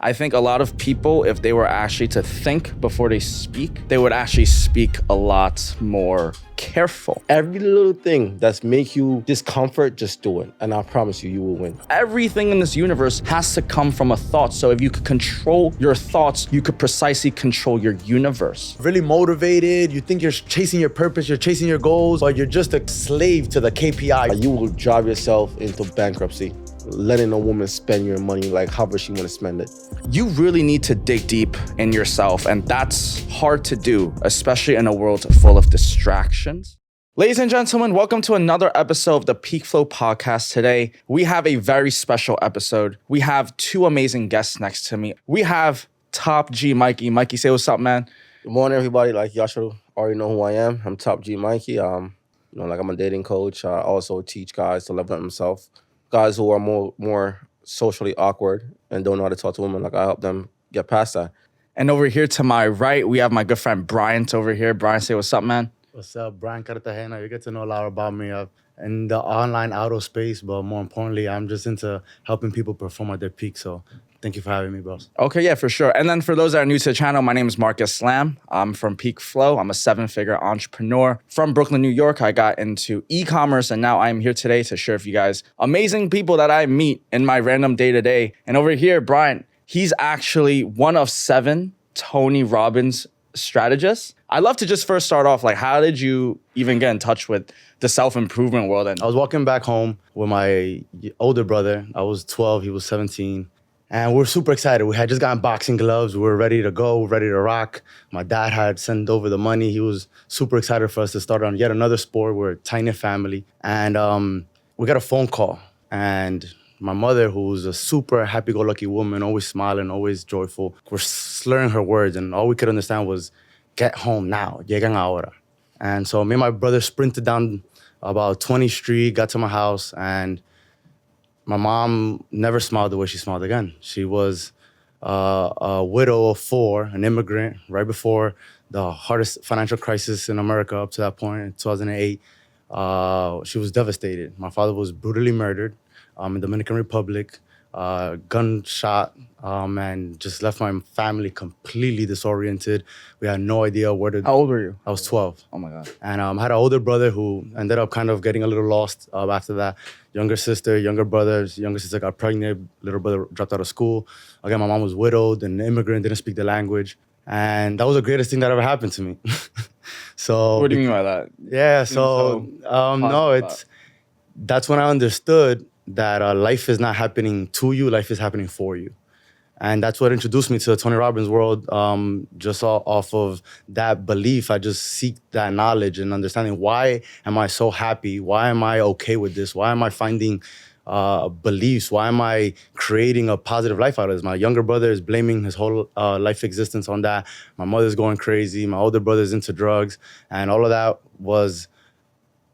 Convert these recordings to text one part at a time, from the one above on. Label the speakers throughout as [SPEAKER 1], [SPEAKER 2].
[SPEAKER 1] I think a lot of people, if they were actually to think before they speak, they would actually speak a lot more careful.
[SPEAKER 2] Every little thing that's make you discomfort, just do it. And I promise you, you will win.
[SPEAKER 1] Everything in this universe has to come from a thought. So if you could control your thoughts, you could precisely control your universe.
[SPEAKER 3] Really motivated, you think you're chasing your purpose, you're chasing your goals, but you're just a slave to the KPI.
[SPEAKER 2] You will drive yourself into bankruptcy, letting a woman spend your money like however she want to spend it.
[SPEAKER 1] You really need to dig deep in yourself, and that's hard to do, especially in a world full of distractions. Ladies and gentlemen, welcome to another episode of the Peak Flow podcast. Today, we have a very special episode. We have two amazing guests next to me. We have Top G Mikey. Mikey, say what's up, man.
[SPEAKER 2] Good morning, everybody. Like y'all should already know who I am. I'm Top G Mikey. I'm a dating coach. I also teach guys to level up themselves. Guys who are more socially awkward and don't know how to talk to women, like I help them get past that.
[SPEAKER 1] And over here to my right, we have my good friend Bryant over here. Bryant, say what's up, man.
[SPEAKER 3] What's up, Bryant Cartagena? You get to know a lot about me in the online auto space, but more importantly, I'm just into helping people perform at their peak. So thank you for having me, boss.
[SPEAKER 1] Okay, yeah, for sure. And then for those that are new to the channel, my name is Marcus Slam. I'm from Peak Flow. I'm a 7-figure entrepreneur from Brooklyn, New York. I got into e-commerce, and now I'm here today to share with you guys amazing people that I meet in my random day-to-day. And over here, Bryant, he's actually one of 7 Tony Robbins strategists. I'd love to just first start off, like, how did you even get in touch with the self-improvement world? And
[SPEAKER 3] I was walking back home with my older brother. I was 12, he was 17. And we were super excited. We had just gotten boxing gloves. We were ready to go, ready to rock. My dad had sent over the money. He was super excited for us to start on yet another sport. We're a tight-knit family. And we got a phone call. And my mother, who's a super happy-go-lucky woman, always smiling, always joyful, was slurring her words. And all we could understand was, get home now, llegan ahora. And so me and my brother sprinted down about 20th Street, got to my house, and my mom never smiled the way she smiled again. She was a widow of 4, an immigrant, right before the hardest financial crisis in America up to that point in 2008. She was devastated. My father was brutally murdered in Dominican Republic, gunshot, and just left my family completely disoriented. We had no idea where to...
[SPEAKER 1] how old were you?
[SPEAKER 3] I was 12.
[SPEAKER 1] Oh my God.
[SPEAKER 3] And I had an older brother who ended up kind of getting a little lost after that. Younger sister got pregnant, little brother dropped out of school. Again, my mom was widowed, an immigrant, didn't speak the language. And that was the greatest thing that ever happened to me. So...
[SPEAKER 1] what do you mean by that?
[SPEAKER 3] Yeah, that's when I understood that life is not happening to you, life is happening for you. And that's what introduced me to the Tony Robbins world. Just off of that belief, I just seek that knowledge and understanding, why am I so happy? Why am I okay with this? Why am I finding beliefs? Why am I creating a positive life out of this? My younger brother is blaming his whole life existence on that. My mother's going crazy. My older brother's into drugs. And all of that was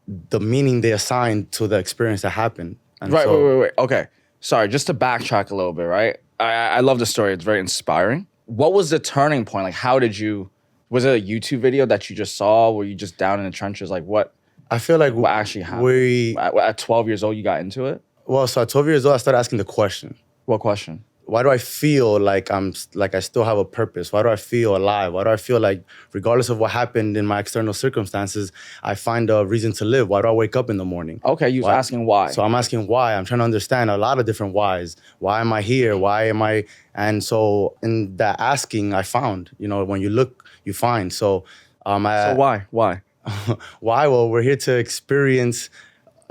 [SPEAKER 3] the meaning they assigned to the experience that happened. And
[SPEAKER 1] Right, wait. Okay, sorry, just to backtrack a little bit, right? I love the story. It's very inspiring. What was the turning point? Like, how did you... was it a YouTube video that you just saw? Were you just down in the trenches? Like, what...
[SPEAKER 3] I feel like
[SPEAKER 1] what actually happened? At 12 years old, you got into it?
[SPEAKER 3] Well, so at 12 years old, I started asking the question.
[SPEAKER 1] What question?
[SPEAKER 3] Why do I feel like I still have a purpose? Why do I feel alive? Why do I feel like, regardless of what happened in my external circumstances, I find a reason to live? Why do I wake up in the morning?
[SPEAKER 1] Okay, you was asking why.
[SPEAKER 3] So I'm asking why. I'm trying to understand a lot of different whys. Why am I here? Why am I... And so in that asking, I found, when you look, you find. So
[SPEAKER 1] so why?
[SPEAKER 3] Why? Well, we're here to experience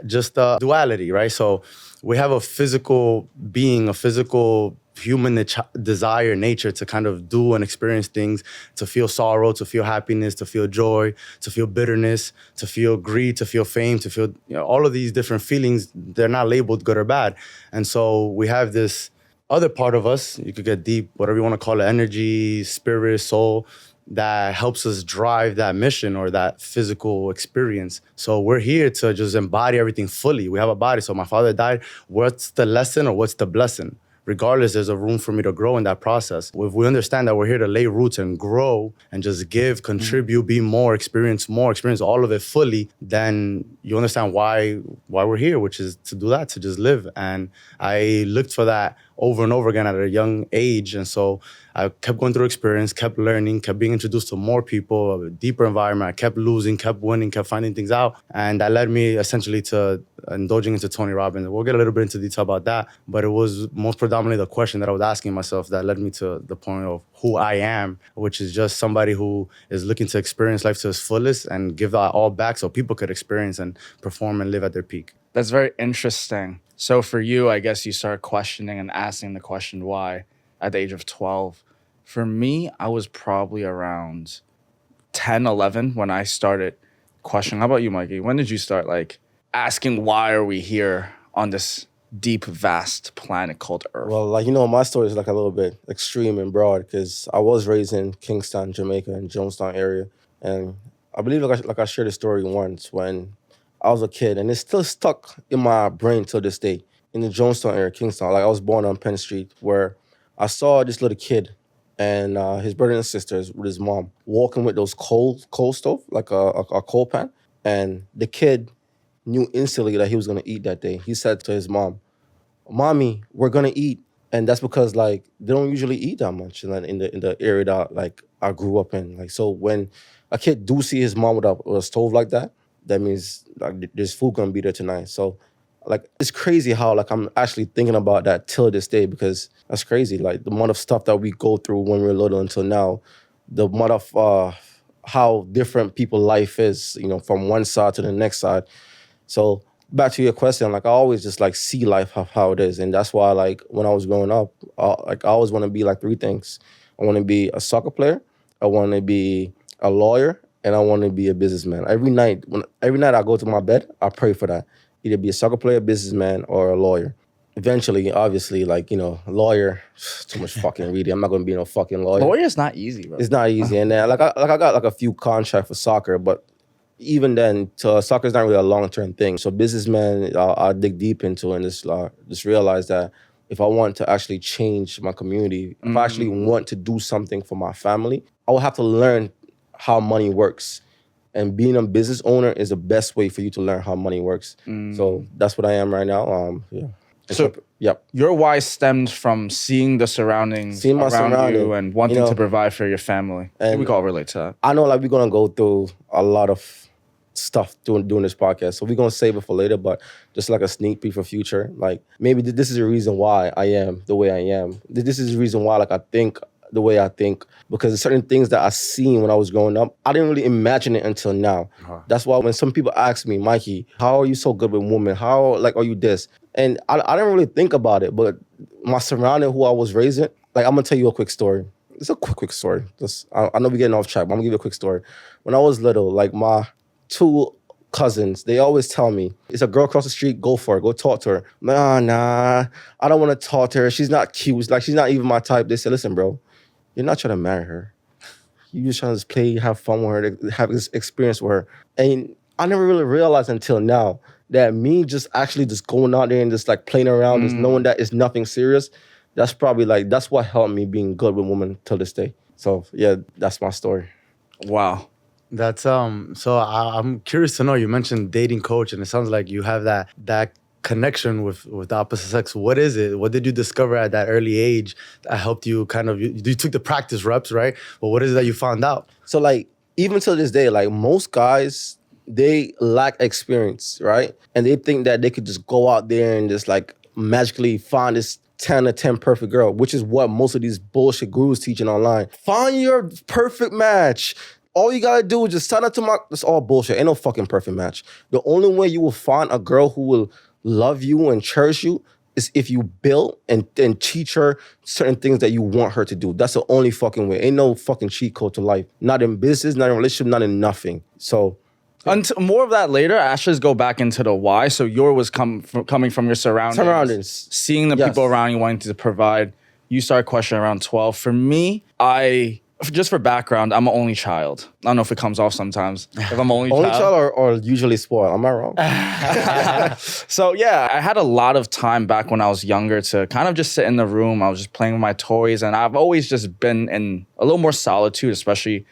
[SPEAKER 3] just duality, right? So we have a physical being, a physical human desire, nature to kind of do and experience things, to feel sorrow, to feel happiness, to feel joy, to feel bitterness, to feel greed, to feel fame, to feel, all of these different feelings. They're not labeled good or bad. And so we have this other part of us, you could get deep, whatever you want to call it, energy, spirit, soul, that helps us drive that mission or that physical experience. So we're here to just embody everything fully. We have a body. So my father died. What's the lesson or what's the blessing? Regardless, there's a room for me to grow in that process. If we understand that we're here to lay roots and grow and just give, contribute, be more, experience all of it fully, then you understand why we're here, which is to do that, to just live. And I looked for that over and over again at a young age. And so I kept going through experience, kept learning, kept being introduced to more people, a deeper environment. I kept losing, kept winning, kept finding things out. And that led me essentially to indulging into Tony Robbins. We'll get a little bit into detail about that, but it was most predominantly the question that I was asking myself that led me to the point of who I am, which is just somebody who is looking to experience life to its fullest and give that all back so people could experience and perform and live at their peak.
[SPEAKER 1] That's very interesting. So for you, I guess you started questioning and asking the question why at the age of 12. For me, I was probably around 10, 11 when I started questioning. How about you, Mikey? When did you start like asking why are we here on this deep, vast planet called Earth?
[SPEAKER 2] Well, like, you know, my story is like a little bit extreme and broad because I was raised in Kingston, Jamaica, and Jonestown area. And I believe like I shared a story once when I was a kid, and it's still stuck in my brain till this day. In the Jonestown area, Kingston, like I was born on Penn Street, where I saw this little kid and his brother and sisters with his mom walking with those coal stove, like a coal pan. And the kid knew instantly that he was gonna eat that day. He said to his mom, "Mommy, we're gonna eat." And that's because like they don't usually eat that much in the area that like I grew up in. Like, so when a kid do see his mom with a stove like that, that means like there's food gonna be there tonight. So like it's crazy how like I'm actually thinking about that till this day, because that's crazy. Like the amount of stuff that we go through when we're little until now, the amount of how different people's life is, you know, from one side to the next side. So back to your question, like I always just like see life how it is. And that's why like when I was growing up, like I always want to be like three things. I want to be a soccer player, I want to be a lawyer, and I want to be a businessman. Every night I go to my bed, I pray for that. Either be a soccer player, businessman, or a lawyer. Eventually, obviously, like, you know, lawyer, too much fucking reading. I'm not going to be no fucking lawyer.
[SPEAKER 1] Lawyer's not easy, bro.
[SPEAKER 2] It's not easy. And then, like I got like a few contracts for soccer, but even then, soccer is not really a long-term thing. So businessman, I'll dig deep into and just realize that if I want to actually change my community, if I actually want to do something for my family, I will have to learn how money works. And being a business owner is the best way for you to learn how money works. So that's what I am right now. Yeah.
[SPEAKER 1] So
[SPEAKER 2] yep.
[SPEAKER 1] Your why stemmed from seeing the surroundings
[SPEAKER 2] Seeing my
[SPEAKER 1] around
[SPEAKER 2] surrounding,
[SPEAKER 1] you and wanting
[SPEAKER 2] you know,
[SPEAKER 1] to provide for your family.
[SPEAKER 2] and
[SPEAKER 1] We can all relate to that.
[SPEAKER 2] I know like we're gonna go through a lot of stuff doing this podcast, so we're gonna save it for later. But just like a sneak peek for future, like maybe this is the reason why I am the way I am. This is the reason why like I think the way I think, because there's certain things that I seen when I was growing up, I didn't really imagine it until now. That's why when some people ask me, Mikey, how are you so good with women? How like are you this? And I didn't really think about it, but my surrounding, who I was raising, like I'm gonna tell you a quick story. It's a quick story. I know we're getting off track, but I'm gonna give you a quick story. When I was little, like my two cousins, they always tell me, it's a girl across the street, go for it, go talk to her. Nah, I don't want to talk to her. She's not cute. Like she's not even my type. They said, listen, bro, you're not trying to marry her. You just trying to play, have fun with her, have this experience with her. And I never really realized until now that me just actually just going out there and just like playing around, just knowing that it's nothing serious, that's probably like, that's what helped me being good with women till this day. So yeah, that's my story.
[SPEAKER 1] Wow.
[SPEAKER 3] That's so I'm curious to know, you mentioned dating coach, and it sounds like you have that connection with the opposite sex. What is it? What did you discover at that early age that helped you kind of, you took the practice reps, right? But what is it that you found out?
[SPEAKER 2] So like, even to this day, like most guys, they lack experience, right? And they think that they could just go out there and just like magically find this 10 or 10 perfect girl, which is what most of these bullshit gurus teaching online. Find your perfect match. All you gotta do is just sign up to it's all bullshit. Ain't no fucking perfect match. The only way you will find a girl who will love you and cherish you is if you build and teach her certain things that you want her to do. That's the only fucking way. Ain't no fucking cheat code to life. Not in business, not in relationship, not in nothing. So
[SPEAKER 1] Until more of that later. Actually, go back into the why. So your was coming from your surroundings. Seeing the people around you wanting to provide. You started questioning around 12. For me, just for background, I'm an only child. I don't know if it comes off sometimes. If I'm only
[SPEAKER 2] child or usually spoiled. Am I wrong?
[SPEAKER 1] So yeah, I had a lot of time back when I was younger to kind of just sit in the room. I was just playing with my toys, and I've always just been in a little more solitude, especially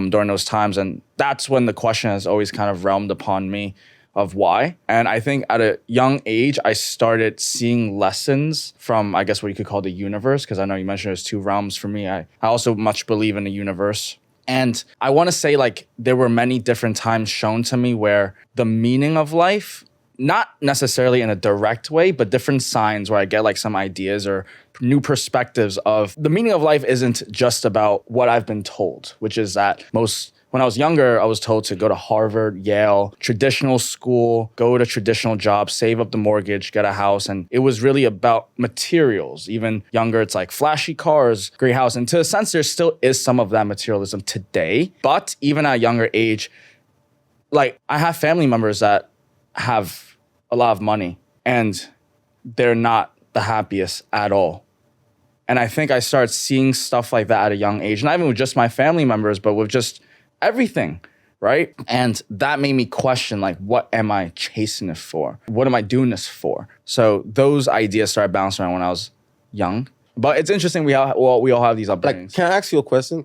[SPEAKER 1] during those times. And that's when the question has always kind of realmed upon me. of why. And I think at a young age, I started seeing lessons from, I guess, what you could call the universe, because I know you mentioned there's two realms for me. I also much believe in the universe. And I want to say, like, there were many different times shown to me where the meaning of life, not necessarily in a direct way, but different signs where I get like some ideas or new perspectives of the meaning of life isn't just about what I've been told, which is that when I was younger, I was told to go to Harvard, Yale, traditional school, go to traditional jobs, save up the mortgage, get a house. And it was really about materials. Even younger, it's like flashy cars, great house. And to a sense, there still is some of that materialism today. But even at a younger age, like I have family members that have a lot of money and they're not the happiest at all. And I think I started seeing stuff like that at a young age, not even with just my family members, but with just everything, right? And that made me question, like, what am I chasing it for? What am I doing this for? So those ideas started bouncing around when I was young. But it's interesting, we all have these upbringings.
[SPEAKER 2] Like, can I ask you a question?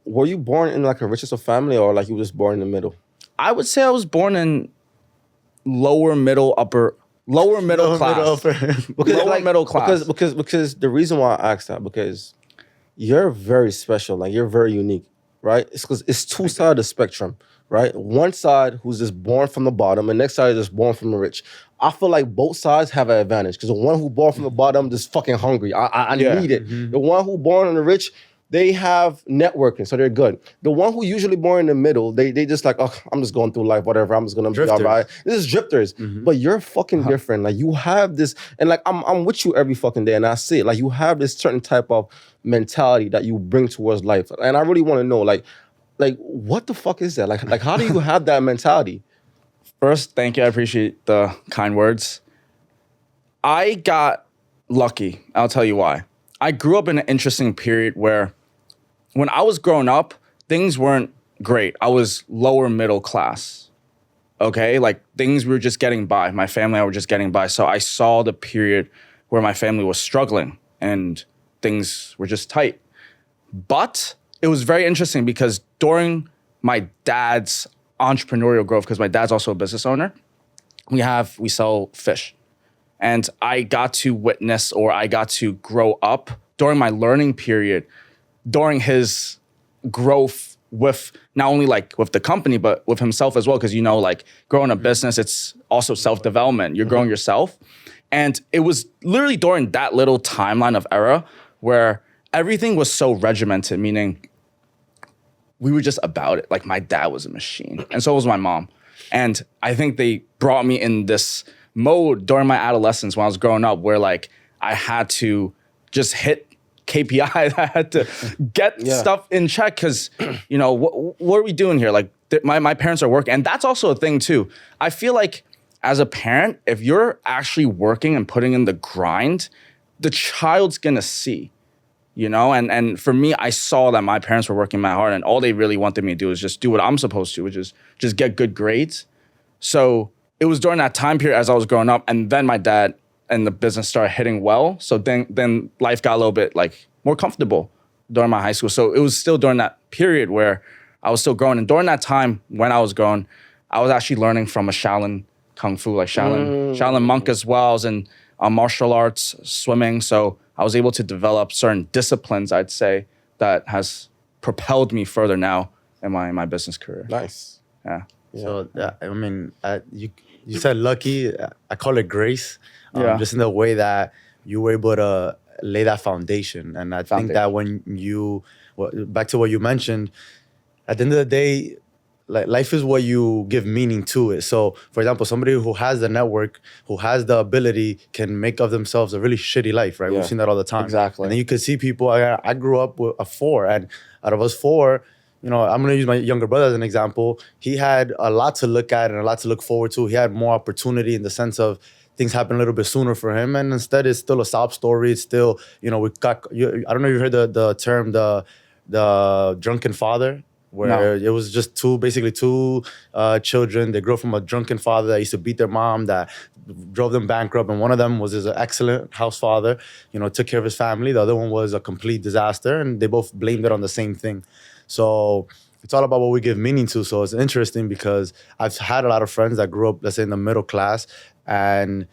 [SPEAKER 2] Were you born in like a richest of family, or like you were just born in the middle?
[SPEAKER 1] I would say I was born in lower middle class.
[SPEAKER 3] Lower
[SPEAKER 2] Because
[SPEAKER 1] Lower middle class.
[SPEAKER 2] Because the reason why I asked that, because you're very special, like you're very unique, right? It's because it's two sides of the spectrum, right? One side who's just born from the bottom, and next side is just born from the rich. I feel like both sides have an advantage, because the one who born from the bottom just fucking hungry. I need it. The one who born in the rich, they have networking, so they're good. The one who usually born in the middle, they just like, oh, I'm just going through life, whatever. I'm just gonna be all right. This is drifters, but you're fucking different. Like you have this, and like I'm with you every fucking day, and I see it. Like you have this certain type of mentality that you bring towards life, and I really want to know, like what the fuck is that? Like how do you have that mentality?
[SPEAKER 1] First, thank you. I appreciate the kind words. I got lucky. I'll tell you why. I grew up in an interesting period where when I was growing up, things weren't great. I was lower middle class, okay? Like things were just getting by. My family and I were just getting by. So I saw the period where my family was struggling and things were just tight. But it was very interesting because during my dad's entrepreneurial growth, because my dad's also a business owner, we sell fish. And I got to witness, or I got to grow up during my learning period, during his growth with not only like with the company, but with himself as well. Because, you know, like growing a business, it's also self-development. You're growing yourself. And it was literally during that little timeline of era where everything was so regimented, meaning we were just about it. Like my dad was a machine, and so was my mom. And I think they brought me in this mode during my adolescence when I was growing up where like I had to just hit KPIs. I had to get stuff in check because, you know, what are we doing here? Like my parents are working. And that's also a thing too. I feel like as a parent, if you're actually working and putting in the grind, the child's gonna see, you know? And for me, I saw that my parents were working my hard and all they really wanted me to do is just do what I'm supposed to, which is just get good grades. So it was during that time period as I was growing up, and then my dad and the business started hitting well. So then life got a little bit like more comfortable during my high school. So it was still during that period where I was still growing. And during that time when I was growing, I was actually learning from a Shaolin Kung Fu, like Shaolin monk as well. I was in martial arts, swimming. So I was able to develop certain disciplines, I'd say, that has propelled me further now in my business career.
[SPEAKER 2] Nice.
[SPEAKER 1] Yeah.
[SPEAKER 3] So I mean, you said lucky. I call it grace. Just in the way that you were able to lay that foundation. And I think that when back to what you mentioned, at the end of the day, like life is what you give meaning to it. So, for example, somebody who has the network, who has the ability, can make of themselves a really shitty life, right? Yeah. We've seen that all the time.
[SPEAKER 1] Exactly.
[SPEAKER 3] And then you could see people. I grew up with a 4, and out of us 4. You know, I'm gonna use my younger brother as an example. He had a lot to look at and a lot to look forward to. He had more opportunity in the sense of things happen a little bit sooner for him, and instead it's still a sob story. It's still, you know, I don't know if you heard the term the drunken father, where it was just two children. They grew up from a drunken father that used to beat their mom, that drove them bankrupt, and one of them was his excellent house father, you know, took care of his family. The other one was a complete disaster, and they both blamed it on the same thing. So it's all about what we give meaning to. So it's interesting because I've had a lot of friends that grew up, let's say, in the middle class, and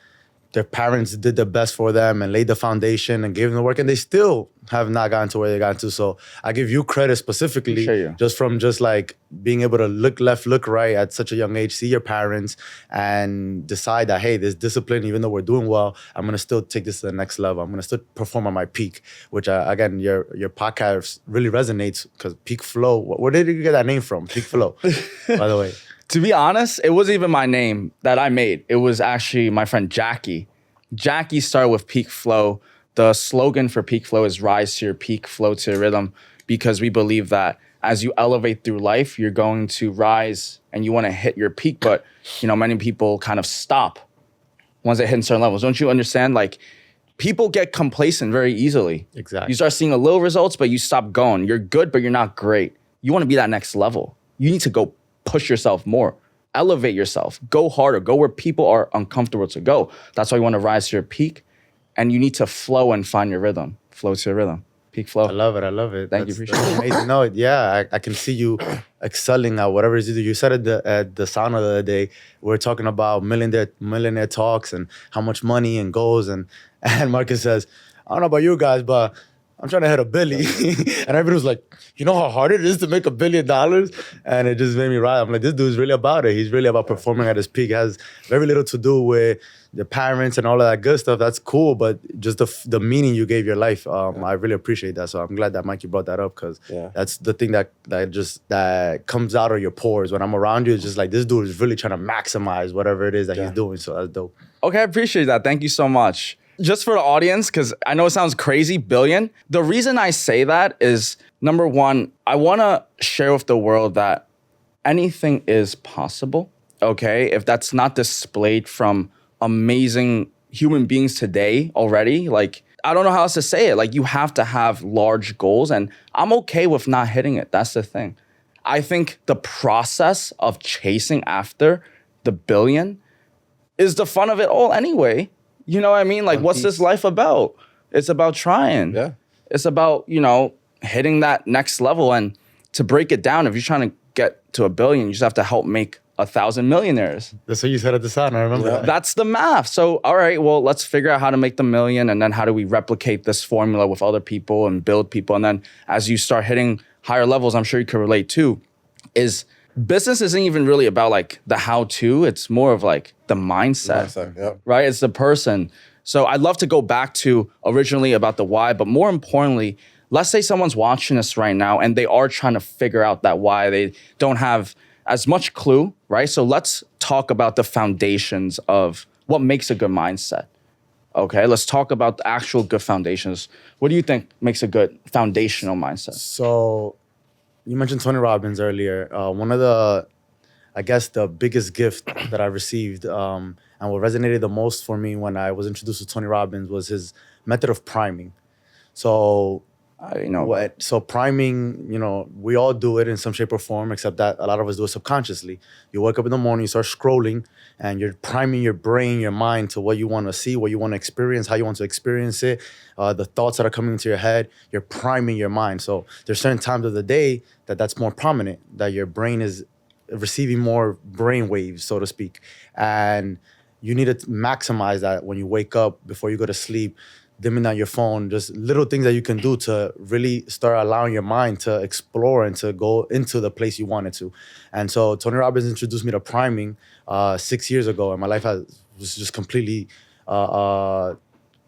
[SPEAKER 3] their parents did the best for them and laid the foundation and gave them the work, and they still have not gotten to where they got to. So I give you credit specifically
[SPEAKER 1] Appreciate you.
[SPEAKER 3] just from just like being able to look left, look right at such a young age, see your parents and decide that, hey, this discipline, even though we're doing well, I'm going to still take this to the next level. I'm going to still perform at my peak, which again, your podcast really resonates because Peak Flow, where did you get that name from? Peak Flow, by the way.
[SPEAKER 1] To be honest, it wasn't even my name that I made. It was actually my friend Jackie. Jackie started with Peak Flow. The slogan for Peak Flow is rise to your peak, flow to your rhythm, because we believe that as you elevate through life, you're going to rise and you want to hit your peak. But, many people kind of stop once they hit certain levels. Don't you understand? Like, people get complacent very easily.
[SPEAKER 3] Exactly.
[SPEAKER 1] You start seeing a little results, but you stop going. You're good, but you're not great. You want to be that next level. You need to go push yourself more, elevate yourself, go harder, go where people are uncomfortable to go. That's why you want to rise to your peak, and you need to flow and find your rhythm, flow to your rhythm, peak flow.
[SPEAKER 3] I love it.
[SPEAKER 1] Thank you, appreciate
[SPEAKER 3] that's amazing. No, yeah, I can see you excelling at whatever it is you do. You said it at the sauna the other day, we were talking about millionaire talks and how much money and goals, and Marcus says, I don't know about you guys, but I'm trying to hit $1 billion. And everybody was like, you know how hard it is to make $1 billion? And it just made me riled. I'm like, this dude's really about it. He's really about performing at his peak. It has very little to do with the parents and all of that good stuff. That's cool, but just the meaning you gave your life, I really appreciate that. So I'm glad that Mikey brought that up, because that's the thing that comes out of your pores. When I'm around you, it's just like, this dude is really trying to maximize whatever it is that he's doing. So that's dope.
[SPEAKER 1] Okay, I appreciate that. Thank you so much. Just for the audience, because I know it sounds crazy, billion. The reason I say that is, number one, I want to share with the world that anything is possible, okay? If that's not displayed from amazing human beings today already, like, I don't know how else to say it. Like, you have to have large goals, and I'm okay with not hitting it. That's the thing. I think the process of chasing after the billion is the fun of it all anyway. You know what I mean? Like, what's this life about? It's about trying.
[SPEAKER 2] Yeah.
[SPEAKER 1] It's about, hitting that next level. And to break it down, if you're trying to get to $1 billion, you just have to help make 1,000 millionaires.
[SPEAKER 3] That's what you said at the sign. I remember that.
[SPEAKER 1] That's the math. So, all right, well, let's figure out how to make the million. And then how do we replicate this formula with other people and build people? And then as you start hitting higher levels, I'm sure you can relate too, is business isn't even really about like the how-to. It's more of like the mindset, right? It's the person. So I'd love to go back to originally about the why, but more importantly, let's say someone's watching us right now and they are trying to figure out that why. They don't have as much clue, right? So let's talk about the foundations of what makes a good mindset. Okay, let's talk about the actual good foundations. What do you think makes a good foundational mindset?
[SPEAKER 3] So you mentioned Tony Robbins earlier. One of the biggest gift that I received and what resonated the most for me when I was introduced to Tony Robbins was his method of priming. So priming, we all do it in some shape or form, except that a lot of us do it subconsciously. You wake up in the morning, you start scrolling, and you're priming your brain, your mind to what you want to see, what you want to experience, how you want to experience it, the thoughts that are coming into your head. You're priming your mind. So there's certain times of the day that's more prominent, that your brain is receiving more brain waves, so to speak. And you need to maximize that when you wake up, before you go to sleep, dimming down your phone, just little things that you can do to really start allowing your mind to explore and to go into the place you want it to. And so Tony Robbins introduced me to priming 6 years ago, and my life was just completely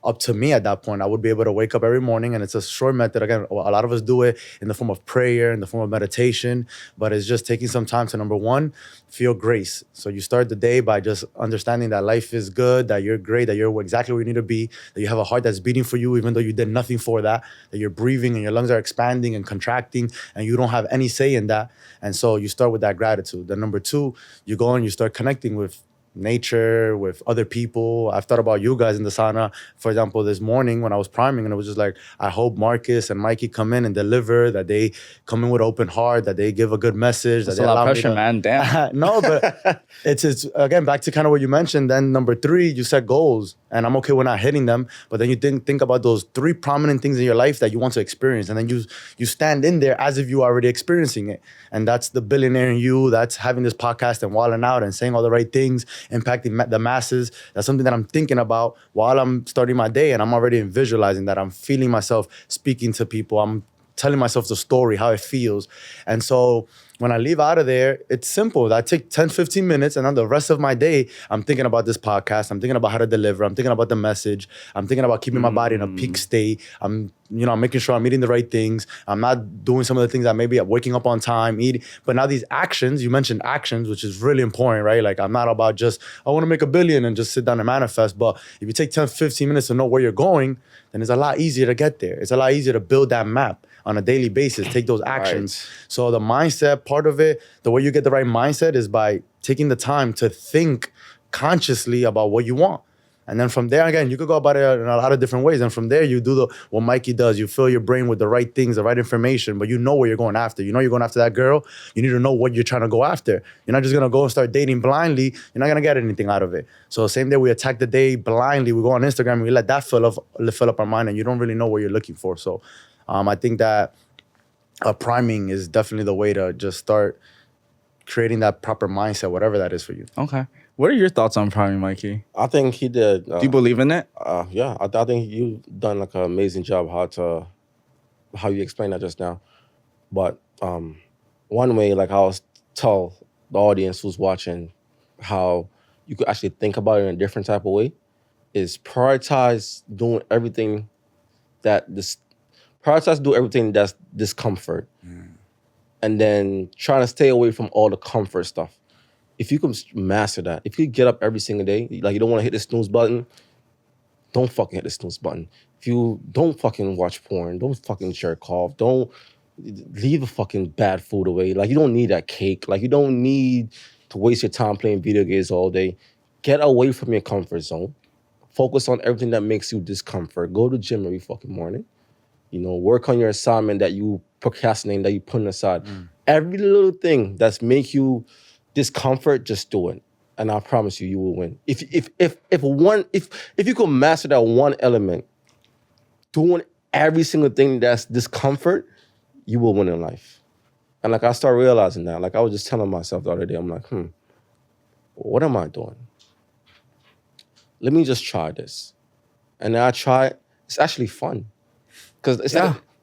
[SPEAKER 3] up to me at that point. I would be able to wake up every morning, and it's a short method. Again, a lot of us do it in the form of prayer, in the form of meditation, but it's just taking some time to, number one, feel grace. So you start the day by just understanding that life is good, that you're great, that you're exactly where you need to be, that you have a heart that's beating for you, even though you did nothing for that you're breathing and your lungs are expanding and contracting, and you don't have any say in that. And so you start with that gratitude. Then number two, you go and you start connecting with nature, with other people. I've thought about you guys in the sauna. For example, this morning when I was priming, and it was just like, I hope Marcus and Mikey come in and deliver, that they come in with open heart, that they give a good message.
[SPEAKER 1] That's
[SPEAKER 3] that
[SPEAKER 1] a
[SPEAKER 3] they
[SPEAKER 1] lot of
[SPEAKER 3] allow me
[SPEAKER 1] pressure,
[SPEAKER 3] to-
[SPEAKER 1] man. Damn.
[SPEAKER 3] No, but it's again back to kind of what you mentioned. Then number 3, you set goals, and I'm okay with not hitting them. But then you think about those 3 prominent things in your life that you want to experience, and then you stand in there as if you are already experiencing it. And that's the billionaire in you. That's having this podcast and wilding out and saying all the right things, impacting the masses. That's something that I'm thinking about while I'm starting my day, and I'm already visualizing that. I'm feeling myself speaking to people. I'm telling myself the story, how it feels. And so when I leave out of there, it's simple. I take 10, 15 minutes, and then the rest of my day, I'm thinking about this podcast. I'm thinking about how to deliver. I'm thinking about the message. I'm thinking about keeping my body in a peak state. I'm making sure I'm eating the right things. I'm not doing some of the things that maybe I'm waking up on time, eating. But now these actions, you mentioned actions, which is really important, right? Like, I'm not about just, I want to make $1 billion and just sit down and manifest. But if you take 10, 15 minutes to know where you're going, then it's a lot easier to get there. It's a lot easier to build that map on a daily basis, take those actions.
[SPEAKER 1] Right.
[SPEAKER 3] So the mindset part of it, the way you get the right mindset is by taking the time to think consciously about what you want. And then from there, again, you could go about it in a lot of different ways. And from there, you do what Mikey does. You fill your brain with the right things, the right information, but you know where you're going after. You know you're going after that girl. You need to know what you're trying to go after. You're not just going to go and start dating blindly. You're not going to get anything out of it. So same day, we attack the day blindly. We go on Instagram and we let that fill up our mind, and you don't really know what you're looking for. So I think that priming is definitely the way to just start creating that proper mindset, whatever that is for you.
[SPEAKER 1] Okay. What are your thoughts on priming, Mikey?
[SPEAKER 2] I think he did.
[SPEAKER 1] Do you believe in it?
[SPEAKER 2] Yeah, I think you've done like an amazing job how you explained that just now. But one way, like, I'll tell the audience who's watching how you could actually think about it in a different type of way is prioritize doing everything that's discomfort, and then trying to stay away from all the comfort stuff. If you can master that, if you get up every single day, like, you don't want to hit the snooze button, don't fucking hit the snooze button. If you don't fucking watch porn, don't fucking jerk off, don't leave the fucking bad food away. Like, you don't need that cake. Like, you don't need to waste your time playing video games all day. Get away from your comfort zone. Focus on everything that makes you discomfort. Go to the gym every fucking morning. Work on your assignment that you procrastinate, that you putting aside. Every little thing that's make you discomfort, just do it, and I promise you will win. If you could master that one element, doing every single thing that's discomfort, you will win in life. And like, I started realizing that. Like, I was just telling myself the other day, I'm like, what am I doing? Let me just try this, and then I try it. It's actually fun, because it's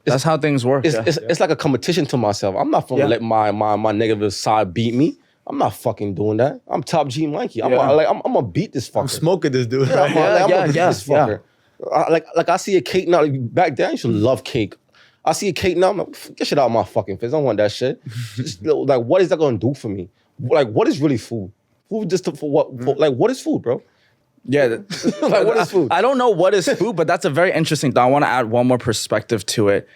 [SPEAKER 1] that's how things work.
[SPEAKER 2] It's like a competition to myself. I'm not gonna let my negative side beat me. I'm not fucking doing that. I'm Top G Mikey. I'm gonna beat this fucker.
[SPEAKER 3] I'm smoking this dude.
[SPEAKER 2] I'm gonna beat this fucker. Like, I see a cake now. Back then, I used to love cake. I see a cake now. I'm like, get shit out of my fucking face. I don't want that shit. Just, like, what is that gonna do for me? Like, what is really food? Food just for what? What is food, bro?
[SPEAKER 1] Yeah.
[SPEAKER 2] Like, what is food?
[SPEAKER 1] I don't know what is food, but that's a very interesting thought. I want to add one more perspective to it.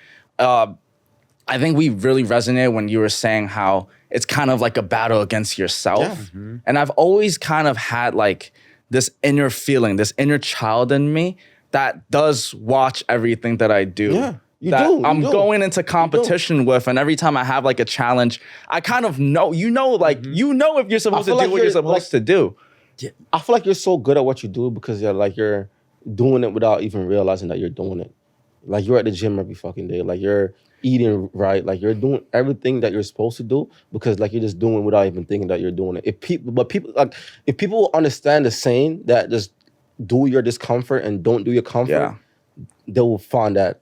[SPEAKER 1] I think we really resonated when you were saying how it's kind of like a battle against yourself.
[SPEAKER 2] Yeah.
[SPEAKER 1] And I've always kind of had like this inner feeling, this inner child in me that does watch everything that I do.
[SPEAKER 2] Yeah, you
[SPEAKER 1] that
[SPEAKER 2] do.
[SPEAKER 1] I'm going into competition with, and every time I have like a challenge, I kind of know, if you're supposed to do what you're supposed to do.
[SPEAKER 2] I feel like you're so good at what you do because you're doing it without even realizing that you're doing it. Like, you're at the gym every fucking day. Like, you're eating right. Like, you're doing everything that you're supposed to do because, like, you're just doing without even thinking that you're doing it. If people will understand the saying that just do your discomfort and don't do your comfort, they will find that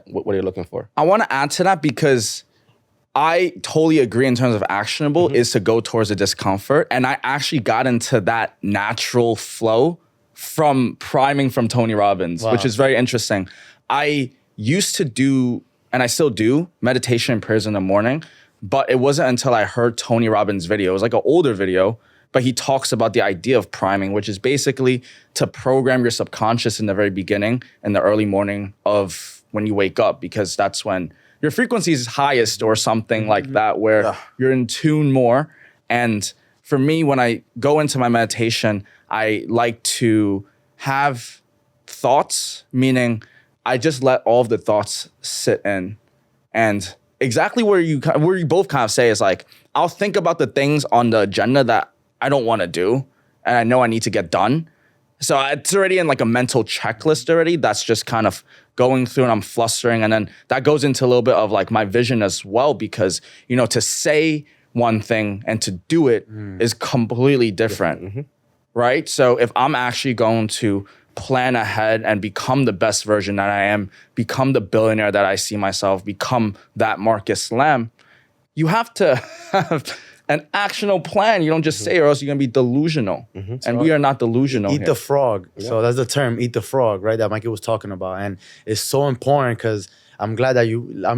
[SPEAKER 2] what they're looking for.
[SPEAKER 1] I want to add to that because I totally agree in terms of actionable is to go towards the discomfort. And I actually got into that natural flow from priming from Tony Robbins, which is very interesting. I used to do, and I still do, meditation and prayers in the morning, but it wasn't until I heard Tony Robbins' video. It was like an older video, but he talks about the idea of priming, which is basically to program your subconscious in the very beginning, in the early morning of when you wake up, because that's when your frequency is highest or something like that, where you're in tune more. And for me, when I go into my meditation, I like to have thoughts, meaning I just let all of the thoughts sit in. And exactly where you both kind of say is like, I'll think about the things on the agenda that I don't want to do and I know I need to get done. So it's already in like a mental checklist already. That's just kind of going through and I'm flustering. And then that goes into a little bit of like my vision as well, because, you know, to say one thing and to do it is completely different, right? So if I'm actually going to plan ahead and become the best version that I am, become the billionaire that I see myself, become that Marcus Lamb, you have to have an actionable plan. You don't just say, or else you're gonna be delusional. And we are not delusional.
[SPEAKER 3] Eat
[SPEAKER 1] here.
[SPEAKER 3] the frog. Yeah. So that's the term, eat the frog, right? That Mikey was talking about. And it's so important because I'm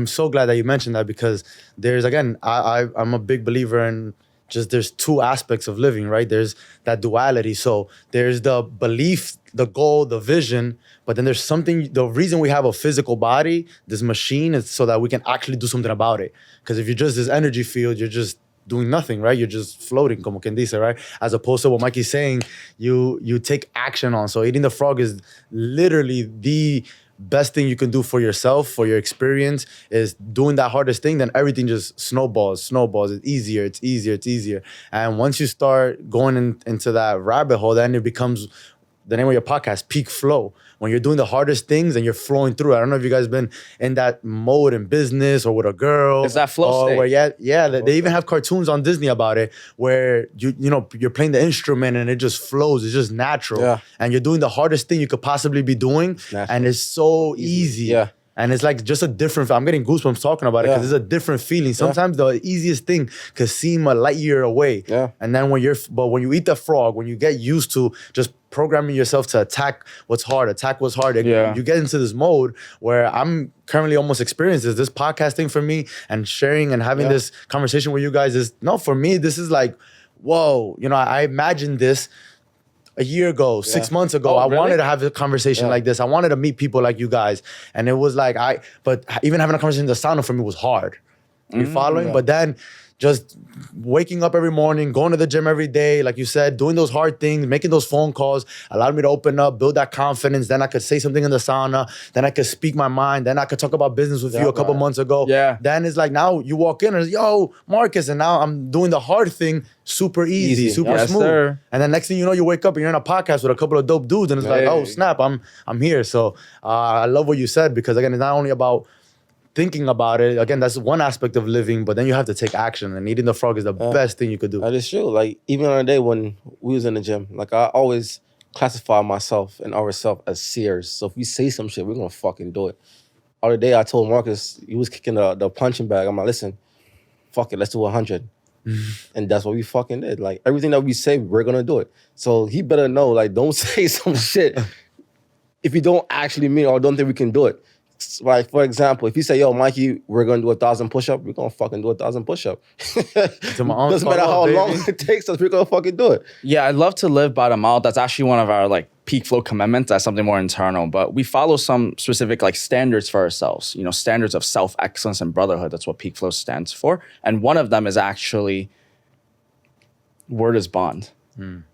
[SPEAKER 3] so glad that you mentioned that, because there's, again, I'm a big believer in just there's two aspects of living, right? There's that duality. So there's the belief, the goal, the vision, but then there's something, the reason we have a physical body, this machine, is so that we can actually do something about it. Because if you're just this energy field, you're just doing nothing, right? You're just floating, como quien dice, right? As opposed to what Mikey's saying, you take action on. So eating the frog is literally the best thing you can do for yourself, for your experience, is doing that hardest thing. Then everything just snowballs. It's easier. And once you start going into that rabbit hole, then it becomes the name of your podcast, Peak Flow. When you're doing the hardest things and you're flowing through. I don't know if you guys been in that mode in business or with a girl.
[SPEAKER 1] It's that flow state.
[SPEAKER 3] Where they even have cartoons on Disney about it, where you're playing the instrument and it just flows. It's just natural. Yeah. And you're doing the hardest thing you could possibly be doing, and it's so easy. Yeah. And it's like just a different, I'm getting goosebumps talking about it, because it's a different feeling. Sometimes the easiest thing could seem a light year away. Yeah. And then when you eat the frog, when you get used to just programming yourself to attack what's hard, you get into this mode where I'm currently almost experiencing this podcasting for me, and sharing and having this conversation with you guys for me, this is like, whoa, I imagined this a year ago, 6 months ago. I wanted to have a conversation like this. I wanted to meet people like you guys. And it was like, but even having a conversation, the sound for me was hard. You following? Yeah. But then just waking up every morning, going to the gym every day, like you said, doing those hard things, making those phone calls, allowed me to open up, build that confidence. Then I could say something in the sauna. Then I could speak my mind. Then I could talk about business with you a couple months ago. Yeah. Then it's like, now you walk in and it's, yo, Marcus. And now I'm doing the hard thing super easy, super smooth. Sir. And then next thing you know, you wake up and you're in a podcast with a couple of dope dudes. And it's like, oh, snap, I'm here. So I love what you said, because again, it's not only about thinking about it. Again, that's one aspect of living, but then you have to take action, and eating the frog is the best thing you could do.
[SPEAKER 2] That is true. Like, even on the day when we was in the gym, like, I always classify myself and ourselves as seers. So if we say some shit, we're gonna fucking do it. The other day, I told Marcus, he was kicking the punching bag. I'm like, listen, fuck it, let's do 100. And that's what we fucking did. Like, everything that we say, we're gonna do it. So he better know, like, don't say some shit if you don't actually mean or don't think we can do it. Like, for example, if you say, yo, Mikey, we're going to do 1,000 push-up, we're going to fucking do 1,000 push-up. Doesn't matter how long it takes us, we're going to fucking do it.
[SPEAKER 1] Yeah, I'd love to live by the model. That's actually one of our like Peak Flow commitments. That's something more internal, but we follow some specific like standards for ourselves, standards of self-excellence and brotherhood. That's what Peak Flow stands for. And one of them is actually word is bond. And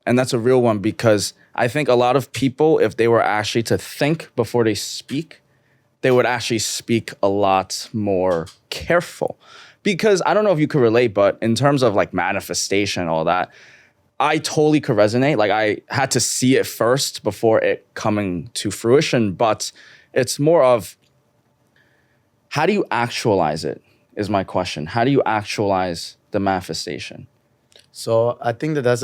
[SPEAKER 1] that's a real one, because I think a lot of people, if they were actually to think before they speak, they would actually speak a lot more careful. Because I don't know if you could relate, but in terms of like manifestation and all that, I totally could resonate. Like, I had to see it first before it coming to fruition, but it's more of, how do you actualize it is my question. How do you actualize the manifestation?
[SPEAKER 3] So I think that's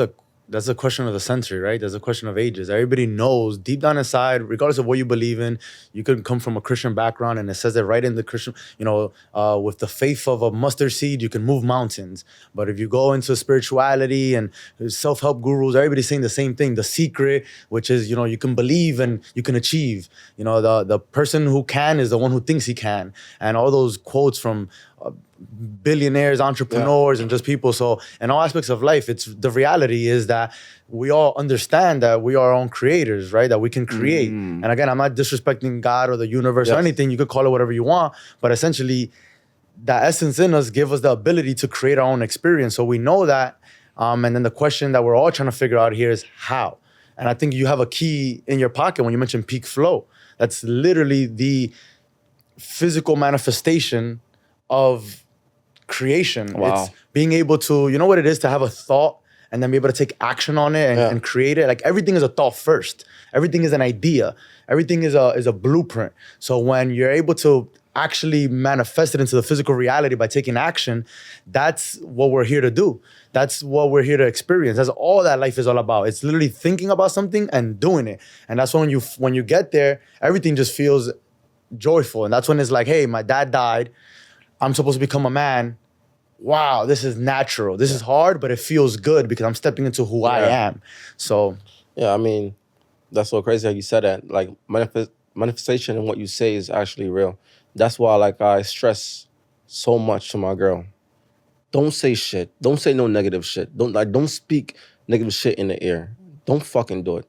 [SPEAKER 3] a question of the century, right? That's a question of ages. Everybody knows deep down inside, regardless of what you believe in, you could come from a Christian background, and it says that right in the Christian, with the faith of a mustard seed, you can move mountains. But if you go into spirituality and self-help gurus, everybody's saying the same thing. The secret, which is, you can believe and you can achieve. The person who can is the one who thinks he can. And all those quotes from billionaires, entrepreneurs, and just people. So in all aspects of life, the reality is that we all understand that we are our own creators, right? That we can create. And again, I'm not disrespecting God or the universe or anything. You could call it whatever you want, but essentially that essence in us give us the ability to create our own experience. So we know that And then the question that we're all trying to figure out here is how. And I think you have a key in your pocket when you mentioned peak flow. That's literally the physical manifestation of creation.
[SPEAKER 1] Wow.
[SPEAKER 3] It's being able to, you know what it is to have a thought and then be able to take action on it and create it. Like everything is a thought first. Everything is an idea. Everything is a blueprint. So when you're able to actually manifest it into the physical reality by taking action, that's what we're here to do. That's what we're here to experience. That's all that life is all about. It's literally thinking about something and doing it. And that's when you get there, everything just feels joyful. And that's when it's like, hey, my dad died. I'm supposed to become a man. Wow, this is natural. This is hard, but it feels good because I'm stepping into who I am. So
[SPEAKER 2] yeah, I mean, that's so crazy how you said that. Like manifestation and what you say is actually real. That's why like I stress so much to my girl. Don't say shit. Don't say no negative shit. Don't speak negative shit in the ear. Don't fucking do it.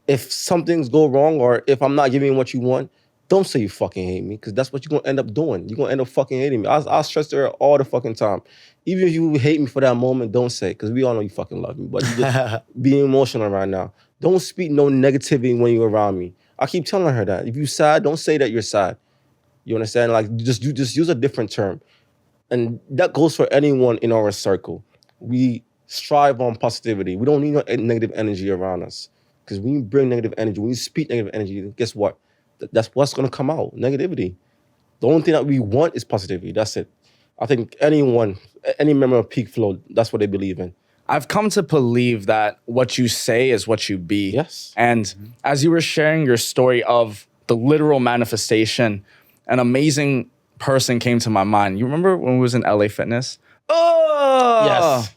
[SPEAKER 2] If some things go wrong or if I'm not giving you what you want, don't say you fucking hate me, because that's what you're gonna end up doing. You're gonna end up fucking hating me. I stress to her all the fucking time. Even if you hate me for that moment, don't say it, because we all know you fucking love me. But you just being emotional right now. Don't speak no negativity when you're around me. I keep telling her that. If you're sad, don't say that you're sad. You understand? Like you just use a different term. And that goes for anyone in our circle. We strive on positivity. We don't need no negative energy around us. Because when you bring negative energy, when you speak negative energy, guess what? That's what's going to come out, negativity. The only thing that we want is positivity. That's it. I think any member of Peak Flow, that's what they believe in.
[SPEAKER 1] I've come to believe that what you say is what you be.
[SPEAKER 2] Yes.
[SPEAKER 1] And as you were sharing your story of the literal manifestation, an amazing person came to my mind. You remember when we was in LA Fitness? Oh!
[SPEAKER 2] Yes.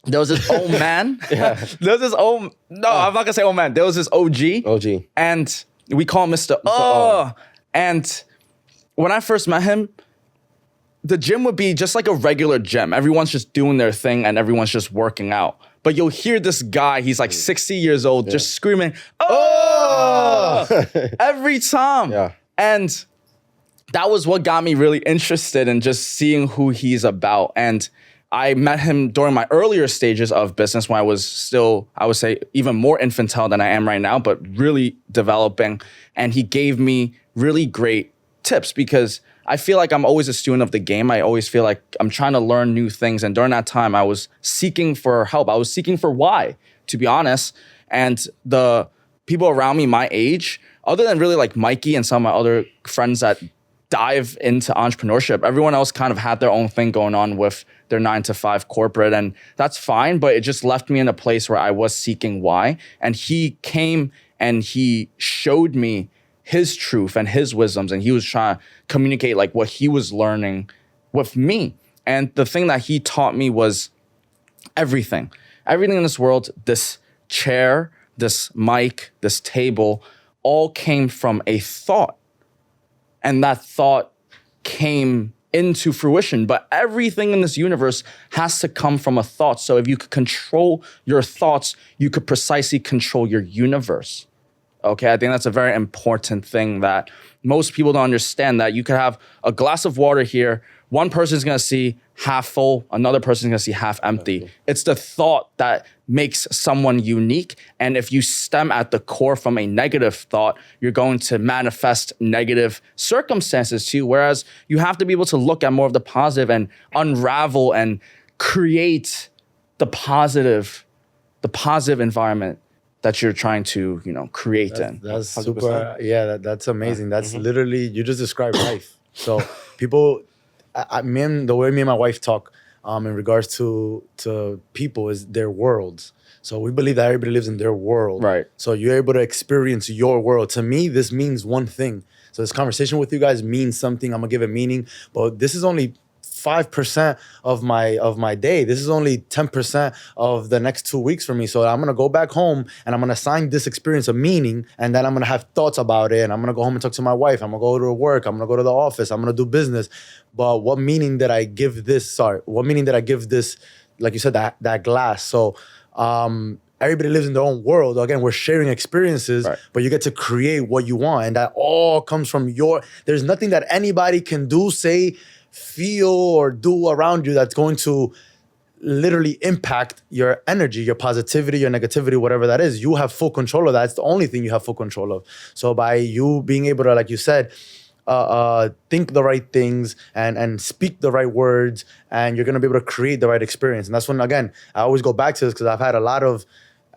[SPEAKER 1] There was this old man.
[SPEAKER 2] Yeah.
[SPEAKER 1] There was this old... No, I'm not going to say old man. There was this OG.
[SPEAKER 2] OG.
[SPEAKER 1] And we call him Mr. Oh. And when I first met him, the gym would be just like a regular gym. Everyone's just doing their thing and everyone's just working out. But you'll hear this guy, he's like 60 years old, just screaming, oh! Every time.
[SPEAKER 2] Yeah.
[SPEAKER 1] And that was what got me really interested in just seeing who he's about. And I met him during my earlier stages of business when I was still, I would say, even more infantile than I am right now, but really developing. And he gave me really great tips because I feel like I'm always a student of the game. I always feel like I'm trying to learn new things. And during that time, I was seeking for help. I was seeking for why, to be honest. And the people around me my age, other than really like Mikey and some of my other friends that dive into entrepreneurship, everyone else kind of had their own thing going on with their 9-to-5 corporate, and that's fine, but it just left me in a place where I was seeking why. And he came and he showed me his truth and his wisdoms, and he was trying to communicate like what he was learning with me. And the thing that he taught me was everything in this world, this chair, this mic, this table, all came from a thought. And that thought came into fruition. But everything in this universe has to come from a thought. So if you could control your thoughts, you could precisely control your universe. Okay, I think that's a very important thing that most people don't understand, that you could have a glass of water here. One person's gonna see half full, another person's gonna see half empty. It's the thought that makes someone unique. And if you stem at the core from a negative thought, you're going to manifest negative circumstances too. Whereas you have to be able to look at more of the positive and unravel and create the positive environment that you're trying to, create in.
[SPEAKER 3] That's
[SPEAKER 2] 100%.
[SPEAKER 3] super. Yeah, that's amazing. That's literally, you just described life. So people, the way me and my wife talk in regards to people is their worlds. So we believe that everybody lives in their world.
[SPEAKER 1] Right.
[SPEAKER 3] So you're able to experience your world. To me, this means one thing. So this conversation with you guys means something. I'm gonna give it meaning, but this is only 5% of my day. This is only 10% of the next 2 weeks for me. So I'm gonna go back home and I'm gonna assign this experience a meaning, and then I'm gonna have thoughts about it, and I'm gonna go home and talk to my wife. I'm gonna go to work. I'm gonna go to the office. I'm gonna do business. But what meaning did I give this? What meaning did I give this? Like you said, that glass. So everybody lives in their own world. Again, we're sharing experiences,
[SPEAKER 1] right,
[SPEAKER 3] but you get to create what you want, and that all comes from there's nothing that anybody can do, say, feel, or do around you that's going to literally impact your energy, your positivity, your negativity, whatever that is. You have full control of that. It's the only thing you have full control of. So by you being able to, like you said, think the right things and speak the right words, and you're gonna be able to create the right experience. And that's when, again, I always go back to this because I've had a lot of,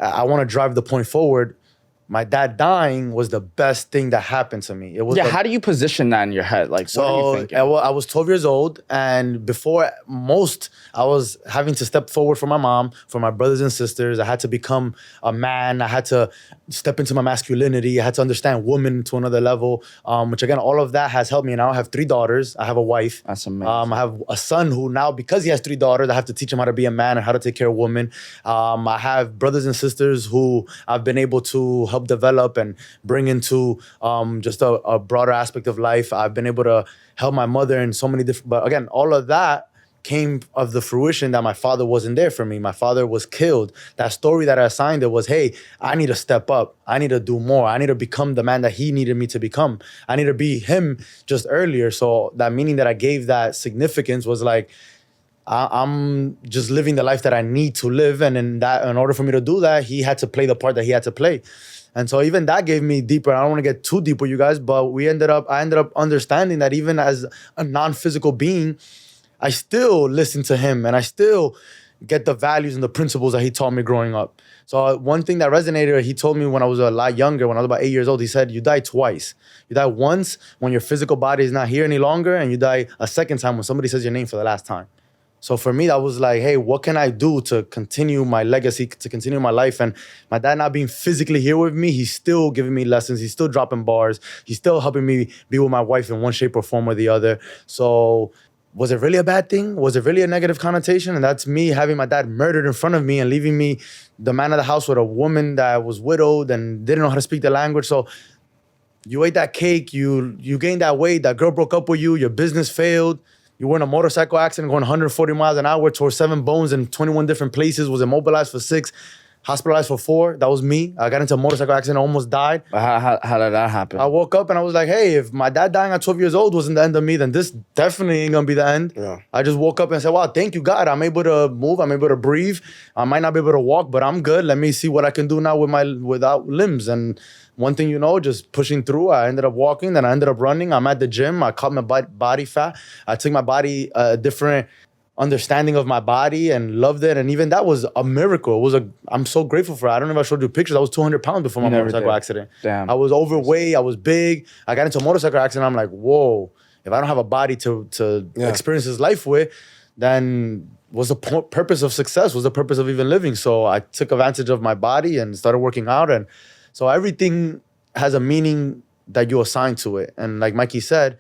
[SPEAKER 3] I want to drive the point forward. My dad dying was the best thing that happened to me. It was
[SPEAKER 1] How do you position that in your head? Like, what are you thinking?
[SPEAKER 3] I was 12 years old, and before most, I was having to step forward for my mom, for my brothers and sisters. I had to become a man. I had to step into my masculinity. I had to understand women to another level, which again, all of that has helped me. Now I have 3 daughters. I have a wife.
[SPEAKER 1] That's amazing.
[SPEAKER 3] I have a son who now, because he has 3 daughters, I have to teach him how to be a man and how to take care of women. I have brothers and sisters who I've been able to help develop and bring into just a broader aspect of life. I've been able to help my mother in so many different, but again, all of that came of the fruition that my father wasn't there for me. My father was killed. That story that I assigned it was, hey, I need to step up. I need to do more. I need to become the man that he needed me to become. I need to be him just earlier. So that meaning that I gave that significance was like, I'm just living the life that I need to live. And in order for me to do that, he had to play the part that he had to play. And so even that gave me deeper. I don't want to get too deep with you guys, but I ended up understanding that even as a non-physical being, I still listen to him and I still get the values and the principles that he taught me growing up. So one thing that resonated, he told me when I was a lot younger, when I was about 8 years old, he said, you die twice. You die once when your physical body is not here any longer, and you die a second time when somebody says your name for the last time. So for me, that was like, hey, what can I do to continue my legacy, to continue my life? And my dad not being physically here with me, he's still giving me lessons. He's still dropping bars. He's still helping me be with my wife in one shape or form or the other. So was it really a bad thing? Was it really a negative connotation? And that's me having my dad murdered in front of me and leaving me the man of the house with a woman that was widowed and didn't know how to speak the language. So you ate that cake, you gained that weight, that girl broke up with you, your business failed. You were in a motorcycle accident going 140 miles an hour, tore 7 bones in 21 different places, was immobilized for 6, hospitalized for 4. That was me. I got into a motorcycle accident, almost died.
[SPEAKER 1] How did that happen?
[SPEAKER 3] I woke up and I was like, hey, if my dad dying at 12 years old wasn't the end of me, then this definitely ain't gonna be the end.
[SPEAKER 2] Yeah.
[SPEAKER 3] I just woke up and said, wow, thank you, God. I'm able to move. I'm able to breathe. I might not be able to walk, but I'm good. Let me see what I can do now without limbs. And one thing, just pushing through. I ended up walking, then I ended up running. I'm at the gym. I cut my body fat. I took my body a different understanding of my body and loved it. And even that was a miracle. I'm so grateful for it. I don't know if I showed you pictures. I was 200 pounds before my motorcycle accident.
[SPEAKER 1] Damn.
[SPEAKER 3] I was overweight. I was big. I got into a motorcycle accident. I'm like, whoa, if I don't have a body to experience this life with, then what's the purpose of success? What's the purpose of even living? So I took advantage of my body and started working out. And so everything has a meaning that you assign to it. And like Mikey said,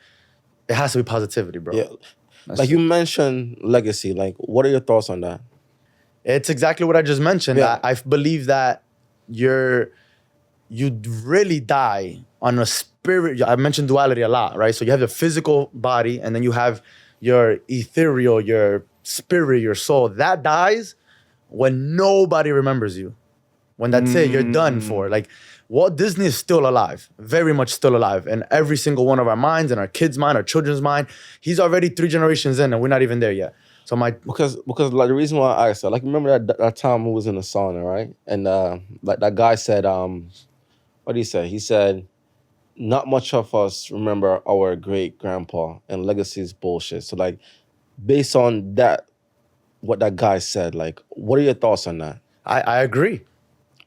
[SPEAKER 3] it has to be positivity, bro.
[SPEAKER 2] Yeah. Like you mentioned legacy. Like, what are your thoughts on that?
[SPEAKER 3] It's exactly what I just mentioned.
[SPEAKER 2] Yeah.
[SPEAKER 3] I believe that you really die on a spirit. I mentioned duality a lot, right? So you have the physical body, and then you have your ethereal, your spirit, your soul. That dies when nobody remembers you. When that's it, you're done for. Like, Walt Disney is still alive, very much still alive, in every single one of our minds, in our kids' mind, our children's mind. He's already 3 generations in, and we're not even there yet. So
[SPEAKER 2] because like the reason why I asked that, like, remember that time we was in the sauna, right? And like that guy said, what did he say? He said, not much of us remember our great grandpa, and legacy is bullshit. So like, based on that, what that guy said, like, what are your thoughts on that?
[SPEAKER 3] I agree.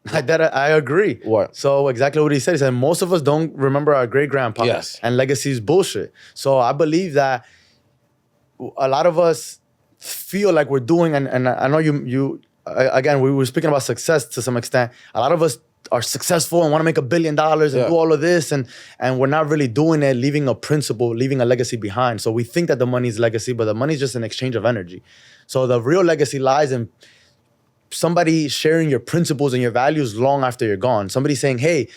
[SPEAKER 3] I agree.
[SPEAKER 2] What?
[SPEAKER 3] So exactly what he said. He said, most of us don't remember our great-grandpa.
[SPEAKER 2] Yes.
[SPEAKER 3] And legacy is bullshit. So I believe that a lot of us feel like we're doing, and I know you again, we were speaking about success to some extent. A lot of us are successful and want to make $1 billion and do all of this, and we're not really doing it, leaving a principle, leaving a legacy behind. So we think that the money is legacy, but the money is just an exchange of energy. So the real legacy lies in somebody sharing your principles and your values long after you're gone. Somebody saying, hey,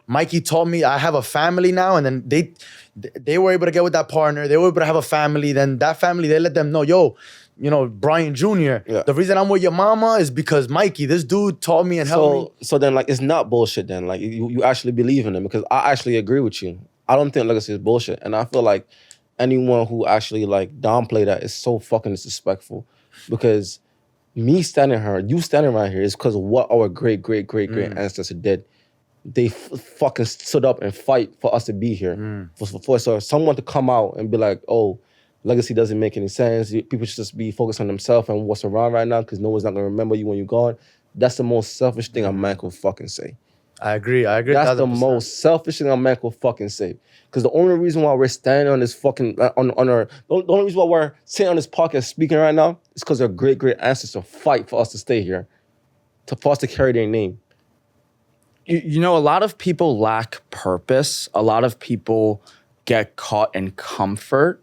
[SPEAKER 3] Mikey taught me I have a family now, and then they were able to get with that partner. They were able to have a family. Then that family, they let them know, yo, Bryant Jr., the reason I'm with your mama is because Mikey, this dude taught me and helped me.
[SPEAKER 2] So then, like, it's not bullshit then. Like, you actually believe in them, because I actually agree with you. I don't think legacy is bullshit. And I feel like anyone who actually, like, downplay that is so fucking disrespectful, because me standing here, you standing right here is because of what our great ancestor did. They fucking stood up and fight for us to be here. For someone to come out and be like, oh, legacy doesn't make any sense. People should just be focused on themselves and what's around right now because no one's not gonna remember you when you're gone. That's the most selfish thing a man could fucking say.
[SPEAKER 3] I agree.
[SPEAKER 2] That's the most selfish thing a man could fucking say. Because the only reason why we're standing on this fucking the only reason why we're sitting on this podcast speaking right now is because our great ancestors fight for us to stay here, for us to carry their name.
[SPEAKER 1] You know, a lot of people lack purpose. A lot of people get caught in comfort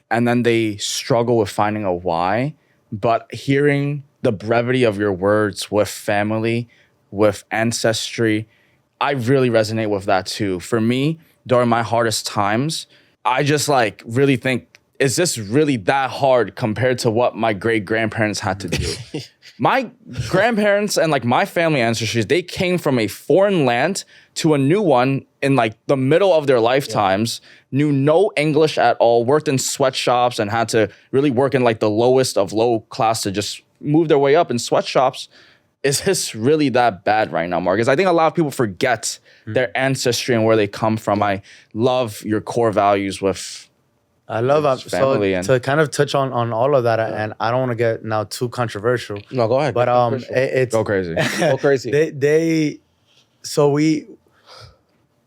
[SPEAKER 1] and then they struggle with finding a why. But hearing the brevity of your words with family, with ancestry, I really resonate with that too. For me, during my hardest times, I just like really think, is this really that hard compared to what my great-grandparents had to do? My grandparents and like my family ancestors, they came from a foreign land to a new one in like the middle of their lifetimes, knew no English at all, worked in sweatshops and had to really work in like the lowest of low class to just move their way up in sweatshops. Is this really that bad right now, Marcus? I think a lot of people forget their ancestry and where they come from. I love your core values with
[SPEAKER 3] I love
[SPEAKER 1] family
[SPEAKER 3] so to kind of touch on all of that, and I don't want to get now too controversial.
[SPEAKER 2] No, go ahead.
[SPEAKER 3] But it's
[SPEAKER 1] go crazy.
[SPEAKER 2] Go crazy.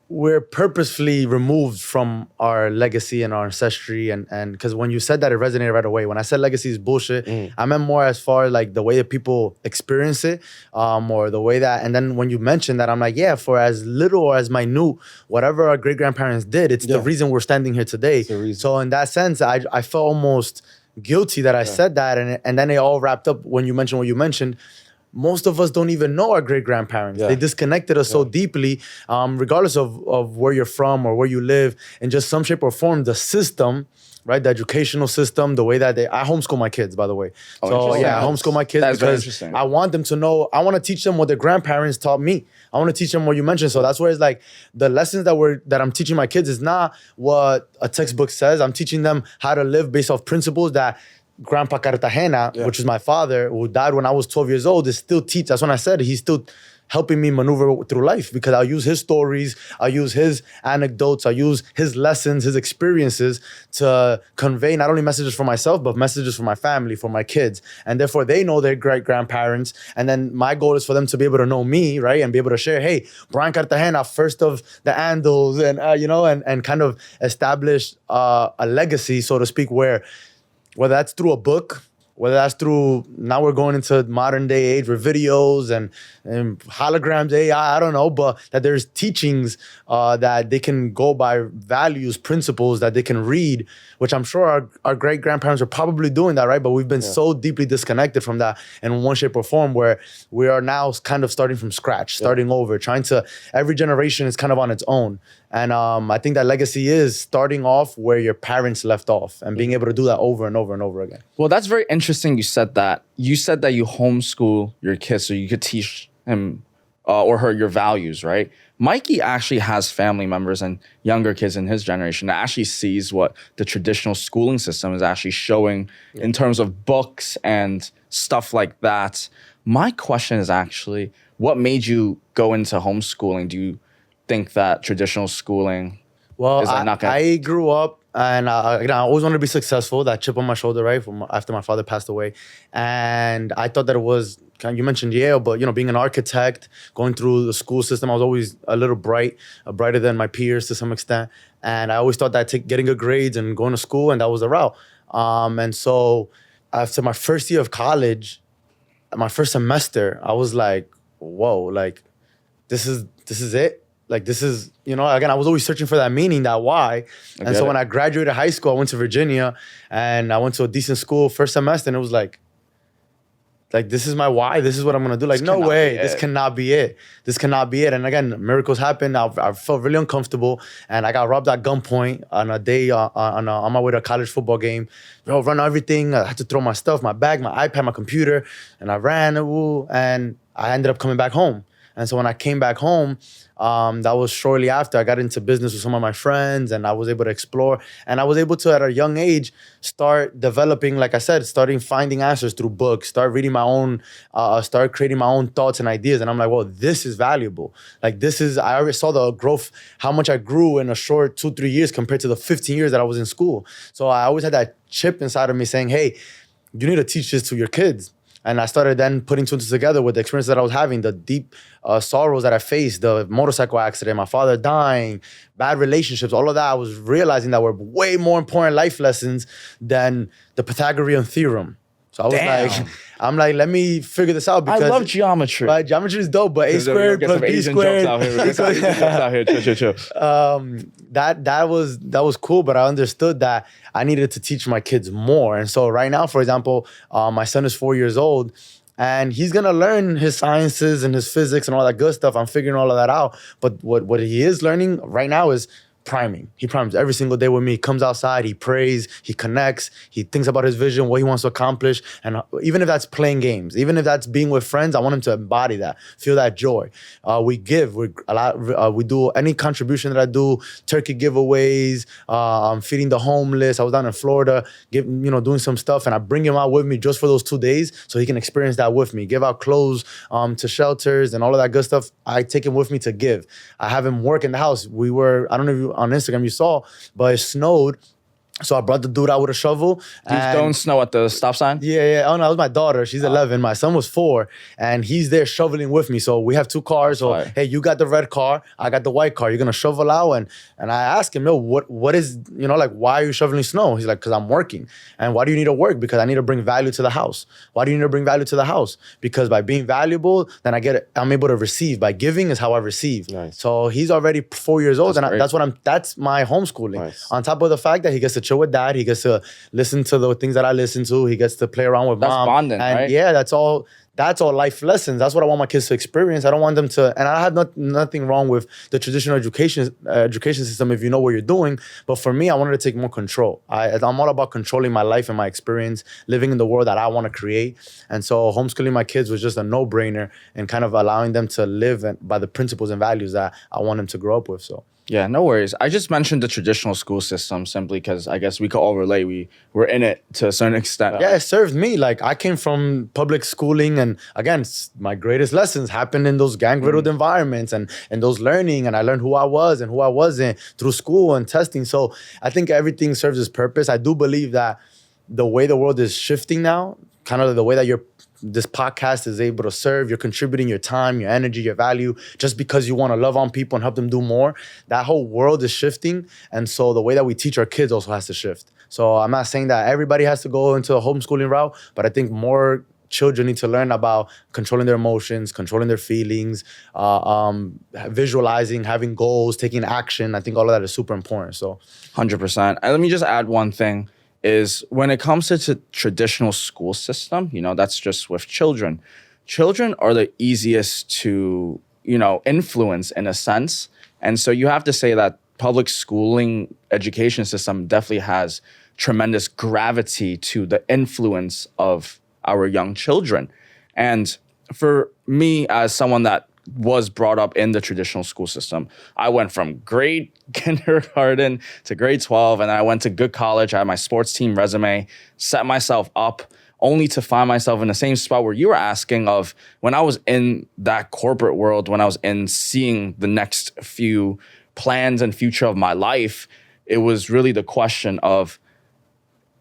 [SPEAKER 3] We're purposefully removed from our legacy and our ancestry, and because when you said that, it resonated right away. When I said legacy is bullshit, I meant more as far as like the way that people experience it, or the way that. And then when you mentioned that, I'm like, yeah, for as little or as minute, whatever our great grandparents did, it's the reason we're standing here today. So in that sense, I felt almost guilty that I said that, and then it all wrapped up when you mentioned what you mentioned. Most of us don't even know our great-grandparents. They disconnected us so deeply, regardless of where you're from or where you live, in just some shape or form, the system, right? The educational system, the way that I homeschool my kids, by the way. So yeah, I homeschool my kids because I want them to know, I want to teach them what their grandparents taught me. I want to teach them what you mentioned. So that's where it's like the lessons that I'm teaching my kids is not what a textbook says. I'm teaching them how to live based off principles that Grandpa Cartagena, which is my father, who died when I was 12 years old, is still teach. That's when I said he's still helping me maneuver through life because I'll use his stories, I'll use his anecdotes, I'll use his lessons, his experiences to convey not only messages for myself, but messages for my family, for my kids. And therefore they know their great-grandparents. And then my goal is for them to be able to know me, right? And be able to share, hey, Bryant Cartagena, first of the Andals, and and kind of establish a legacy, so to speak, whether that's through a book, whether that's through, now we're going into modern day age with videos and holograms, AI, I don't know, but that there's teachings that they can go by, values, principles that they can read, which I'm sure our great-grandparents are probably doing that, right? But we've been so deeply disconnected from that in one shape or form where we are now kind of starting from scratch, starting over, every generation is kind of on its own. And I think that legacy is starting off where your parents left off and being able to do that over and over and over again.
[SPEAKER 1] Well, that's very interesting you said that. You said that you homeschool your kids so you could teach him or her your values, right? Mikey actually has family members and younger kids in his generation that actually sees what the traditional schooling system is actually showing in terms of books and stuff like that. My question is actually, what made you go into homeschooling? Do you think that traditional schooling is not gonna...
[SPEAKER 3] I grew up and I always wanted to be successful, that chip on my shoulder, right? After my father passed away. And I thought that it was, you mentioned Yale, but being an architect, going through the school system, I was always a little brighter than my peers to some extent. And I always thought that getting good grades and going to school, and that was the route. And so after my first year of college, my first semester, I was like, whoa, like this is it. Like this is, again, I was always searching for that meaning, that why. And so when I graduated high school, I went to Virginia and I went to a decent school first semester, and it was like this is my why. This is what I'm gonna do. Like, no way, this cannot be it. This cannot be it. And again, miracles happened. I felt really uncomfortable, and I got robbed at gunpoint on a day on my way to a college football game. Run everything. I had to throw my stuff, my bag, my iPad, my computer, and I ran. And I ended up coming back home. And so when I came back home, that was shortly after I got into business with some of my friends, and I was able to explore. And I was able to, at a young age, start developing, like I said, starting finding answers through books, start reading my own, start creating my own thoughts and ideas. And I'm like, well, this is valuable. Like I already saw the growth, how much I grew in a short 2-3 years compared to the 15 years that I was in school. So I always had that chip inside of me saying, hey, you need to teach this to your kids. And I started then putting two together with the experience that I was having, the deep sorrows that I faced, the motorcycle accident, my father dying, bad relationships, all of that. I was realizing that were way more important life lessons than the Pythagorean theorem. So I was like, let me figure this out, because
[SPEAKER 1] I love geometry.
[SPEAKER 3] Right, geometry is dope, but A squared plus B squared.
[SPEAKER 1] Chill.
[SPEAKER 3] That was cool, but I understood that I needed to teach my kids more. And so right now, for example, my son is 4 years old, and he's gonna learn his sciences and his physics and all that good stuff. I'm figuring all of that out. But what he is learning right now is priming. He primes every single day with me. He comes outside, he prays, he connects, he thinks about his vision, what he wants to accomplish. And even if that's playing games, even if that's being with friends, I want him to embody that, feel that joy. We give, we do any contribution that I do, turkey giveaways, feeding the homeless. I was down in Florida, doing some stuff, and I bring him out with me just for those 2 days so he can experience that with me. Give out clothes to shelters and all of that good stuff. I take him with me to give. I have him work in the house. I don't know if you on Instagram you saw, but it snowed. So I brought the dude out with a shovel.
[SPEAKER 1] Don't snow at the stop sign?
[SPEAKER 3] Yeah. Oh, no, that was my daughter. She's 11. My son was 4. And he's there shoveling with me. So we have 2 cars. So, hey, you got the red car. I got the white car. You're going to shovel out? And I asked him, what is, why are you shoveling snow? He's like, because I'm working. And why do you need to work? Because I need to bring value to the house. Why do you need to bring value to the house? Because by being valuable, then I'm able to receive. By giving is how I receive.
[SPEAKER 2] Nice.
[SPEAKER 3] So he's already 4 years old. That's my homeschooling.
[SPEAKER 2] Nice.
[SPEAKER 3] On top of the fact that he gets to chill with dad, he gets to listen to the things that I listen to, he gets to play around with mom.
[SPEAKER 1] That's bonding,
[SPEAKER 3] and
[SPEAKER 1] right?
[SPEAKER 3] Yeah, that's all life lessons. That's what I want my kids to experience. I don't want them to, and I have nothing wrong with the traditional education system if you know what you're doing. But for me, I wanted to take more control. I'm all about controlling my life and my experience, living in the world that I want to create. And so homeschooling my kids was just a no-brainer, and kind of allowing them to live by the principles and values that I want them to grow up with. So.
[SPEAKER 1] Yeah, no worries. I just mentioned the traditional school system simply because I guess we could all relate. We were in it to a certain extent.
[SPEAKER 3] Yeah, it served me. Like, I came from public schooling, and again, my greatest lessons happened in those gang-riddled environments and those learning, and I learned who I was and who I wasn't through school and testing. So I think everything serves its purpose. I do believe that the way the world is shifting now, kind of the way that this podcast is able to serve, you're contributing your time, your energy, your value, just because you want to love on people and help them do more. That whole world is shifting. And so the way that we teach our kids also has to shift. So I'm not saying that everybody has to go into a homeschooling route, but I think more children need to learn about controlling their emotions, controlling their feelings, visualizing, having goals, taking action. I think all of that is super important. So
[SPEAKER 1] 100%. And let me just add one thing. Is when it comes to traditional school system, that's just with children. Children are the easiest to, influence in a sense. And so you have to say that public schooling education system definitely has tremendous gravity to the influence of our young children. And for me, as someone that was brought up in the traditional school system, I went from grade kindergarten to grade 12, and I went to good college. I had my sports team resume, set myself up, only to find myself in the same spot where you were asking of when I was in that corporate world, when I was in seeing the next few plans and future of my life. It was really the question of,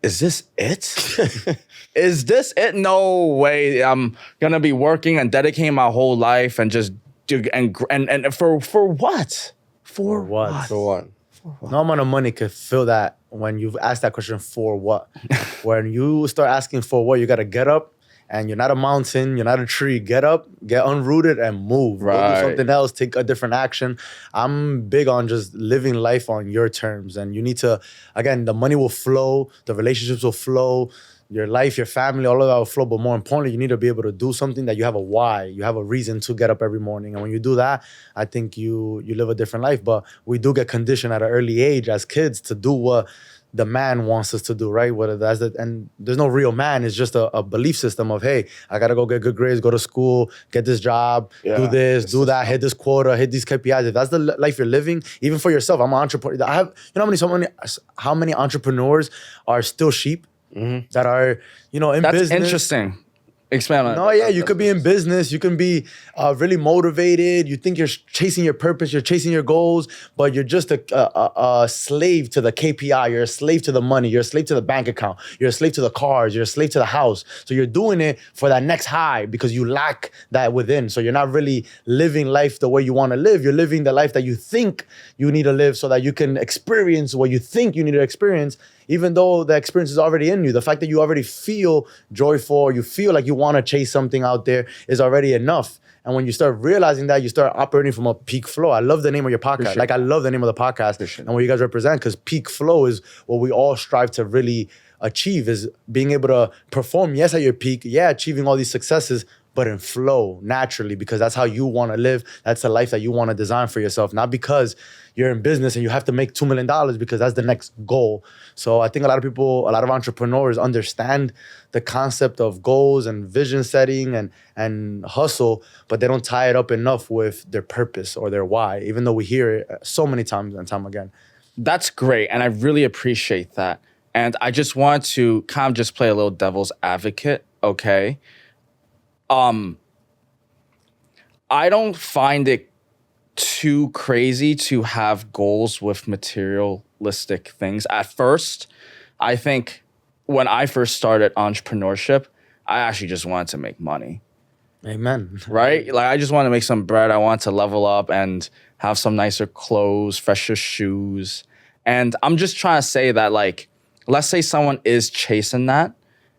[SPEAKER 1] is this it? Is this it? No way. I'm gonna be working and dedicating my whole life and just do and for what? For what?
[SPEAKER 2] For what?
[SPEAKER 3] No amount of money could fill that when you've asked that question, for what? When you start asking for what, you gotta get up, and you're not a mountain, you're not a tree. Get up, get unrooted, and move.
[SPEAKER 1] Right.
[SPEAKER 3] Go do something else, take a different action. I'm big on just living life on your terms. And you need to, again, the money will flow, the relationships will flow, your life, your family, all of that will flow. But more importantly, you need to be able to do something that you have a why, you have a reason to get up every morning. And when you do that, I think you live a different life. But we do get conditioned at an early age as kids to do what the man wants us to do, right? Whether that's and there's no real man. It's just a belief system of, hey, I gotta go get good grades, go to school, get this job, do this, do that, hit this quota, hit these KPIs. If that's the life you're living, even for yourself, I'm an entrepreneur. I have, you know how many entrepreneurs are still sheep that are, you know, in business.
[SPEAKER 1] That's interesting. Expand on
[SPEAKER 3] No, yeah, you could be in business. You can be really motivated. You think you're chasing your purpose. You're chasing your goals, but you're just a slave to the KPI. You're a slave to the money. You're a slave to the bank account. You're a slave to the cars. You're a slave to the house. So you're doing it for that next high because you lack that within. So you're not really living life the way you want to live. You're living the life that you think you need to live so that you can experience what you think you need to experience, even though the experience is already in you. The fact that you already feel joyful, you feel like you want to chase something out there is already enough. And when you start realizing that, you start operating from a peak flow. I love the name of your podcast. Like, I love the name of the podcast and what you guys represent, because peak flow is what we all strive to really achieve, is being able to perform, yes, at your peak, yeah, achieving all these successes, but in flow, naturally, because that's how you want to live. That's the life that you want to design for yourself, not because you're in business and you have to make $2 million because that's the next goal. So I think a lot of people, a lot of entrepreneurs understand the concept of goals and vision setting and hustle, but they don't tie it up enough with their purpose or their why, even though we hear it so many times and time again.
[SPEAKER 1] That's great, and I really appreciate that. And I just want to kind of just play a little devil's advocate, okay? I don't find it too crazy to have goals with materialistic things. At first, I think when I first started entrepreneurship, I actually just wanted to make money.
[SPEAKER 3] Amen.
[SPEAKER 1] Right? Like, I just wanted to make some bread. I wanted to level up and have some nicer clothes, fresher shoes. And I'm just trying to say that, like, let's say someone is chasing that,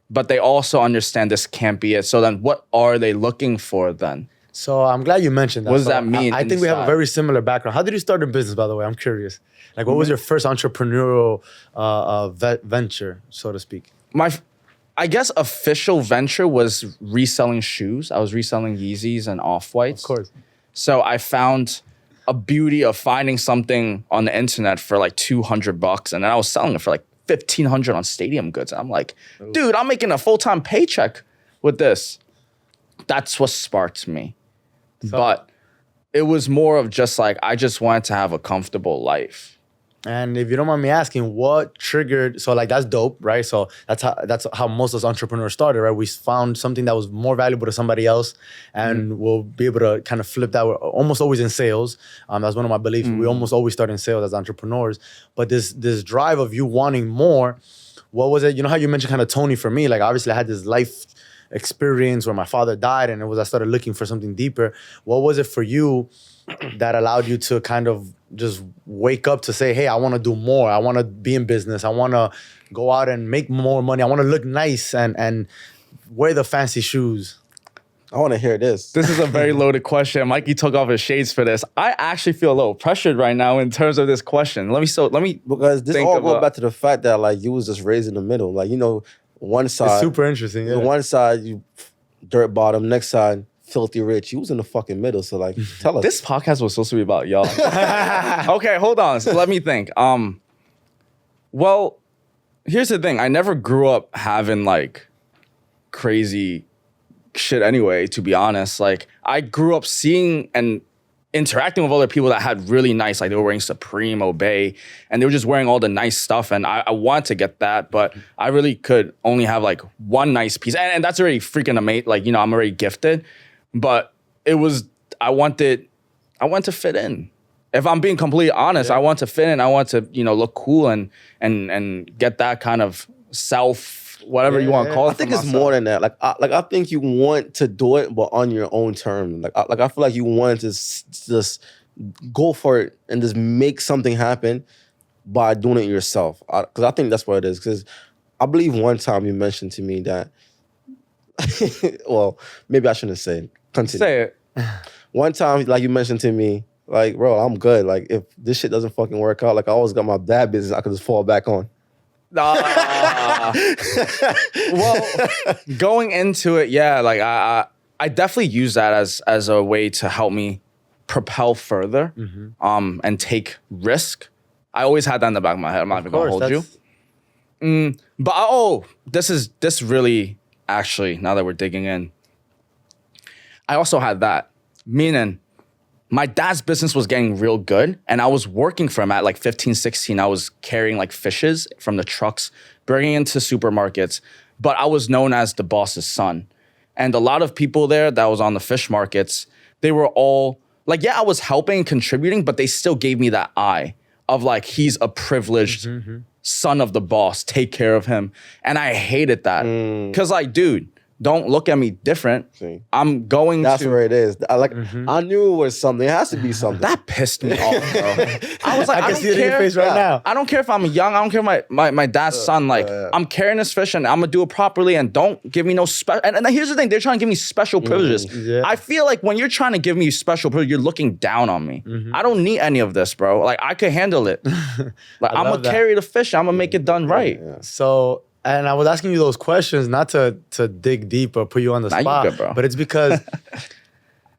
[SPEAKER 1] but they also understand this can't be it. So then what are they looking for then?
[SPEAKER 3] So I'm glad you mentioned that.
[SPEAKER 1] What does that mean?
[SPEAKER 3] I think we have a very similar background. How did you start in business, by the way? I'm curious. Like, what was your first entrepreneurial venture, so to speak?
[SPEAKER 1] I guess official venture was reselling shoes. I was reselling Yeezys and Off-Whites.
[SPEAKER 3] Of course.
[SPEAKER 1] So I found a beauty of finding something on the internet for like $200, and then I was selling it for like $1,500 on Stadium Goods. And I'm like, dude, I'm making a full-time paycheck with this. That's what sparked me. But it was more of just like, I just wanted to have a comfortable life.
[SPEAKER 3] And if you don't mind me asking, what triggered, so like, that's dope, right? So that's how most of us entrepreneurs started, right? We found something that was more valuable to somebody else, and we'll be able to kind of flip that. We're almost always in sales. That's one of my beliefs. We almost always start in sales as entrepreneurs. But this drive of you wanting more, what was it? You know how you mentioned kind of Tony for me? Like, obviously I had this life experience where my father died, and I started looking for something deeper. What was it for you that allowed you to kind of just wake up to say, hey, I want to do more. I want to be in business. I want to go out and make more money. I want to look nice and wear the fancy shoes.
[SPEAKER 2] I want to hear this.
[SPEAKER 1] This is a very loaded question. Mikey took off his shades for this. I actually feel a little pressured right now in terms of this question. Let me
[SPEAKER 2] because this all goes back to the fact that, like, you was just raised in the middle. Like, you know, one side.
[SPEAKER 3] It's super interesting. Yeah.
[SPEAKER 2] One side, you dirt bottom. Next side, filthy rich. You was in the fucking middle. So, like, tell us.
[SPEAKER 1] This podcast was supposed to be about y'all. Okay, hold on. So let me think. Well, here's the thing. I never grew up having like crazy shit anyway, to be honest. Like, I grew up seeing and interacting with other people that had really nice, like, they were wearing Supreme, Obey, and they were just wearing all the nice stuff. And I want to get that, but I really could only have like one nice piece. And that's already freaking amazing. Like, you know, I'm already gifted, but I want to fit in. If I'm being completely honest, I want to fit in. I want to, you know, look cool and get that kind of self, whatever you want to call it.
[SPEAKER 2] I think it's more than that. I think you want to do it, but on your own terms. I feel like you want to just go for it and just make something happen by doing it yourself. Because I think that's what it is. Because I believe one time you mentioned to me that, well, maybe I shouldn't say it. Continue.
[SPEAKER 1] Say it.
[SPEAKER 2] One time, like, you mentioned to me, like, bro, I'm good. Like, if this shit doesn't fucking work out, like, I always got my bad business I could just fall back on.
[SPEAKER 1] Well, going into it, yeah, like, I definitely use that as a way to help me propel further, and take risk. I always had that in the back of my head. I'm not even gonna hold you. But this really actually, now that we're digging in, I also had that. Meaning, my dad's business was getting real good, and I was working for him at like 15, 16. I was carrying like fishes from the trucks, bringing into supermarkets, but I was known as the boss's son. And a lot of people there that was on the fish markets, they were all like, yeah, I was helping and contributing, but they still gave me that eye of like, he's a privileged son of the boss, take care of him. And I hated that. Cause like, dude, don't look at me different.
[SPEAKER 2] See.
[SPEAKER 1] I'm going
[SPEAKER 2] That's
[SPEAKER 1] to.
[SPEAKER 2] where it is. I knew it was something. It has to be something.
[SPEAKER 1] That pissed me off, bro. I was like, I
[SPEAKER 3] can
[SPEAKER 1] don't
[SPEAKER 3] see it in your
[SPEAKER 1] care.
[SPEAKER 3] face right now.
[SPEAKER 1] I don't care if I'm young. I don't care if my dad's son. Like, I'm carrying this fish and I'm gonna do it properly. And don't give me no special. And here's the thing: they're trying to give me special privileges.
[SPEAKER 3] Yeah.
[SPEAKER 1] I feel like when you're trying to give me special privilege, you're looking down on me. I don't need any of this, bro. Like, I could handle it. Like, I'm gonna carry the fish. I'm gonna make it done right.
[SPEAKER 3] So, and I was asking you those questions not to dig deep or put you on the
[SPEAKER 1] Nah, you
[SPEAKER 3] spot,
[SPEAKER 1] good, bro.
[SPEAKER 3] but it's because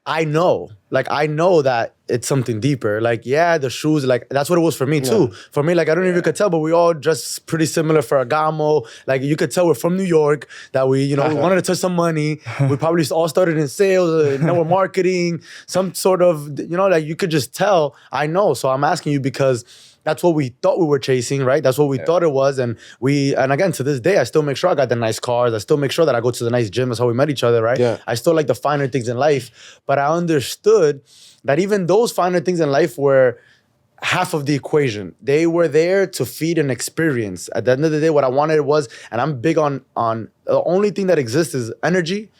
[SPEAKER 3] I know that it's something deeper. Like, yeah, the shoes, like that's what it was for me too. For me, like I don't know if you could tell, but we all dress pretty similar for Agamo. Like you could tell we're from New York, that we wanted to touch some money. We probably all started in sales, now we're marketing, some sort of, like you could just tell. I know. So I'm asking you because that's what we thought we were chasing, right? That's what we thought it was. And again, to this day, I still make sure I got the nice cars. I still make sure that I go to the nice gym. That's how we met each other, right?
[SPEAKER 2] Yeah.
[SPEAKER 3] I still like the finer things in life. But I understood that even those finer things in life were half of the equation. They were there to feed an experience. At the end of the day, what I wanted was, and I'm big on the only thing that exists is energy,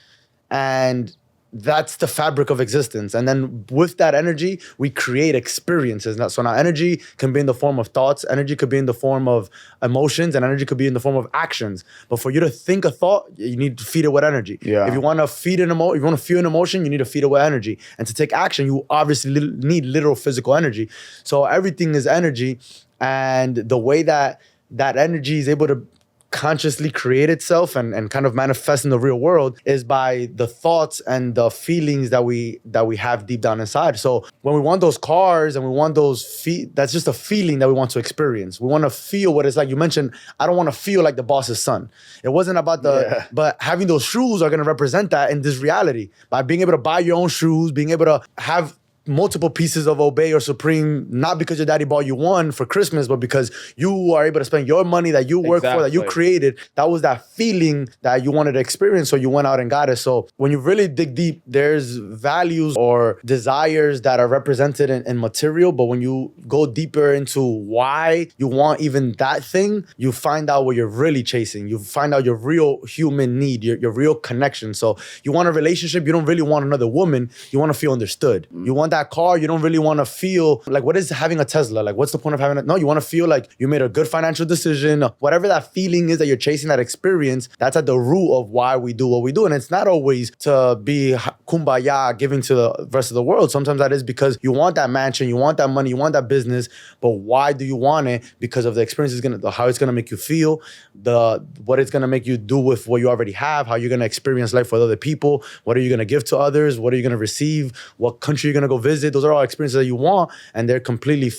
[SPEAKER 3] and that's the fabric of existence. And then with that energy, we create experiences. So now energy can be in the form of thoughts, energy could be in the form of emotions, and energy could be in the form of actions. But for you to think a thought, you need to feed it with energy.
[SPEAKER 1] Yeah.
[SPEAKER 3] If you want to feed if you want to feel an emotion, you need to feed it with energy. And to take action, you obviously need literal physical energy. So everything is energy. And the way that energy is able to consciously create itself and kind of manifest in the real world is by the thoughts and the feelings that we have deep down inside. So when we want those cars and we want those that's just a feeling that we want to experience. We want to feel what it's like. You mentioned, I don't want to feel like the boss's son. It wasn't about but having those shoes are going to represent that in this reality. By being able to buy your own shoes, being able to have multiple pieces of Obey or Supreme, not because your daddy bought you one for Christmas, but because you are able to spend your money that you work for, that you created. That was that feeling that you wanted to experience, so you went out and got it. So when you really dig deep, there's values or desires that are represented in material, but when you go deeper into why you want even that thing, you find out what you're really chasing. You find out your real human need, your real connection. So you want a relationship, you don't really want another woman, you want to feel understood. You want that car, you don't really want to feel like, what is having a Tesla? Like, what's the point of having it? No, you want to feel like you made a good financial decision. Whatever that feeling is that you're chasing, that experience, that's at the root of why we do what we do. And it's not always to be kumbaya, giving to the rest of the world. Sometimes that is because you want that mansion, you want that money, you want that business. But why do you want it? Because of the experience how it's gonna make you feel, what it's gonna make you do with what you already have, how you're gonna experience life with other people, what are you gonna give to others, what are you gonna receive, what country you're gonna go visit. Those are all experiences that you want, and they're completely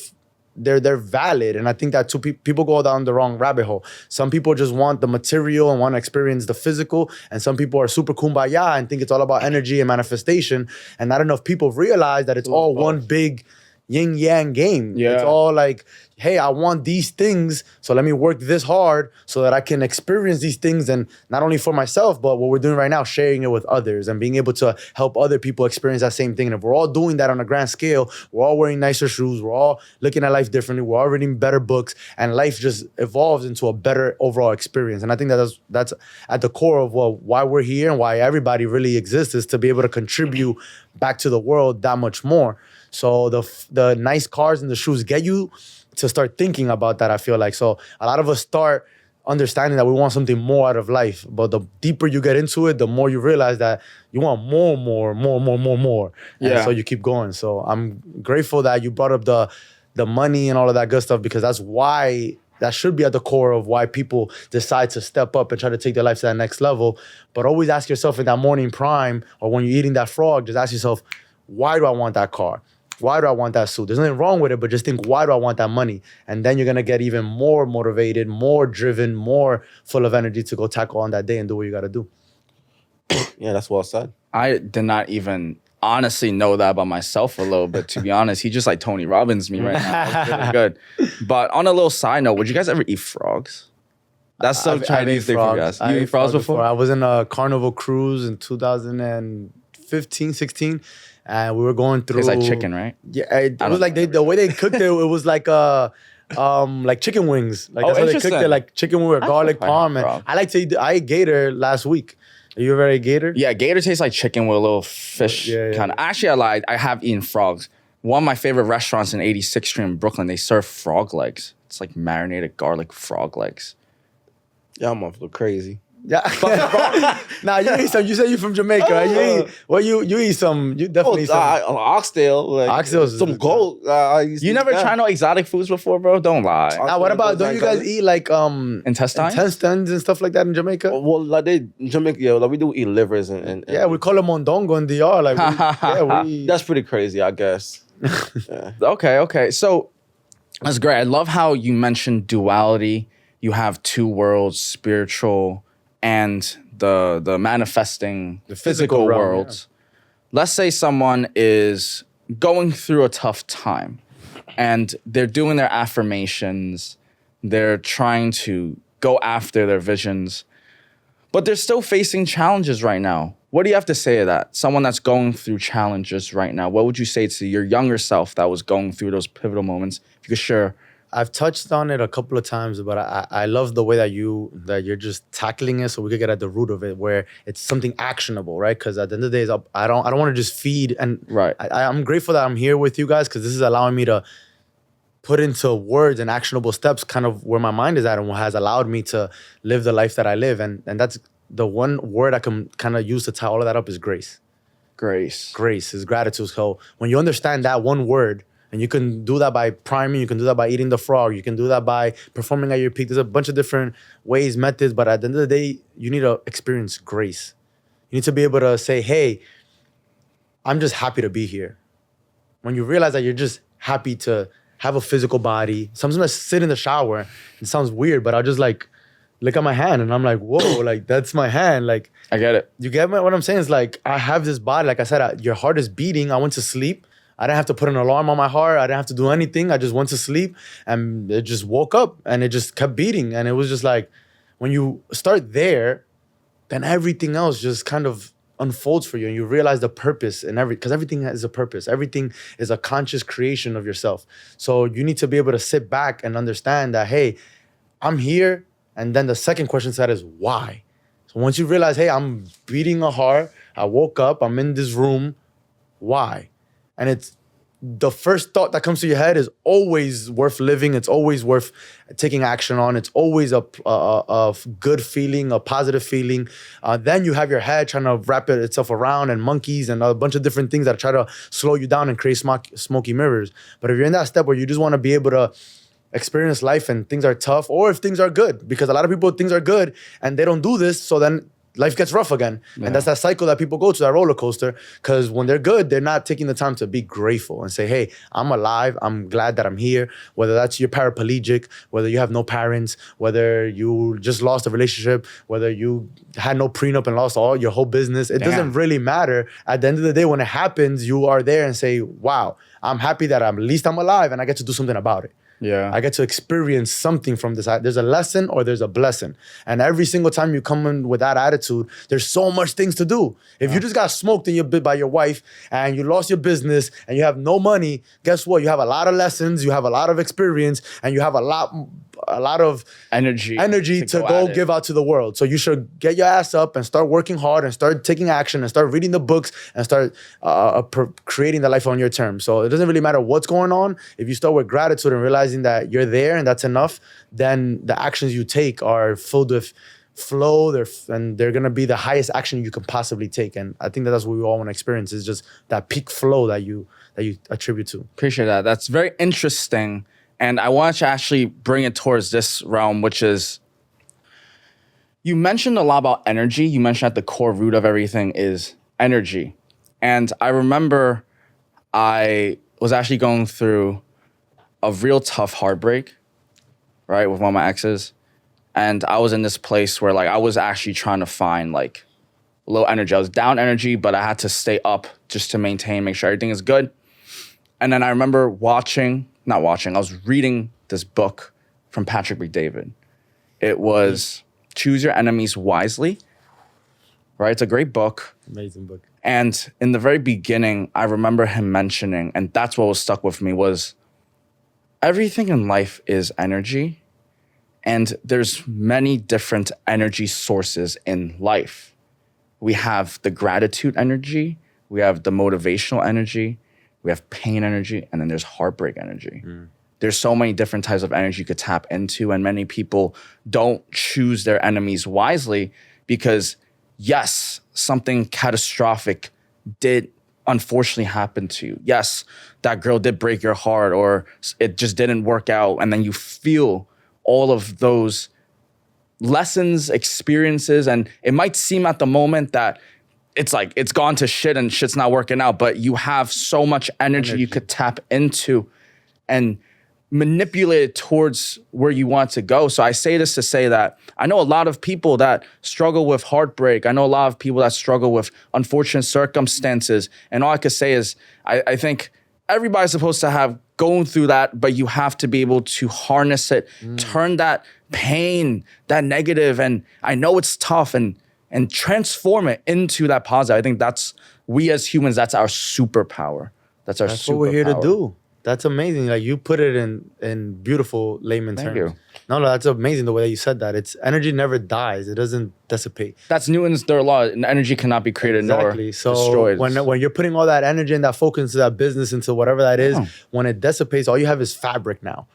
[SPEAKER 3] they're valid. And I think that people go down the wrong rabbit hole. Some people just want the material and want to experience the physical, and some people are super kumbaya and think it's all about energy and manifestation. And not enough people realize that it's all one big yin yang game.
[SPEAKER 1] Yeah.
[SPEAKER 3] It's all like, hey, I want these things, so let me work this hard so that I can experience these things, and not only for myself, but what we're doing right now, sharing it with others and being able to help other people experience that same thing. And if we're all doing that on a grand scale, we're all wearing nicer shoes, we're all looking at life differently, we're all reading better books, and life just evolves into a better overall experience. And I think that's at the core of why we're here and why everybody really exists, is to be able to contribute back to the world that much more. So the nice cars and the shoes get you to start thinking about that, I feel like. So a lot of us start understanding that we want something more out of life. But the deeper you get into it, the more you realize that you want more.
[SPEAKER 1] Yeah.
[SPEAKER 3] And so you keep going. So I'm grateful that you brought up the money and all of that good stuff, because that should be at the core of why people decide to step up and try to take their life to that next level. But always ask yourself in that morning prime, or when you're eating that frog, just ask yourself, why do I want that car? why do I want that suit? There's nothing wrong with it, but just think, why do I want that money? And then you're gonna get even more motivated, more driven, more full of energy to go tackle on that day and do what you gotta do.
[SPEAKER 2] Yeah, that's well said.
[SPEAKER 1] I did not even honestly know that about myself a little bit, to be honest. He just like Tony Robbins me right now. That's really good. But on a little side note, would you guys ever eat frogs? That's some
[SPEAKER 3] I've
[SPEAKER 1] Chinese
[SPEAKER 3] ate
[SPEAKER 1] thing for you guys. You ate frogs before?
[SPEAKER 3] I was in a Carnival cruise in 2015, 16, and we were going through.
[SPEAKER 1] Tastes like chicken, right?
[SPEAKER 3] Yeah, it was like the way they cooked it. It was like like chicken wings. Like that's how they cooked
[SPEAKER 1] interesting.
[SPEAKER 3] it, like chicken wing with garlic
[SPEAKER 1] if I had
[SPEAKER 3] parm. And
[SPEAKER 1] frog.
[SPEAKER 3] I like to eat. I ate gator last week. You ever ate gator?
[SPEAKER 1] Yeah, gator tastes like chicken with a little fish
[SPEAKER 3] Yeah, yeah,
[SPEAKER 1] kind of. Actually, I lied. I have eaten frogs. One of my favorite restaurants in 86th Street in Brooklyn, they serve frog legs. It's like marinated garlic frog legs.
[SPEAKER 2] Yeah, I'm off crazy.
[SPEAKER 3] Yeah. Nah, you eat some. You say you from Jamaica, right? You eat. Well, you eat some. You definitely eat some.
[SPEAKER 2] Oxtail. Like,
[SPEAKER 3] Oxtail's
[SPEAKER 2] some goat. I used to
[SPEAKER 1] You
[SPEAKER 2] eat
[SPEAKER 1] never
[SPEAKER 2] that.
[SPEAKER 1] tried no exotic foods before, bro? Don't lie.
[SPEAKER 3] Now, what about? Don't you guys eat like
[SPEAKER 1] Intestines?
[SPEAKER 3] intestines and stuff like that in Jamaica?
[SPEAKER 2] Well, like they Jamaica, yeah, like we do eat livers and
[SPEAKER 3] Yeah, we call them mondongo in DR. Like, we
[SPEAKER 2] that's pretty crazy, I guess. Yeah.
[SPEAKER 1] Okay. So that's great. I love how you mentioned duality. You have two worlds, spiritual and the manifesting, the physical
[SPEAKER 3] realm,
[SPEAKER 1] worlds. Let's say someone is going through a tough time and they're doing their affirmations. They're trying to go after their visions, but they're still facing challenges right now. What do you have to say to that? Someone that's going through challenges right now, what would you say to your younger self that was going through those pivotal moments? If you could share.
[SPEAKER 3] I've touched on it a couple of times, but I love the way that you're just tackling it, so we could get at the root of it, where it's something actionable, right? Because at the end of the day, I don't want to just feed, and
[SPEAKER 1] Right.
[SPEAKER 3] I'm grateful that I'm here with you guys because this is allowing me to put into words and actionable steps, kind of where my mind is at, and what has allowed me to live the life that I live, and that's the one word I can kind of use to tie all of that up is grace.
[SPEAKER 1] Grace.
[SPEAKER 3] Grace is gratitude. So when you understand that one word. And you can do that by priming, you can do that by eating the frog, you can do that by performing at your peak. There's a bunch of different ways, methods, but at the end of the day, you need to experience grace. You need to be able to say, hey, I'm just happy to be here. When you realize that you're just happy to have a physical body, sometimes I sit in the shower, it sounds weird, but I'll just like look at my hand and I'm like, whoa, like that's my hand. Like,
[SPEAKER 1] I get it.
[SPEAKER 3] you get what I'm saying? It's like, I have this body, like I said, your heart is beating, I went to sleep. I didn't have to put an alarm on my heart. I didn't have to do anything. I just went to sleep and it just woke up and it just kept beating. And it was just like, when you start there, then everything else just kind of unfolds for you and you realize the purpose and because everything has a purpose. Everything is a conscious creation of yourself. So you need to be able to sit back and understand that, hey, I'm here. And then the second question set is why? So once you realize, hey, I'm beating a heart, I woke up, I'm in this room, why? And it's the first thought that comes to your head is always worth living. It's always worth taking action on. It's always a good feeling, a positive feeling. Then you have your head trying to wrap itself around and monkeys and a bunch of different things that try to slow you down and create smoky mirrors. But if you're in that step where you just want to be able to experience life and things are tough, or if things are good, because a lot of people things are good and they don't do this, so then life gets rough again. Yeah. And that's that cycle that people go to, that roller coaster. Because when they're good, they're not taking the time to be grateful and say, hey, I'm alive. I'm glad that I'm here. Whether that's you're paraplegic, whether you have no parents, whether you just lost a relationship, whether you had no prenup and lost all your whole business. It doesn't really matter. At the end of the day, when it happens, you are there and say, wow, I'm happy that at least I'm alive and I get to do something about it.
[SPEAKER 1] Yeah.
[SPEAKER 3] I get to experience something from this. There's a lesson or there's a blessing. And every single time you come in with that attitude, there's so much things to do. If you just got smoked in your bed by your wife and you lost your business and you have no money, guess what? You have a lot of lessons, you have a lot of experience, and you have a lot of energy to go give out to the world. So you should get your ass up and start working hard and start taking action and start reading the books and start creating the life on your terms. So it doesn't really matter what's going on. If you start with gratitude and realizing that you're there and that's enough, then the actions you take are filled with flow, and they're gonna be the highest action you can possibly take. And I think that's what we all want to experience, is just that peak flow that you attribute to.
[SPEAKER 1] Appreciate that. That's very interesting. And I want to actually bring it towards this realm, which is, you mentioned a lot about energy. You mentioned that the core root of everything is energy. And I remember I was actually going through a real tough heartbreak, right, with one of my exes. And I was in this place where like I was actually trying to find like low energy. I was down energy, but I had to stay up just to maintain, make sure everything is good. And then I remember I was reading this book from Patrick McDavid. It was Choose Your Enemies Wisely, right? It's a great book.
[SPEAKER 4] Amazing book.
[SPEAKER 1] And in the very beginning, I remember him mentioning, and that's what was stuck with me, was everything in life is energy. And there's many different energy sources in life. We have the gratitude energy, we have the motivational energy, we have pain energy, and then there's heartbreak energy. There's so many different types of energy you could tap into, and many people don't choose their enemies wisely because, yes, something catastrophic did unfortunately happen to you. Yes, that girl did break your heart, or it just didn't work out, and then you feel all of those lessons, experiences, and it might seem at the moment that it's like it's gone to shit and shit's not working out, but you have so much energy you could tap into and manipulate it towards where you want to go. So I say this to say that I know a lot of people that struggle with heartbreak. I know a lot of people that struggle with unfortunate circumstances. And all I could say is I think everybody's supposed to have going through that, but you have to be able to harness it, turn that pain, that negative, and I know it's tough, and transform it into that positive. I think that's, we as humans, that's our superpower. That's
[SPEAKER 4] what we're here to do. That's amazing. Like you put it in beautiful layman terms.
[SPEAKER 1] You.
[SPEAKER 4] No, that's amazing the way that you said that. It's energy never dies. It doesn't dissipate.
[SPEAKER 1] That's Newton's third law. Energy cannot be created nor destroyed.
[SPEAKER 4] When you're putting all that energy and that focus into that business, into whatever that is, when it dissipates, all you have is fabric now.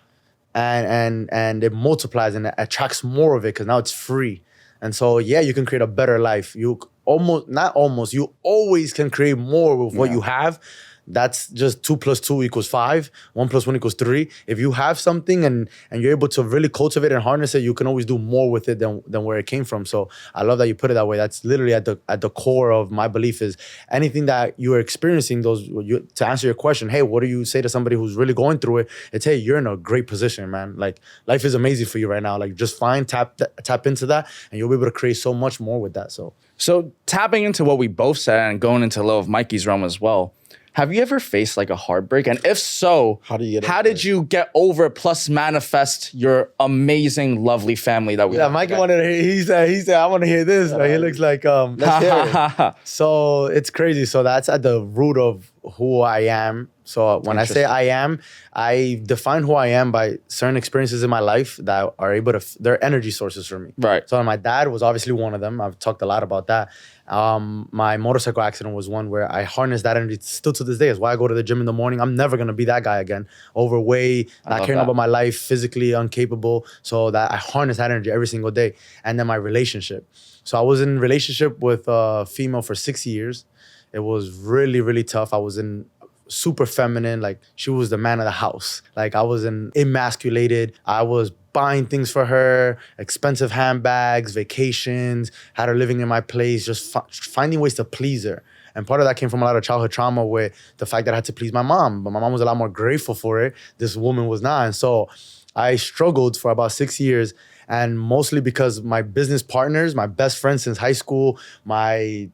[SPEAKER 4] And it multiplies and it attracts more of it because now it's free. And so, yeah, you can create a better life. You always can create more with what you have. That's just 2 + 2 = 5. 1 + 1 = 3. If you have something and you're able to really cultivate and harness it, you can always do more with it than where it came from. So I love that you put it that way. That's literally at the core of my belief is anything that you are experiencing, to answer your question, hey, what do you say to somebody who's really going through it? It's, hey, you're in a great position, man. Like life is amazing for you right now. Like just tap into that and you'll be able to create so much more with that.
[SPEAKER 1] So tapping into what we both said and going into a little of Mikey's realm as well, have you ever faced like a heartbreak? And if so, how did you get over it plus manifest your amazing, lovely family that we have?
[SPEAKER 4] Yeah, Mikey wanted to hear, he said, I want to hear this. Like, he looks like, let's hear it. So it's crazy. So that's at the root of who I am. So when I say I am, I define who I am by certain experiences in my life that are able to, they're energy sources for me.
[SPEAKER 1] Right.
[SPEAKER 4] So my dad was obviously one of them. I've talked a lot about that. My motorcycle accident was one where I harnessed that energy still to this day. Is why I go to the gym in the morning. I'm never going to be that guy again. Overweight, not caring about my life, physically incapable. So that I harness that energy every single day. And then my relationship. So I was in a relationship with a female for 6 years. It was really, really tough. I was in super feminine. Like she was the man of the house. Like I was emasculated. I was buying things for her, expensive handbags, vacations, had her living in my place, just finding ways to please her. And part of that came from a lot of childhood trauma with the fact that I had to please my mom. But my mom was a lot more grateful for it. This woman was not. And so I struggled for about 6 years. And mostly because my business partners, my best friends since high school, we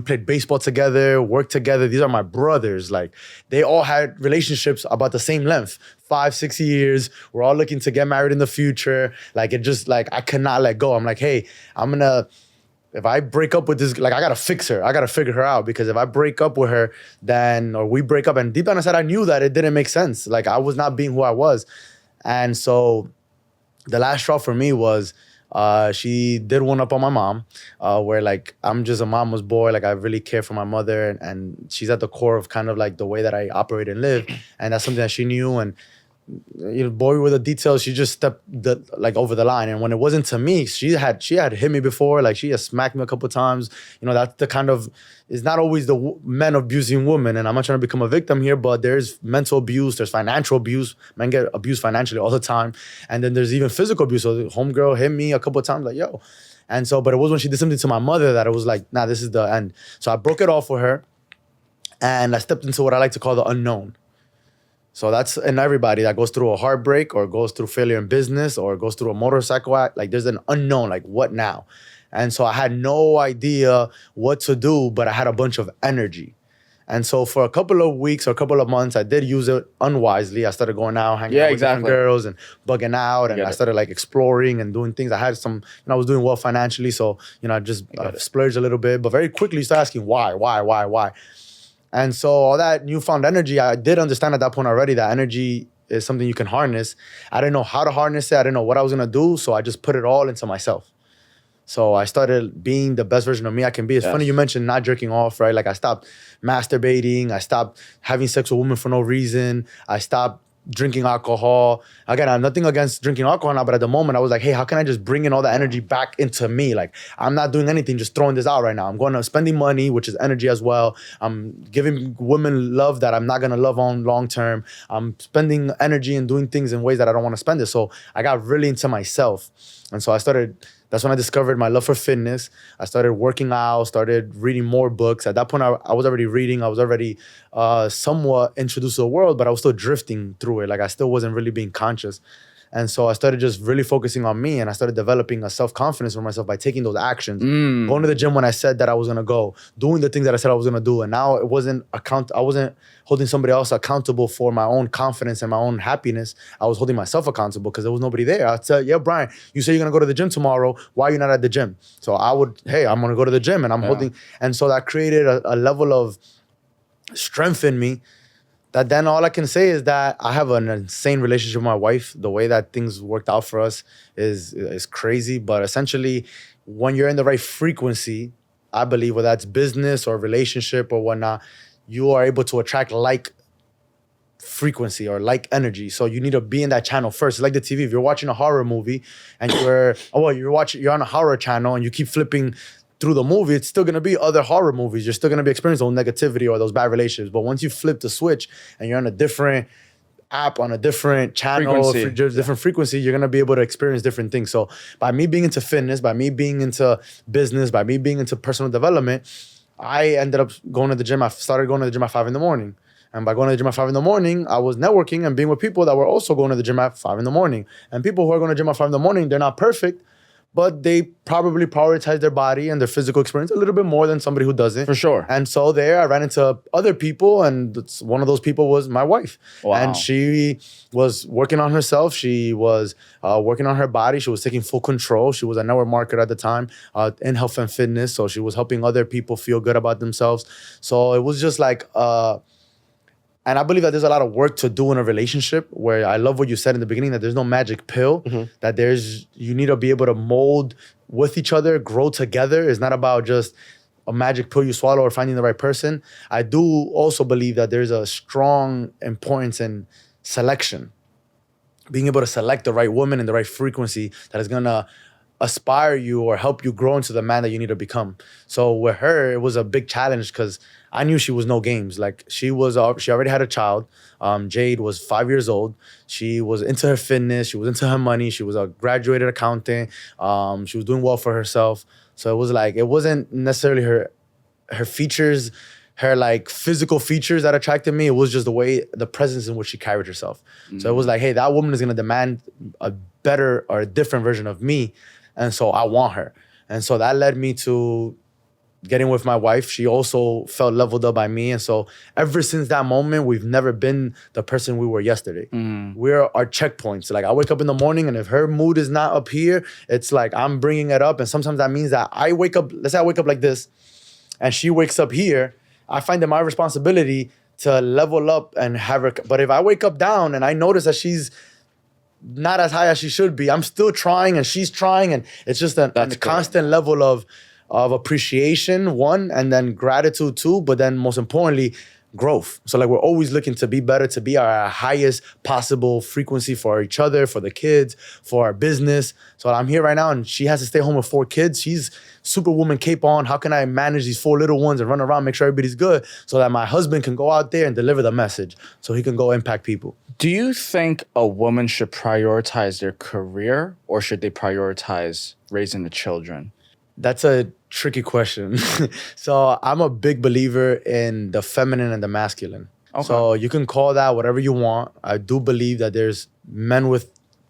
[SPEAKER 4] played baseball together, worked together. These are my brothers. Like they all had relationships about the same length, 5-6 years. We're all looking to get married in the future. Like it just like, I cannot let go. I'm like, hey, if I break up with this, like I gotta fix her. I gotta figure her out because if I break up with her, or we break up, and deep down inside, I knew that it didn't make sense. Like I was not being who I was. And so the last straw for me was she did one up on my mom, where like I'm just a mama's boy. Like I really care for my mother, and she's at the core of kind of like the way that I operate and live, and that's something that she knew. And boy with the details, she just stepped over the line. And when it wasn't to me, she had hit me before. Like she had smacked me a couple times. You know, that's the kind of, it's not always the men abusing women. And I'm not trying to become a victim here, but there's mental abuse, there's financial abuse. Men get abused financially all the time. And then there's even physical abuse. So the homegirl hit me a couple of times, like, yo. And so, but it was when she did something to my mother that it was like, nah, this is the end. So I broke it off with her and I stepped into what I like to call the unknown. So that's in everybody that goes through a heartbreak or goes through failure in business or goes through a motorcycle act. Like there's an unknown, like what now? And so I had no idea what to do, but I had a bunch of energy. And so for a couple of weeks or a couple of months, I did use it unwisely. I started going out, hanging out with different girls and bugging out. And I started like exploring and doing things. I had some, I was doing well financially. So, I just splurged a little bit. But very quickly, you start asking why? And so all that newfound energy, I did understand at that point already that energy is something you can harness. I didn't know how to harness it. I didn't know what I was going to do. So I just put it all into myself. So I started being the best version of me I can be. It's funny you mentioned not jerking off, right? Like I stopped masturbating. I stopped having sex with women for no reason. I stopped drinking alcohol. Again, I have nothing against drinking alcohol now, but at the moment I was like, hey, how can I just bring in all the energy back into me? Like I'm not doing anything, just throwing this out right now. I'm going to spending money, which is energy as well. I'm giving women love that I'm not going to love on long term. I'm spending energy and doing things in ways that I don't want to spend it. So I got really into myself. And so that's when I discovered my love for fitness. I started working out, started reading more books. At that point, I was already reading. I was already somewhat introduced to the world, but I was still drifting through it. Like I still wasn't really being conscious. And so I started just really focusing on me, and I started developing a self-confidence for myself by taking those actions. Going to the gym when I said that I was gonna go, doing the things that I said I was gonna do. And now I wasn't holding somebody else accountable for my own confidence and my own happiness. I was holding myself accountable because there was nobody there. I'd say, yeah, Brian, you say you're gonna go to the gym tomorrow. Why are you not at the gym? So I'm gonna go to the gym, and I'm holding. And so that created a level of strength in me that then all I can say is that I have an insane relationship with my wife. The way that things worked out for us is crazy. But essentially, when you're in the right frequency, I believe, whether that's business or relationship or whatnot, you are able to attract like frequency or like energy. So you need to be in that channel first. It's like the TV. If you're watching a horror movie and you're on a horror channel and you keep flipping through the movie, it's still gonna be other horror movies. You're still gonna be experiencing those negativity or those bad relationships. But once you flip the switch and you're on a different app, on a different channel, different frequency, you're gonna be able to experience different things. So by me being into fitness, by me being into business, by me being into personal development, I ended up going to the gym. I started going to the gym at 5 a.m. And by going to the gym at 5 a.m, I was networking and being with people that were also going to the gym at 5 a.m. And people who are going to the gym at 5 a.m, they're not perfect, but they probably prioritize their body and their physical experience a little bit more than somebody who doesn't.
[SPEAKER 1] For sure.
[SPEAKER 4] And so there I ran into other people, and one of those people was my wife.
[SPEAKER 1] Wow.
[SPEAKER 4] And she was working on herself. She was working on her body. She was taking full control. She was a network marketer at the time in health and fitness. So she was helping other people feel good about themselves. So it was just like... and I believe that there's a lot of work to do in a relationship, where I love what you said in the beginning, that there's no magic pill, that you need to be able to mold with each other, grow together. It's not about just a magic pill you swallow or finding the right person. I do also believe that there's a strong importance in selection, being able to select the right woman and the right frequency that is gonna aspire you or help you grow into the man that you need to become. So with her, it was a big challenge because I knew she was no games. Like she already had a child. Jade was 5 years old. She was into her fitness. She was into her money. She was a graduated accountant. She was doing well for herself. So it was like, it wasn't necessarily her features, her like physical features that attracted me. It was just the presence in which she carried herself. So it was like, hey, that woman is gonna demand a better or a different version of me. And so I want her. And so that led me to getting with my wife. She also felt leveled up by me. And so ever since that moment, we've never been the person we were yesterday. We're our checkpoints. Like I wake up in the morning, and if her mood is not up here, it's like I'm bringing it up. And sometimes that means that I wake up, let's say I wake up like this, and she wakes up here. I find it my responsibility to level up and have her. But if I wake up down and I notice that she's not as high as she should be, I'm still trying and she's trying, and it's just a constant level of appreciation, one, and then gratitude, two, but then most importantly, growth. So like we're always looking to be better, to be our highest possible frequency for each other, for the kids, for our business. So I'm here right now, and she has to stay home with 4 kids. She's superwoman cape on. How can I manage these 4 little ones and run around, make sure everybody's good, so that my husband can go out there and deliver the message, so he can go impact people?
[SPEAKER 1] Do you think a woman should prioritize their career, or should they prioritize raising the children?
[SPEAKER 4] That's a tricky question. So I'm a big believer in the feminine and the masculine. So you can call that whatever you want. I do believe that there's men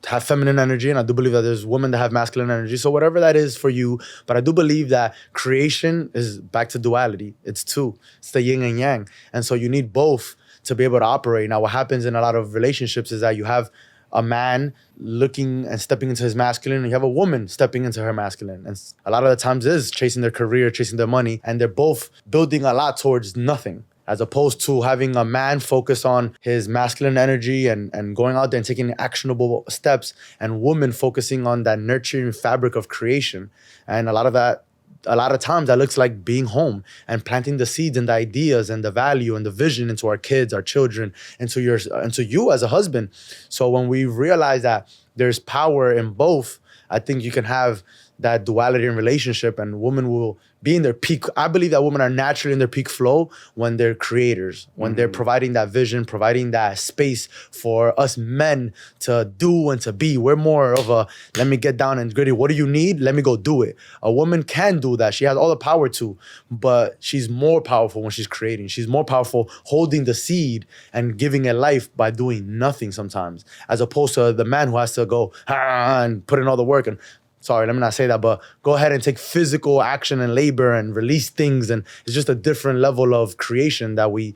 [SPEAKER 4] have feminine energy, and I do believe that there's women that have masculine energy. So whatever that is for you, but I do believe that creation is back to duality. It's two. It's the yin and yang. And so you need both to be able to operate. Now, what happens in a lot of relationships is that you have a man looking and stepping into his masculine, and you have a woman stepping into her masculine. And a lot of the times is chasing their career, chasing their money, and they're both building a lot towards nothing, as opposed to having a man focus on his masculine energy and going out there and taking actionable steps, and women focusing on that nurturing fabric of creation. And a lot of times that looks like being home and planting the seeds and the ideas and the value and the vision into our kids, our children, into you as a husband. So when we realize that there's power in both, I think you can have that duality in relationship, and women will be in their peak. I believe that women are naturally in their peak flow when they're creators, when they're providing that vision, providing that space for us men to do and to be. We're more of a, let me get down and gritty. What do you need? Let me go do it. A woman can do that. She has all the power to, but she's more powerful when she's creating. She's more powerful holding the seed and giving it life by doing nothing sometimes, as opposed to the man who has to go and put in all the work and, sorry, let me not say that, but go ahead and take physical action and labor and release things. And it's just a different level of creation that we're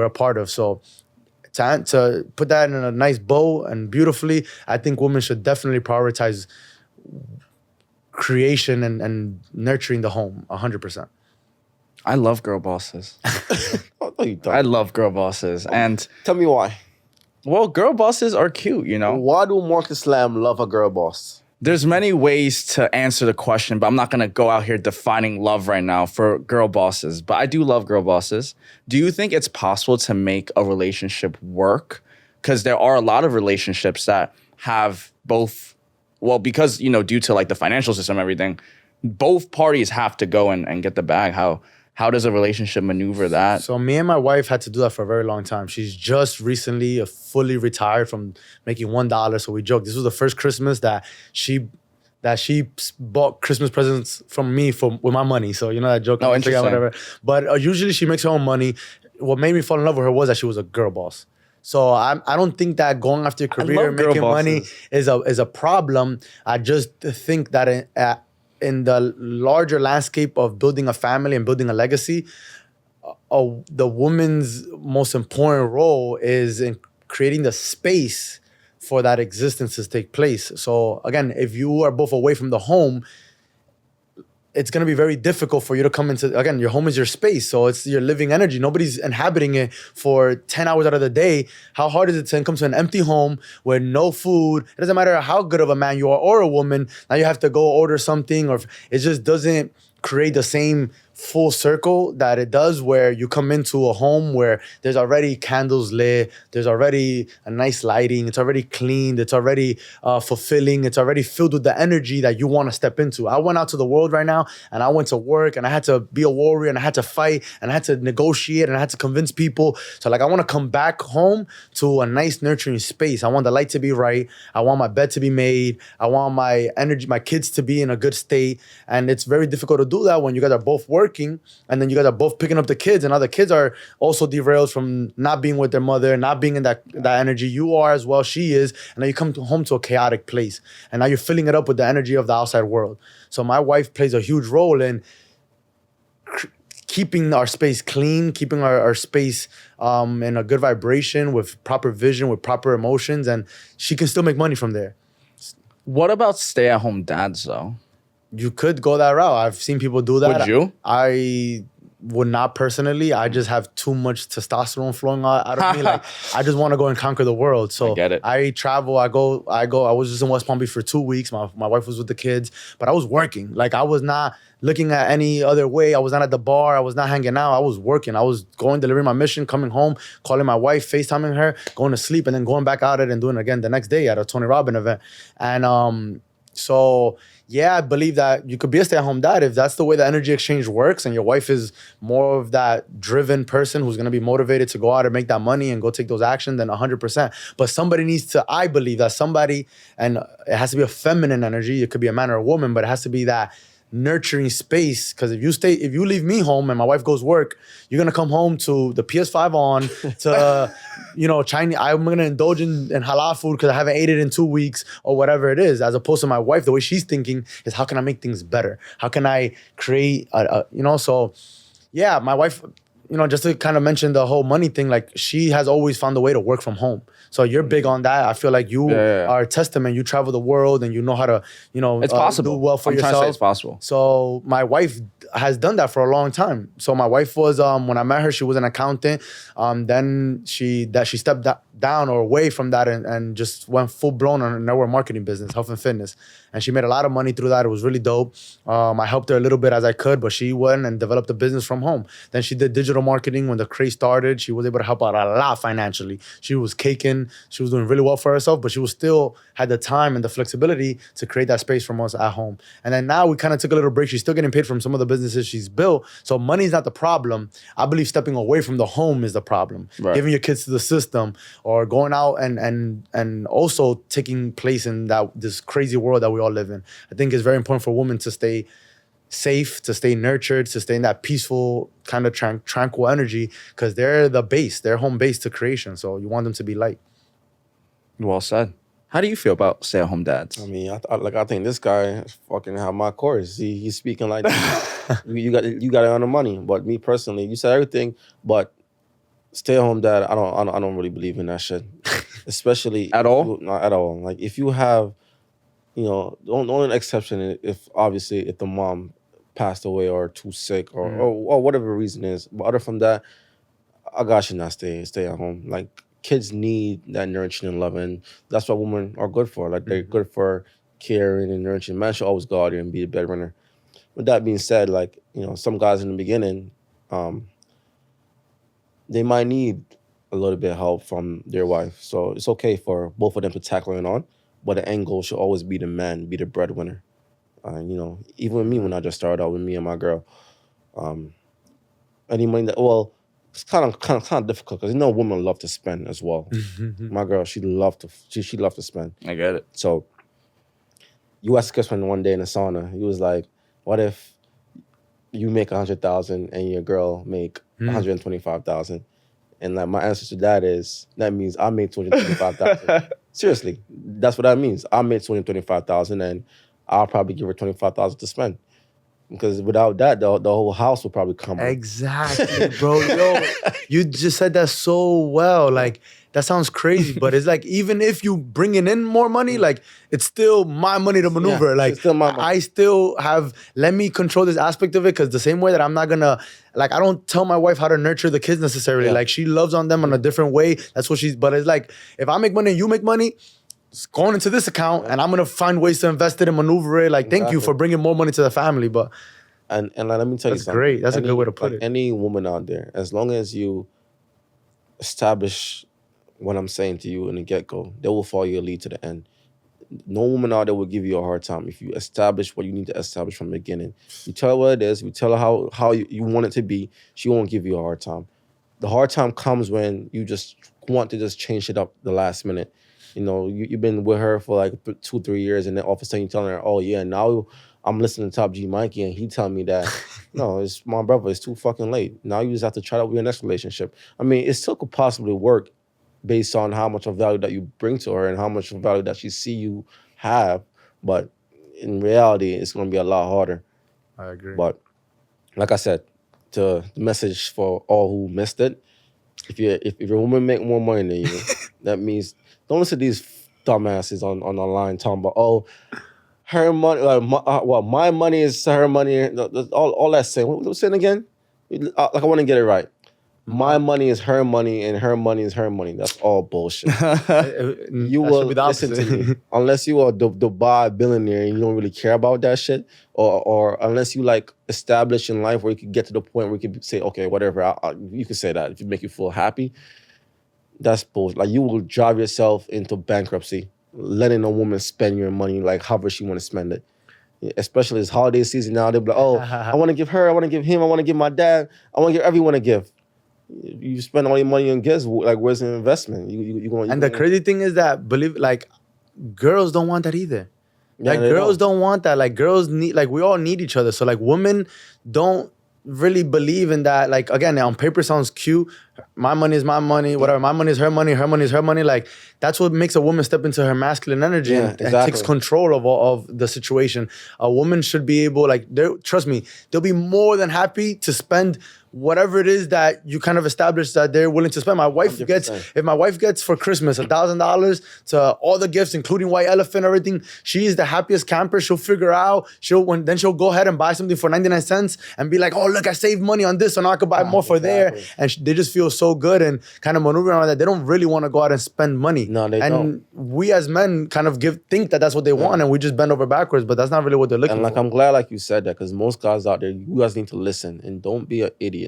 [SPEAKER 4] a part of. So to put that in a nice bow and beautifully, I think women should definitely prioritize creation and nurturing the home 100%.
[SPEAKER 1] I love girl bosses.
[SPEAKER 2] Oh, no, you don't.
[SPEAKER 1] I love girl bosses. And,
[SPEAKER 2] Tell me why.
[SPEAKER 1] well, girl bosses are cute, you know?
[SPEAKER 2] Why do Marcus Slam love a girl boss?
[SPEAKER 1] There's many ways to answer the question, but I'm not going to go out here defining love right now for girl bosses. But I do love girl bosses. Do you think it's possible to make a relationship work? Because there are a lot of relationships that have both, well, because, you know, due to like the financial system and everything, both parties have to go and get the bag. How does a relationship maneuver that?
[SPEAKER 4] So me and my wife had to do that for a very long time. She's just recently fully retired from making $1. So we joked, this was the first Christmas that she bought Christmas presents from me with my money. So you know that joke.
[SPEAKER 1] Oh, interesting.
[SPEAKER 4] Whatever. But usually she makes her own money. What made me fall in love with her was that she was a girl boss. So I don't think that going after your career and making money is a problem. I just think that in the larger landscape of building a family and building a legacy, the woman's most important role is in creating the space for that existence to take place. So again, if you are both away from the home, it's going to be very difficult for you to come into, again, your home is your space. So it's your living energy. Nobody's inhabiting it for 10 hours out of the day. How hard is it to come to an empty home with no food? It doesn't matter how good of a man you are or a woman. Now you have to go order something, or it just doesn't create the same full circle that it does where you come into a home where there's already candles lit, there's already a nice lighting, it's already cleaned, it's already fulfilling, it's already filled with the energy that you want to step into. I went out to the world right now and I went to work and I had to be a warrior and I had to fight and I had to negotiate and I had to convince people. So like I want to come back home to a nice nurturing space. I want the light to be right. I want my bed to be made. I want my energy, my kids to be in a good state. And it's very difficult to do that when you guys are both working and then you guys are both picking up the kids, and other kids are also derailed from not being with their mother, not being in that energy. You are as well, she is, and then you come home to a chaotic place, and now you're filling it up with the energy of the outside world. So my wife plays a huge role in keeping our space clean, keeping our space in a good vibration with proper vision, with proper emotions, and she can still make money from there.
[SPEAKER 1] What about stay-at-home dads, though?
[SPEAKER 4] You could go that route. I've seen people do that.
[SPEAKER 1] Would you?
[SPEAKER 4] I would not personally. I just have too much testosterone flowing out of me. Like I just want to go and conquer the world. So
[SPEAKER 1] I get it.
[SPEAKER 4] I travel. I go. I was just in West Palm Beach for 2 weeks. My wife was with the kids, but I was working. Like I was not looking at any other way. I was not at the bar. I was not hanging out. I was working. I was going, delivering my mission, coming home, calling my wife, FaceTiming her, going to sleep, and then going back at it and doing it again the next day at a Tony Robbins event. And so yeah, I believe that you could be a stay-at-home dad if that's the way the energy exchange works and your wife is more of that driven person who's going to be motivated to go out and make that money and go take those actions, then 100%. But somebody needs to, I believe that somebody, and it has to be a feminine energy, it could be a man or a woman, but it has to be that nurturing space. Because if you leave me home and my wife goes work, you're gonna come home to the PS5 on, to Chinese. I'm gonna indulge in halal food because I haven't ate it in 2 weeks or whatever it is. As opposed to my wife, the way she's thinking is, how can I make things better? How can I create So yeah, my wife, just to kind of mention the whole money thing, like she has always found a way to work from home. So you're big on that. I feel like you are a testament. You travel the world and you know how to,
[SPEAKER 1] It's possible.
[SPEAKER 4] do well for
[SPEAKER 1] I'm
[SPEAKER 4] yourself.
[SPEAKER 1] trying to say it's possible.
[SPEAKER 4] So my wife has done that for a long time. So my wife was, when I met her, she was an accountant. Then she stepped down or away from that and just went full blown on a network marketing business, health and fitness. And she made a lot of money through that. It was really dope. I helped her a little bit as I could, but she went and developed a business from home. Then she did digital marketing when the craze started. She was able to help out a lot financially. She was caking. She was doing really well for herself, but she was still had the time and the flexibility to create that space from us at home. And then now we kind of took a little break. She's still getting paid from some of the businesses she's built. So money's not the problem. I believe stepping away from the home is the problem.
[SPEAKER 1] Right.
[SPEAKER 4] Giving your kids to the system or going out and also taking place in this crazy world that we all live in. I think it's very important for women to stay safe, to stay nurtured, to stay in that peaceful kind of tranquil energy, because they're the base, they're home base to creation. So you want them to be light.
[SPEAKER 1] Well said. How do you feel about stay-at-home dads?
[SPEAKER 2] I mean, I think this guy fucking have my chorus. He's speaking like you got it on the money. But me personally, you said everything, but stay at home dad, I don't really believe in that shit. Especially
[SPEAKER 1] At all?
[SPEAKER 2] Not at all. Like if you have, the only exception is if the mom passed away or too sick or whatever reason is. But other from that, a guy should not stay at home. Like kids need that nurturing and loving. That's what women are good for. Like they're good for caring and nurturing. Man should always go out there and be a breadwinner. With that being said, like, some guys in the beginning, they might need a little bit of help from their wife. So it's okay for both of them to tackle it on, but the end goal should always be the man, be the breadwinner. Even with me when I just started out with me and my girl, any money it's kind of difficult because women love to spend as well. My girl, she loved to spend.
[SPEAKER 1] I get it.
[SPEAKER 2] So you asked Chrisman one day in the sauna. He was like, "What if you make 100,000 and your girl make 125,000?" And like my answer to that is that means I made 225,000. Seriously, that's what that means. I made 225,000 and I'll probably give her 25,000 to spend. Because without that, the whole house will probably crumble.
[SPEAKER 4] Exactly, bro. Yo, you just said that so well. Like, that sounds crazy, but it's like, even if you bringing in more money, like, it's still my money to maneuver.
[SPEAKER 2] Yeah,
[SPEAKER 4] like,
[SPEAKER 2] it's still my money.
[SPEAKER 4] I still let me control this aspect of it, because the same way that I'm not gonna, like, I don't tell my wife how to nurture the kids necessarily.
[SPEAKER 2] Yeah.
[SPEAKER 4] Like, she loves on them in a different way. That's what but it's like, if I make money and you make money, it's going into this account, and I'm gonna find ways to invest it and maneuver it. Like, thank you for bringing more money to the family. But
[SPEAKER 2] and let me tell you
[SPEAKER 4] that's
[SPEAKER 2] something.
[SPEAKER 4] great. That's a good way to put it.
[SPEAKER 2] Any woman out there, as long as you establish what I'm saying to you in the get-go, they will follow your lead to the end. No woman out there will give you a hard time if you establish what you need to establish from the beginning. You tell her what it is, you tell her how you want it to be, she won't give you a hard time. The hard time comes when you just want to just change it up the last minute. You've been with her for like 2-3 years, and then all of a sudden you're telling her, "Oh yeah, now I'm listening to Top G Mikey, and he telling me that." No, it's my brother. It's too fucking late. Now you just have to try that with your next relationship. I mean, it still could possibly work based on how much of value that you bring to her and how much of value that she see you have. But in reality, it's going to be a lot harder.
[SPEAKER 4] I agree.
[SPEAKER 2] But like I said, the message for all who missed it: if your woman make more money than you, that means don't listen to these dumbasses on the line talking about, her money, my money is her money. All that saying. What was saying again? Like, I want to get it right. My money is her money, and her money is her money. That's all bullshit. You will listen to me unless you are the Dubai billionaire and you don't really care about that shit, or unless you like establish in life where you can get to the point where you can say, okay, whatever. You can say that if you make you feel happy. That's bullshit. Like, you will drive yourself into bankruptcy, letting a woman spend your money like however she want to spend it. Especially this holiday season now, they'll be like, I want to give her, I want to give him, I want to give my dad, I want to give everyone a gift. You spend all your money on gifts, like, where's the investment?
[SPEAKER 4] The crazy thing is that, girls don't want that either.
[SPEAKER 2] Yeah,
[SPEAKER 4] Like
[SPEAKER 2] they
[SPEAKER 4] girls
[SPEAKER 2] don't.
[SPEAKER 4] don't want that. Like girls need, like we all need each other. So like women don't really believe in that. Like again, on paper sounds cute. My money is my money, whatever. My money is her money, her money is her money. Like that's what makes a woman step into her masculine energy
[SPEAKER 2] Yeah,
[SPEAKER 4] and takes
[SPEAKER 2] exactly.
[SPEAKER 4] control of the situation. A woman should be able, like, trust me, they'll be more than happy to spend whatever it is that you kind of established that they're willing to spend. My wife
[SPEAKER 2] 100%.
[SPEAKER 4] if my wife gets for Christmas $1,000 to all the gifts, including white elephant, everything, she is the happiest camper. She'll figure out. Then she'll go ahead and buy something for 99 cents and be like, oh look, I saved money on this, so now I could buy more for there.
[SPEAKER 2] Exactly.
[SPEAKER 4] And they just feel so good and kind of maneuver around that. They don't really want to go out and spend money.
[SPEAKER 2] No, they
[SPEAKER 4] and
[SPEAKER 2] don't.
[SPEAKER 4] we as men kind of think that that's what they want, and we just bend over backwards. But that's not really what they're looking
[SPEAKER 2] And like
[SPEAKER 4] for.
[SPEAKER 2] I'm glad like you said that, because most guys out there, you guys need to listen and don't be an idiot.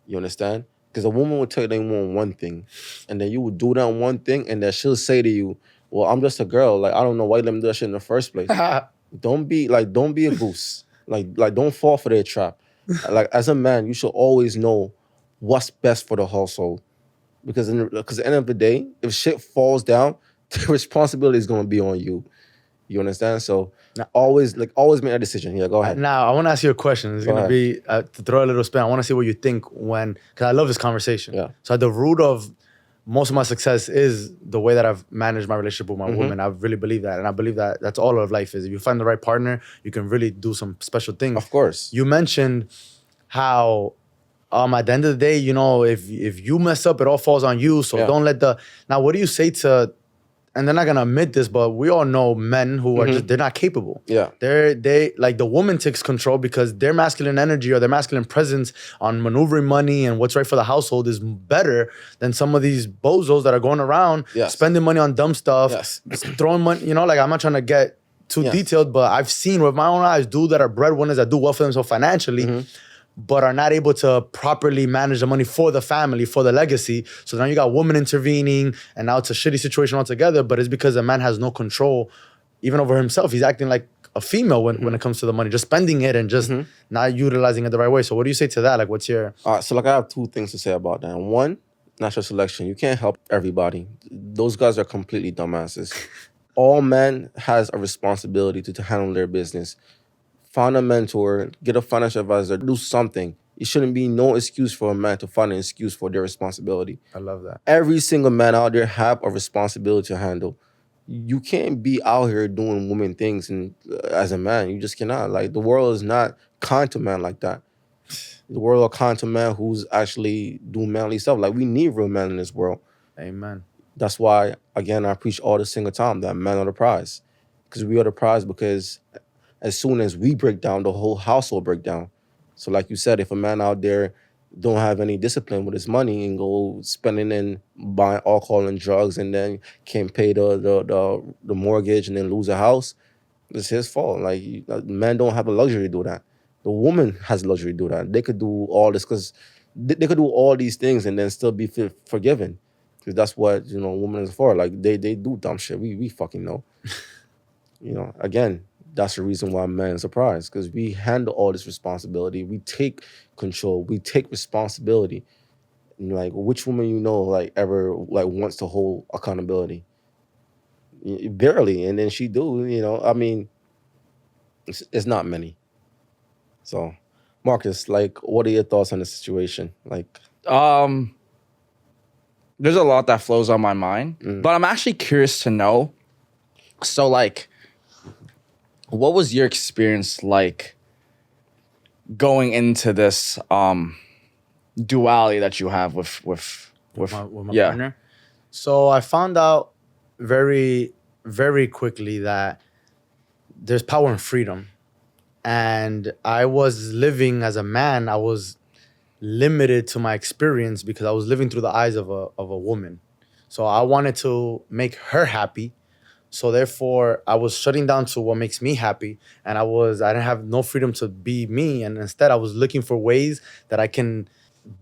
[SPEAKER 2] You understand? Because a woman will tell you they want one thing, and then you will do that one thing, and then she'll say to you, well, I'm just a girl. Like, I don't know why you let me do that shit in the first place. Don't be a goose. Like don't fall for their trap. Like as a man, you should always know what's best for the household. Because at the end of the day, if shit falls down, the responsibility is gonna be on you. You understand? So always make a decision. Yeah, go ahead.
[SPEAKER 4] Now, I want to ask you a question. It's
[SPEAKER 2] Go
[SPEAKER 4] going to
[SPEAKER 2] ahead.
[SPEAKER 4] be, to throw a little spin, I want to see what you think because I love this conversation.
[SPEAKER 2] Yeah.
[SPEAKER 4] So at the root of most of my success is the way that I've managed my relationship with my
[SPEAKER 2] Mm-hmm.
[SPEAKER 4] woman. I really believe that. And I believe that that's all of life is. If you find the right partner, you can really do some special things.
[SPEAKER 2] Of course.
[SPEAKER 4] You mentioned how at the end of the day, you know, if you mess up, it all falls on you. So
[SPEAKER 2] Yeah.
[SPEAKER 4] don't let now what do you say to, and they're not gonna admit this, but we all know men who are just, they're not capable.
[SPEAKER 2] Yeah.
[SPEAKER 4] They like the woman takes control because their masculine energy or their masculine presence on maneuvering money and what's right for the household is better than some of these bozos that are going around
[SPEAKER 2] Yes.
[SPEAKER 4] spending money on dumb stuff,
[SPEAKER 2] Yes.
[SPEAKER 4] throwing money, you know, like I'm not trying to get too
[SPEAKER 2] Yes.
[SPEAKER 4] detailed, but I've seen with my own eyes dudes that are breadwinners that do well for themselves financially, but are not able to properly manage the money for the family, for the legacy. So now you got women intervening, and now it's a shitty situation altogether, but it's because a man has no control even over himself. He's acting like a female when it comes to the money, just spending it and just not utilizing it the right way. So what do you say to that? Like, what's your...
[SPEAKER 2] So like I have two things to say about that. One, natural selection. You can't help everybody. Those guys are completely dumbasses. All men has a responsibility to handle their business. Find a mentor, get a financial advisor, do something. It shouldn't be no excuse for a man to find an excuse for their responsibility.
[SPEAKER 4] I love that.
[SPEAKER 2] Every single man out there have a responsibility to handle. You can't be out here doing women things and as a man, you just cannot. Like the world is not kind to man like that. The world are kind to man who's actually doing manly stuff. Like we need real men in this world.
[SPEAKER 4] Amen.
[SPEAKER 2] That's why, again, I preach all the single time that men are the prize. Because we are the prize because as soon as we break down, the whole household break down. So like you said, if a man out there don't have any discipline with his money and go spending and buying alcohol and drugs and then can't pay the mortgage and then lose a house, it's his fault. Like men don't have the luxury to do that. The woman has the luxury to do that. They could do all this because they could do all these things and then still be forgiven. Because that's what, women is for. Like they do dumb shit. We fucking know. Again, that's the reason why men are surprised. Because we handle all this responsibility. We take control. We take responsibility. And like which woman ever wants to hold accountability? Barely. And then she do, I mean, it's not many. So Marcus, what are your thoughts on the situation?
[SPEAKER 1] There's a lot that flows on my mind, but I'm actually curious to know. So, what was your experience like going into this duality that you have with
[SPEAKER 4] my partner? So I found out very, very quickly that there's power in freedom. And I was living as a man, I was limited to my experience because I was living through the eyes of a woman. So I wanted to make her happy. So therefore, I was shutting down to what makes me happy. And I didn't have no freedom to be me. And instead, I was looking for ways that I can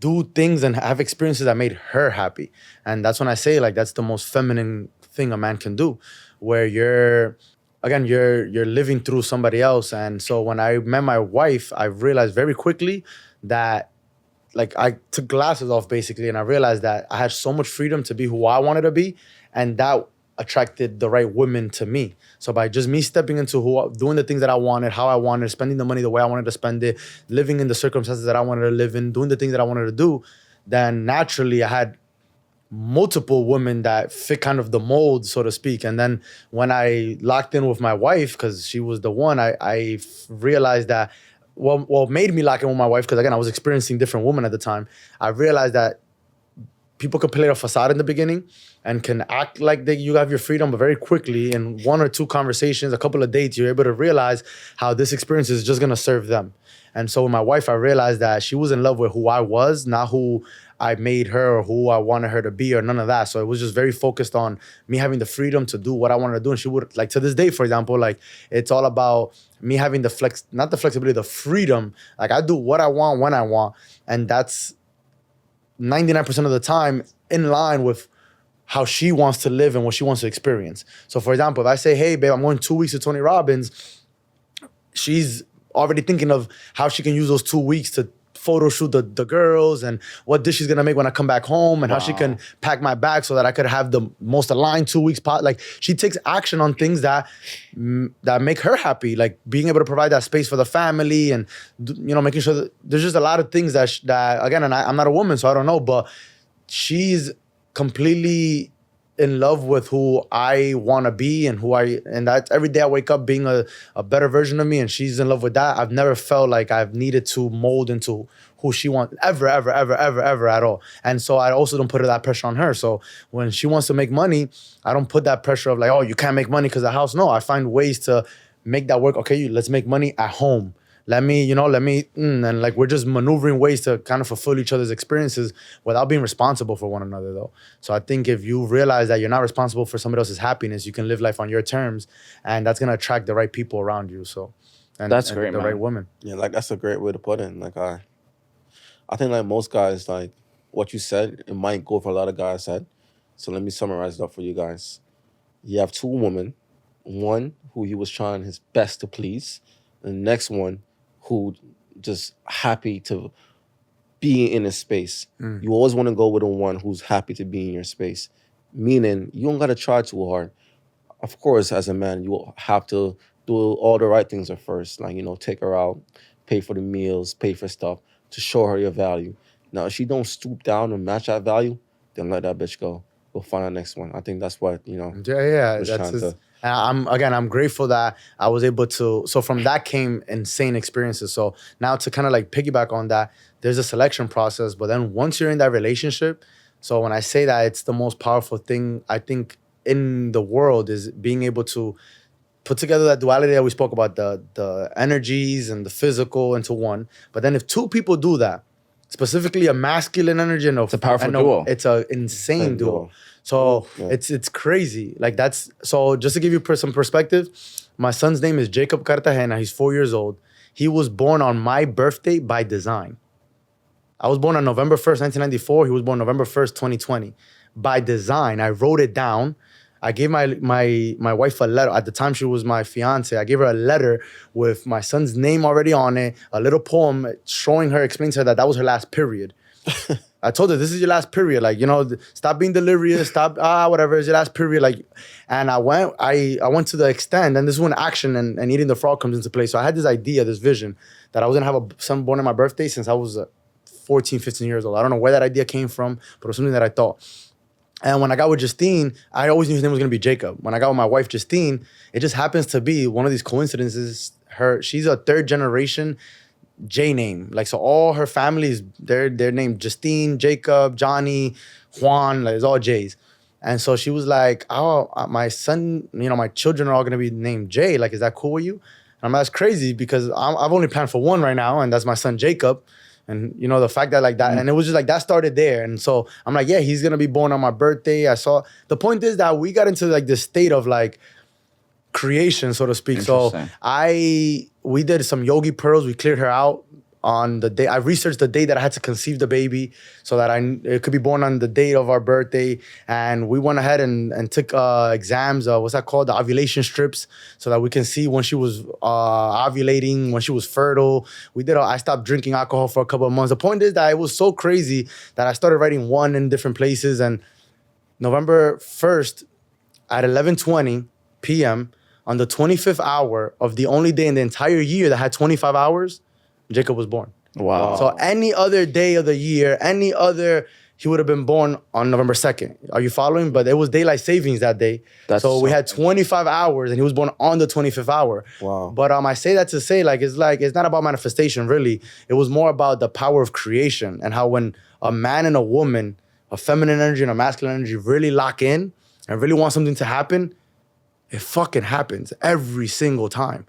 [SPEAKER 4] do things and have experiences that made her happy. And that's when I say, that's the most feminine thing a man can do, where you're living through somebody else. And so when I met my wife, I realized very quickly that I took glasses off basically, and I realized that I had so much freedom to be who I wanted to be, and that attracted the right women to me. So by just me stepping into doing the things that I wanted, how I wanted, spending the money the way I wanted to spend it, living in the circumstances that I wanted to live in, doing the things that I wanted to do, then naturally I had multiple women that fit kind of the mold, so to speak. And then when I locked in with my wife, because she was the one, I realized that what made me lock in with my wife, because again, I was experiencing different women at the time. I realized that people can play a facade in the beginning and can act like you have your freedom, but very quickly in one or two conversations, a couple of dates, you're able to realize how this experience is just gonna serve them. And so with my wife, I realized that she was in love with who I was, not who I made her or who I wanted her to be or none of that. So it was just very focused on me having the freedom to do what I wanted to do. And she would, like, to this day, for example, like, it's all about me having not the flexibility, the freedom. Like, I do what I want when I want. And that's 99% of the time in line with how she wants to live and what she wants to experience. So for example, if I say, hey, babe, I'm going 2 weeks to Tony Robbins, she's already thinking of how she can use those 2 weeks to photo shoot the girls and what dish she's gonna make when I come back home and how she can pack my bag so that I could have the most aligned 2 weeks pot. Like, she takes action on things that make her happy, like being able to provide that space for the family and, you know, making sure that there's just a lot of things that again, and I'm not a woman, so I don't know, but she's completely in love with who I want to be and and that's every day I wake up being a better version of me, and she's in love with that. I've never felt like I've needed to mold into who she wants ever at all. And so I also don't put that pressure on her. So when she wants to make money, I don't put that pressure of like, oh, you can't make money because of the house. No, I find ways to make that work. Okay, let's make money at home. And like, we're just maneuvering ways to kind of fulfill each other's experiences without being responsible for one another, though. So I think if you realize that you're not responsible for somebody else's happiness, you can live life on your terms, and that's gonna attract the right people around you. So,
[SPEAKER 1] That's great,
[SPEAKER 4] the
[SPEAKER 1] man.
[SPEAKER 4] right woman.
[SPEAKER 2] Yeah, like that's a great way to put it. Like I think like most guys, like what you said, it might go for a lot of guys said. So let me summarize it up for you guys. You have two women, one who he was trying his best to please, and the next one who just happy to be in a space. You always want to go with the one who's happy to be in your space. Meaning you don't gotta try too hard. Of course, as a man, you have to do all the right things at first. Like, you know, take her out, pay for the meals, pay for stuff to show her your value. Now, if she don't stoop down and match that value, then let that bitch go. Go find the next one. I think that's what, you know.
[SPEAKER 4] Yeah,
[SPEAKER 2] was
[SPEAKER 4] that's
[SPEAKER 2] trying to.
[SPEAKER 4] and I'm grateful that I was able to. So from that came insane experiences. So now to kind of like piggyback on that, there's a selection process. But then once you're in that relationship, so when I say that, it's the most powerful thing I think in the world is being able to put together that duality that we spoke about, the energies and the physical into one. But then if two people do that, specifically a masculine energy and
[SPEAKER 1] It's a powerful duo.
[SPEAKER 4] it's an insane duo. So it's crazy. Like, that's, so just to give you some perspective, my son's name is Jacob Cartagena. He's 4 years old. He was born on my birthday by design. I was born on November 1st, 1994. He was born November 1st, 2020. By design, I wrote it down. I gave my wife a letter. At the time, she was my fiance. I gave her a letter with my son's name already on it, a little poem showing her, explaining to her that was her last period. I told her, this is your last period. Like, you know, stop being delirious. Stop, whatever, it's your last period. Like, and I went to the extent, and this is when action and eating the frog comes into play. So I had this idea, this vision, that I was gonna have a son born on my birthday since I was 14, 15 years old. I don't know where that idea came from, but it was something that I thought. And when I got with Justine, I always knew his name was gonna be Jacob. When I got with my wife, Justine, it just happens to be one of these coincidences. She's a third generation J name. Like, so all her families, they're named Justine, Jacob, Johnny, Juan, like, it's all J's. And so she was like, oh, my son, you know, my children are all gonna be named Jay. Like, is that cool with you? And I'm like, that's crazy because I've only planned for one right now, and that's my son, Jacob. And, you know, the fact that like that, and it was just like, that started there. And so I'm like, yeah, he's gonna be born on my birthday. The point is that we got into like this state of like creation, so to speak. So we did some yogi pearls. We cleared her out on the day. I researched the day that I had to conceive the baby so that it could be born on the date of our birthday. And we went ahead and took exams, what's that called? The ovulation strips, so that we can see when she was ovulating, when she was fertile. I stopped drinking alcohol for a couple of months. The point is that it was so crazy that I started writing one in different places. And November 1st, at 11:20 p.m. on the 25th hour of the only day in the entire year that had 25 hours, Jacob was born.
[SPEAKER 1] Wow.
[SPEAKER 4] So any other day of the year, he would have been born on November 2nd. Are you following? But it was daylight savings that day. So we had 25 hours and he was born on the 25th hour.
[SPEAKER 2] Wow.
[SPEAKER 4] But I say that to say it's not about manifestation really. It was more about the power of creation and how when a man and a woman, a feminine energy and a masculine energy really lock in and really want something to happen, it fucking happens every single time.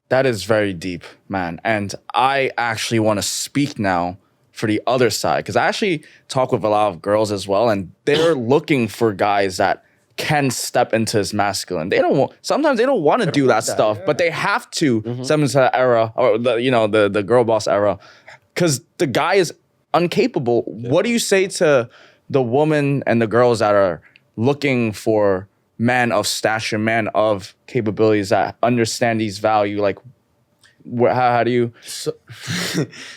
[SPEAKER 1] That is very deep, man. And I actually want to speak now for the other side, because I actually talk with a lot of girls as well, and they're looking for guys that can step into his masculine. Sometimes they don't want to do that stuff, but they have to step into that era, or the girl boss era, because the guy is incapable. Yeah. What do you say to the woman and the girls that are looking for man of stature, man of capabilities that understand these value? Like, how do you?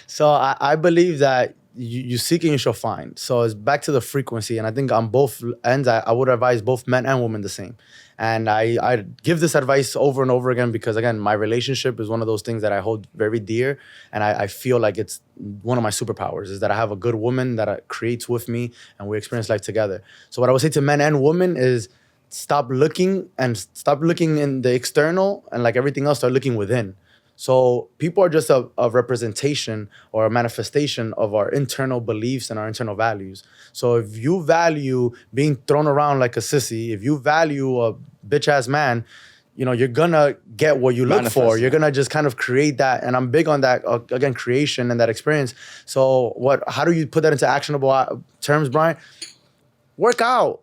[SPEAKER 4] So I believe that you seek and you shall find. So it's back to the frequency. And I think on both ends, I would advise both men and women the same. And I give this advice over and over again because, again, my relationship is one of those things that I hold very dear. And I feel like it's one of my superpowers is that I have a good woman that creates with me and we experience life together. So what I would say to men and women is stop looking in the external and like everything else, start looking within. So people are just a representation or a manifestation of our internal beliefs and our internal values. So if you value being thrown around like a sissy, if you value a bitch-ass man, you're gonna get what you look for. You're gonna just kind of create that. And I'm big on that, again, creation and that experience. So how do you put that into actionable terms, Brian? Work out.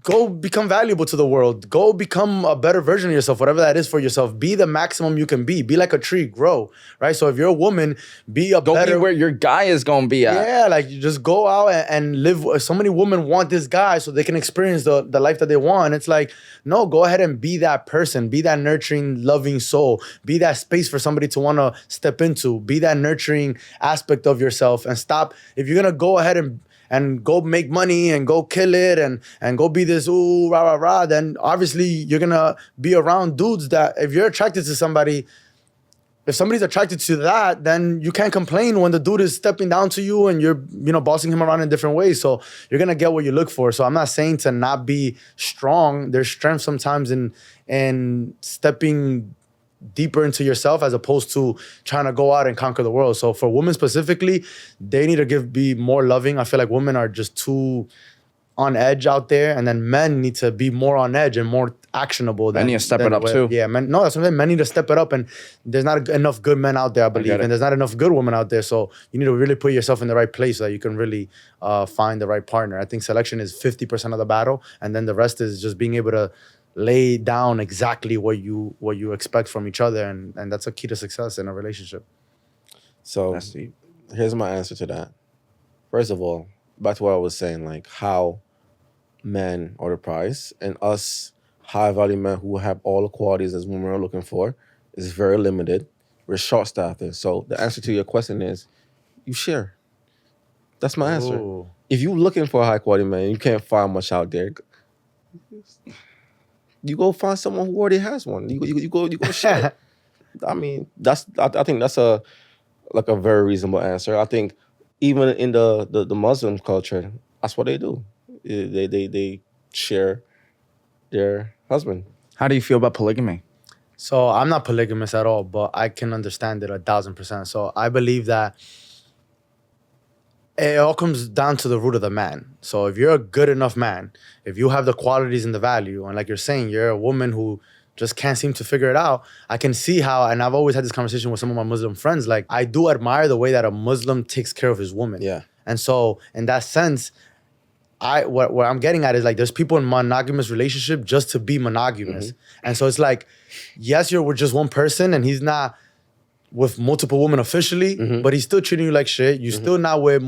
[SPEAKER 4] Go become valuable to the world. Go become a better version of yourself, whatever that is for yourself. Be the maximum you can be. Be like a tree, grow, right? So if you're a woman, be
[SPEAKER 1] where your guy is going to be at.
[SPEAKER 4] Yeah, like you just go out and live. So many women want this guy so they can experience the life that they want. It's like, no, go ahead and be that person. Be that nurturing, loving soul. Be that space for somebody to want to step into. Be that nurturing aspect of yourself and stop. If you're going to go ahead and go make money and go kill it and go be this ooh rah rah rah, then obviously you're gonna be around dudes that if you're attracted to somebody, if somebody's attracted to that, then you can't complain when the dude is stepping down to you and you're bossing him around in different ways. So you're gonna get what you look for. So I'm not saying to not be strong. There's strength sometimes in stepping deeper into yourself as opposed to trying to go out and conquer the world. So for women specifically, they need to be more loving. I feel like women are just too on edge out there, and then men need to be more on edge and more actionable.
[SPEAKER 1] Men need to step it up too.
[SPEAKER 4] Yeah, men. No, that's what I mean. Men need to step it up, and there's not enough good men out there, I believe, and there's not enough good women out there. So you need to really put yourself in the right place so that you can really find the right partner. I think selection is 50% of the battle, and then the rest is just being able to lay down exactly what you expect from each other, and that's a key to success in a relationship.
[SPEAKER 2] So here's my answer to that. First of all, back to what I was saying, like how men are the prize, and us high value men who have all the qualities as women are looking for is very limited. We're short staffed. So the answer to your question is you share. That's my answer.
[SPEAKER 4] Ooh.
[SPEAKER 2] If you're looking for a high quality man, you can't find much out there. You go find someone who already has one. You go share. I mean, I think that's a very reasonable answer. I think even in the Muslim culture, that's what they do. They share their husband.
[SPEAKER 1] How do you feel about polygamy?
[SPEAKER 4] So I'm not polygamous at all, but I can understand it 1,000%. So I believe that it all comes down to the root of the man. So if you're a good enough man, if you have the qualities and the value, and like you're saying, you're a woman who just can't seem to figure it out, I can see how, and I've always had this conversation with some of my Muslim friends, like I do admire the way that a Muslim takes care of his woman.
[SPEAKER 2] Yeah.
[SPEAKER 4] And so in that sense, what I'm getting at is like there's people in monogamous relationship just to be monogamous. Mm-hmm. And so it's like, yes, you're with just one person and he's not with multiple women officially, but he's still treating you like shit. You're still not with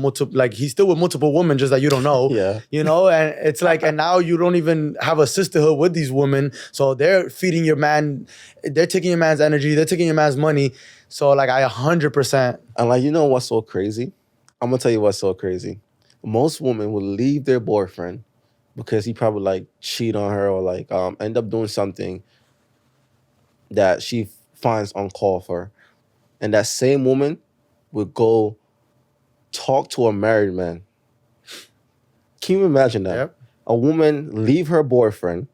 [SPEAKER 4] he's still with multiple women, just that you don't know.
[SPEAKER 2] Yeah.
[SPEAKER 4] And it's like, and now you don't even have a sisterhood with these women. So they're feeding your man, they're taking your man's energy, they're taking your man's money. So like I 100%.
[SPEAKER 2] And like, you know what's so crazy? I'm gonna tell you what's so crazy. Most women will leave their boyfriend because he probably like cheat on her or like end up doing something that she finds uncalled for. And that same woman would go talk to a married man. Can you imagine that?
[SPEAKER 4] Yep.
[SPEAKER 2] A woman leave her boyfriend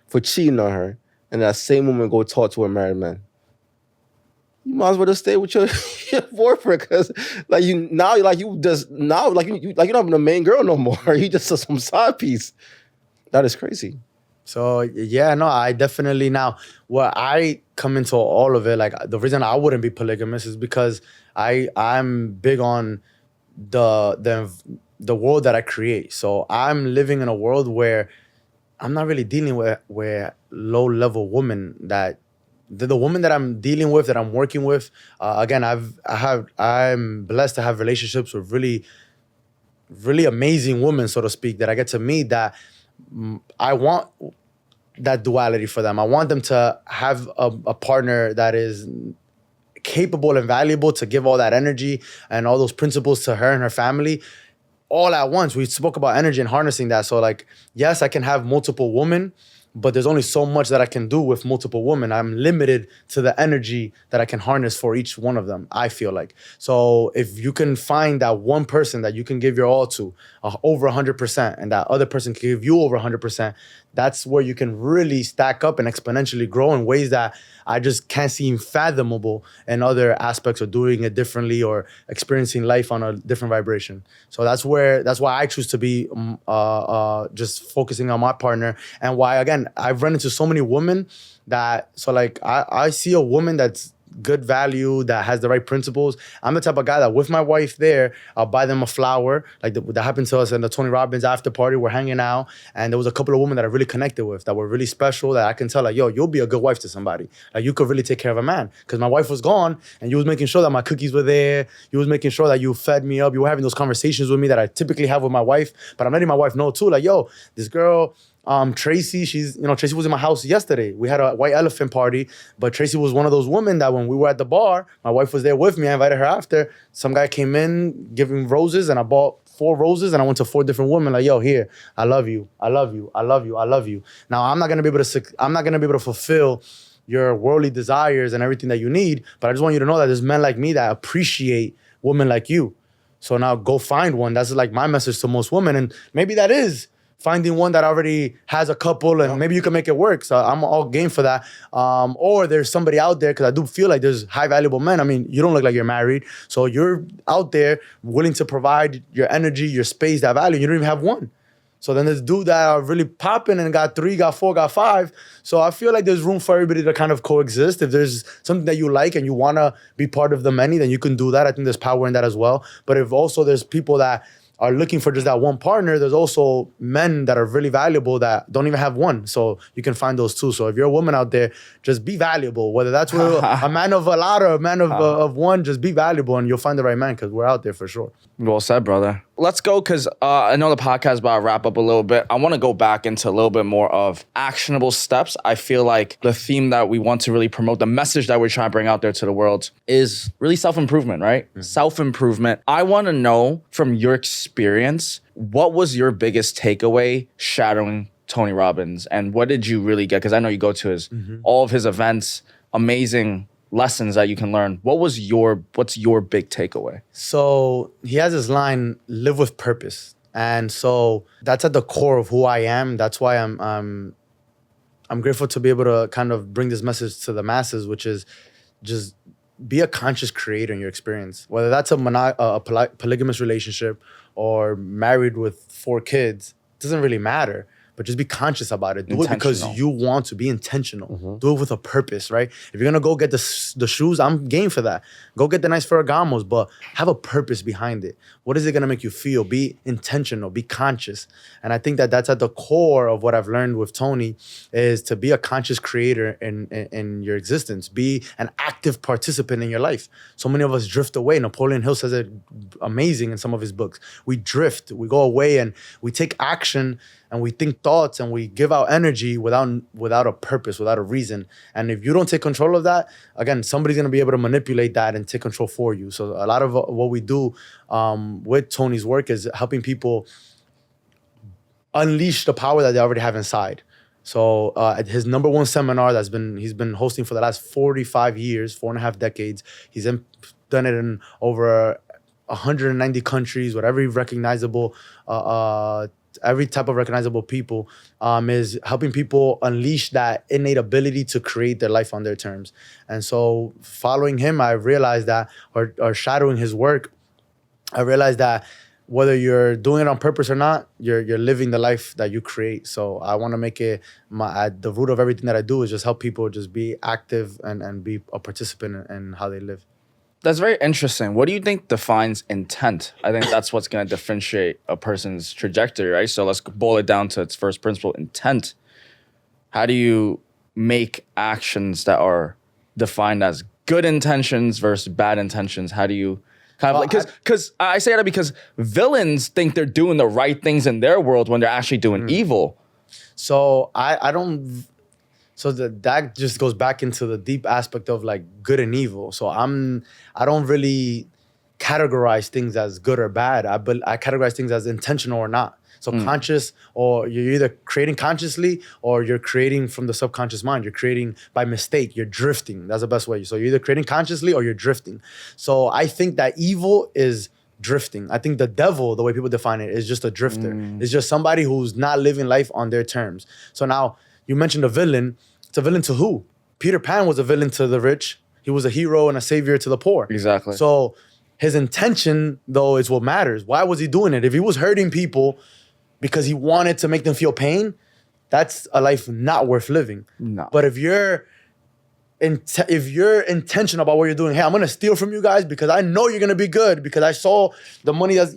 [SPEAKER 2] for cheating on her, and that same woman go talk to a married man. You might as well just stay with your, your boyfriend, because like you now you just now like you like you're not even the main girl no more. You just some side piece. That is crazy.
[SPEAKER 4] So yeah, no, I definitely now what I come into all of it, like the reason I wouldn't be polygamous is because I'm big on the world that I create. So I'm living in a world where I'm not really dealing with low level women that the woman that I'm dealing with, that I'm working with. Again, I'm blessed to have relationships with really, really amazing women, so to speak, that I get to meet. That I want that duality for them. I want them to have a partner that is capable and valuable to give all that energy and all those principles to her and her family all at once. We spoke about energy and harnessing that. So like, yes, I can have multiple women, but there's only so much that I can do with multiple women. I'm limited to the energy that I can harness for each one of them, I feel like. So if you can find that one person that you can give your all to over 100%, and that other person can give you over 100%, that's where you can really stack up and exponentially grow in ways that I just can't seem fathomable in other aspects of doing it differently or experiencing life on a different vibration. So that's why I choose to be just focusing on my partner, and why, again, I've run into so many women that, so like I see a woman that's good value, that has the right principles. I'm the type of guy that with my wife there, I'll buy them a flower. Like that happened to us in the Tony Robbins after party. We're hanging out, and there was a couple of women that I really connected with that were really special, that I can tell like, yo, you'll be a good wife to somebody. Like you could really take care of a man. Because my wife was gone, and you was making sure that my cookies were there. You was making sure that you fed me up. You were having those conversations with me that I typically have with my wife. But I'm letting my wife know too, like, yo, this girl, Tracy, Tracy was in my house yesterday. We had a white elephant party, but Tracy was one of those women that when we were at the bar, my wife was there with me. I invited her after. Some guy came in giving roses, and I bought 4 roses, and I went to 4 different women. Like, yo, here, I love you, I love you, I love you, I love you. Now I'm not gonna be able to fulfill your worldly desires and everything that you need, but I just want you to know that there's men like me that appreciate women like you. So now go find one. That's like my message to most women, and maybe that is finding one that already has a couple, and maybe you can make it work. So I'm all game for that. Or there's somebody out there, because I do feel like there's high valuable men. I mean, you don't look like you're married. So you're out there willing to provide your energy, your space, that value. You don't even have one. So then there's dude that are really popping and got 3, got 4, got 5. So I feel like there's room for everybody to kind of coexist. If there's something that you like and you want to be part of the many, then you can do that. I think there's power in that as well. But if also there's people that are looking for just that one partner, there's also men that are really valuable that don't even have one. So you can find those too. So if you're a woman out there, just be valuable. Whether that's with a man of a lot or a man of one, just be valuable, and you'll find the right man, because we're out there for sure.
[SPEAKER 1] Well said, brother. Let's go, because I know the podcast is about to wrap up a little bit. I want to go back into a little bit more of actionable steps. I feel like the theme that we want to really promote, the message that we're trying to bring out there to the world, is really self-improvement, right? Mm-hmm. Self-improvement. I want to know from your experience, what was your biggest takeaway shadowing Tony Robbins, and what did you really get? Because I know you go to his all of his events, amazing lessons that you can learn. What's your big takeaway?
[SPEAKER 4] So he has this line, live with purpose. And so that's at the core of who I am. That's why I'm grateful to be able to kind of bring this message to the masses, which is just be a conscious creator in your experience. Whether that's a polygamous relationship or married with 4 kids, it doesn't really matter. But just be conscious about it. Do it because you want to. Be intentional. Mm-hmm. Do it with a purpose, right? If you're gonna go get the shoes, I'm game for that. Go get the nice Ferragamos, but have a purpose behind it. What is it gonna make you feel? Be intentional. Be conscious. And I think that that's at the core of what I've learned with Tony, is to be a conscious creator in your existence. Be an active participant in your life. So many of us drift away. Napoleon Hill says it amazing in some of his books. We drift. We go away and we take action, and we think thoughts, and we give out energy without a purpose, without a reason. And if you don't take control of that, again, somebody's gonna be able to manipulate that and take control for you. So a lot of what we do with Tony's work is helping people unleash the power that they already have inside. So at his number one seminar he's been hosting for the last 45 years, 4.5 decades. Done it in over 190 countries with every type of recognizable people, is helping people unleash that innate ability to create their life on their terms. And so following him, I realized that, or shadowing his work, I realized that whether you're doing it on purpose or not, you're living the life that you create. So I want to make it at the root of everything that I do is just help people just be active and be a participant in how they live.
[SPEAKER 1] That's very interesting. What do you think defines intent? I think that's what's going to differentiate a person's trajectory, right? So let's boil it down to its first principle, intent. How do you make actions that are defined as good intentions versus bad intentions? How do you kind of because I say that because villains think they're doing the right things in their world when they're actually doing evil.
[SPEAKER 4] So I don't. So that just goes back into the deep aspect of like good and evil. So I don't really categorize things as good or bad. I categorize things as intentional or not. So conscious, or you're either creating consciously or you're creating from the subconscious mind. You're creating by mistake. You're drifting. That's the best way. So you're either creating consciously or you're drifting. So I think that evil is drifting. I think the devil, the way people define it, is just a drifter. It's just somebody who's not living life on their terms. So now you mentioned a villain. It's a villain to who? Peter Pan was a villain to the rich. He was a hero and a savior to the poor.
[SPEAKER 1] Exactly.
[SPEAKER 4] So his intention, though, is what matters. Why was he doing it? If he was hurting people because he wanted to make them feel pain, that's a life not worth living.
[SPEAKER 1] No.
[SPEAKER 4] But if you're intentional about what you're doing, hey, I'm gonna steal from you guys because I know you're gonna be good because I saw the money that's,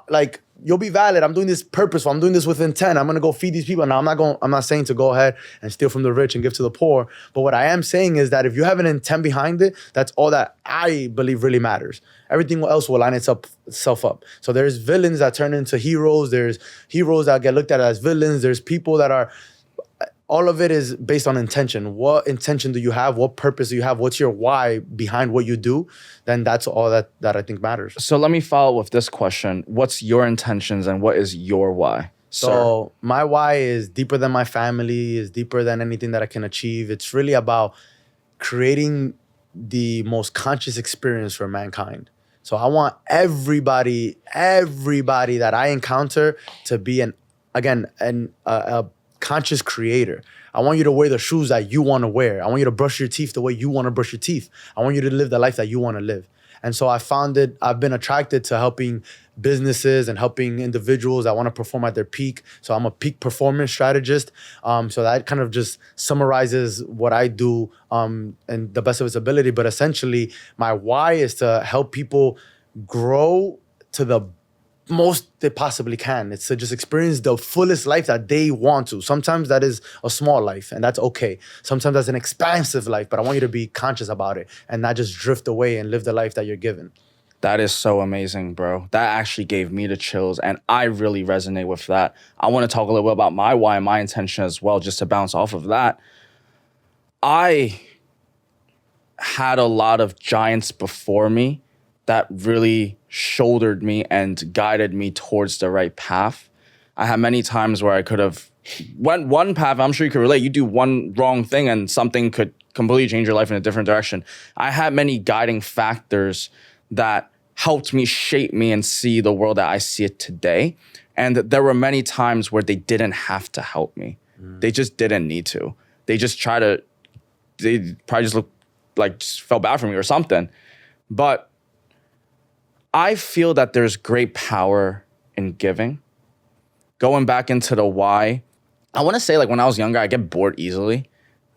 [SPEAKER 4] like, you'll be valid. I'm doing this purposeful. I'm doing this with intent. I'm gonna go feed these people. Now I'm not saying to go ahead and steal from the rich and give to the poor. But what I am saying is that if you have an intent behind it, that's all that I believe really matters. Everything else will line itself up. So there's villains that turn into heroes. There's heroes that get looked at as villains. There's people that are. All of it is based on intention. What intention do you have? What purpose do you have? What's your why behind what you do? Then that's all that I think matters.
[SPEAKER 1] So let me follow with this question. What's your intentions and what is your why?
[SPEAKER 4] So my why is deeper than my family, is deeper than anything that I can achieve. It's really about creating the most conscious experience for mankind. So I want everybody that I encounter to be a conscious creator. I want you to wear the shoes that you want to wear. I want you to brush your teeth the way you want to brush your teeth. I want you to live the life that you want to live. And so I've been attracted to helping businesses and helping individuals that want to perform at their peak. So I'm a peak performance strategist. So that kind of just summarizes what I do and the best of its ability. But essentially, my why is to help people grow to the most they possibly can. It's to just experience the fullest life that they want to. Sometimes that is a small life, and that's okay. Sometimes that's an expansive life, but I want you to be conscious about it and not just drift away and live the life that you're given.
[SPEAKER 1] That is so amazing, bro. That actually gave me the chills, and I really resonate with that. I want to talk a little bit about my why and my intention as well, just to bounce off of that. I had a lot of giants before me that really shouldered me and guided me towards the right path. I had many times where I could have went one path. I'm sure you could relate. You do one wrong thing and something could completely change your life in a different direction. I had many guiding factors that helped me shape me and see the world that I see it today. And there were many times where they didn't have to help me. They just didn't need to. They probably just looked like just felt bad for me or something. But I feel that there's great power in giving. Going back into the why, I want to say, like, when I was younger, I get bored easily.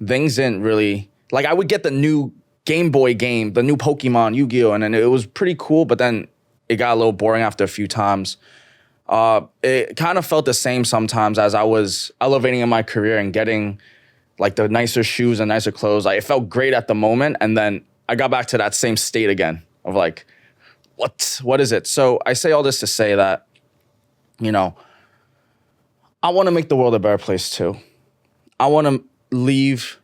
[SPEAKER 1] Things didn't really, like, I would get the new Game Boy game, the new Pokemon, Yu-Gi-Oh! And then it was pretty cool, but then it got a little boring after a few times. It kind of felt the same sometimes as I was elevating in my career and getting, like, the nicer shoes and nicer clothes. Like, it felt great at the moment, and then I got back to that same state again of, like, what is it? So I say all this to say that, I want to make the world a better place too. I want to leave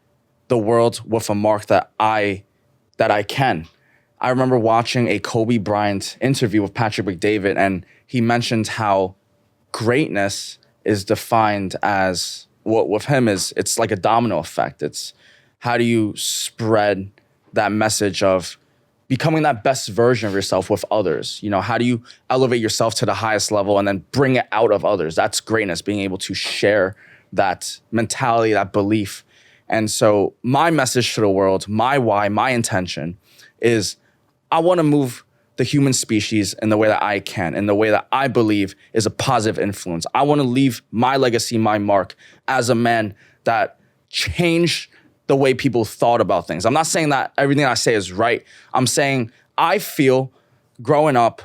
[SPEAKER 1] the world with a mark that I can. I remember watching a Kobe Bryant interview with Patrick McDavid, and he mentioned how greatness is defined as what with him is it's like a domino effect. It's how do you spread that message of becoming that best version of yourself with others? You know, how do you elevate yourself to the highest level and then bring it out of others? That's greatness, being able to share that mentality, that belief. And so my message to the world, my why, my intention is I want to move the human species in the way that I can, in the way that I believe is a positive influence. I want to leave my legacy, my mark as a man that changed the way people thought about things. I'm not saying that everything I say is right. I'm saying I feel growing up,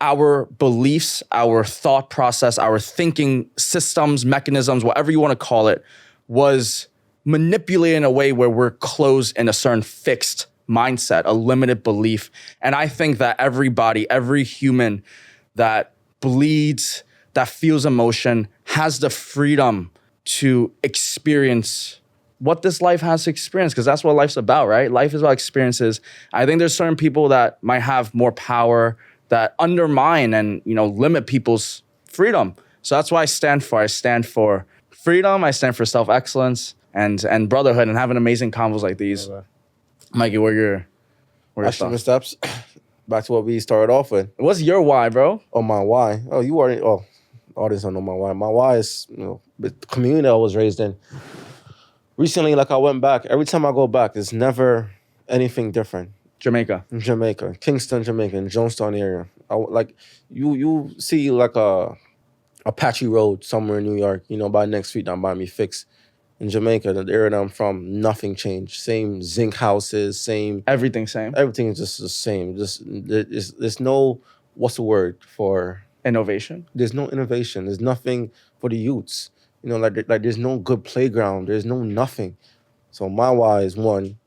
[SPEAKER 1] our beliefs, our thought process, our thinking systems, mechanisms, whatever you want to call it, was manipulated in a way where we're closed in a certain fixed mindset, a limited belief. And I think that everybody, every human that bleeds, that feels emotion, has the freedom to experience what this life has to experience, because that's what life's about, right? Life is about experiences. I think there's certain people that might have more power that undermine and, you know, limit people's freedom. So that's what I stand for. I stand for freedom. I stand for self-excellence and brotherhood, and having amazing convos like these. Mikey, what are your
[SPEAKER 2] Action
[SPEAKER 1] thoughts?
[SPEAKER 2] steps. Back to what we started off with.
[SPEAKER 1] What's your why, bro?
[SPEAKER 2] Oh, my why. Oh, you already. Oh, audience don't know my why. My why is, you know, the community I was raised in. Recently, like I went back. Every time I go back, it's never anything different.
[SPEAKER 1] Jamaica.
[SPEAKER 2] In Jamaica, Kingston, Jamaica, in Jonestown area. Like you see like a patchy road somewhere in New York. You know, by next street down by me fixed. In Jamaica, the area that I'm from, nothing changed. Same zinc houses, same.
[SPEAKER 1] Everything same.
[SPEAKER 2] Everything is just the same. Just there's no, what's the word for
[SPEAKER 1] Innovation.
[SPEAKER 2] There's no innovation. There's nothing for the youths. You know, like there's no good playground. There's no nothing. So my why is one,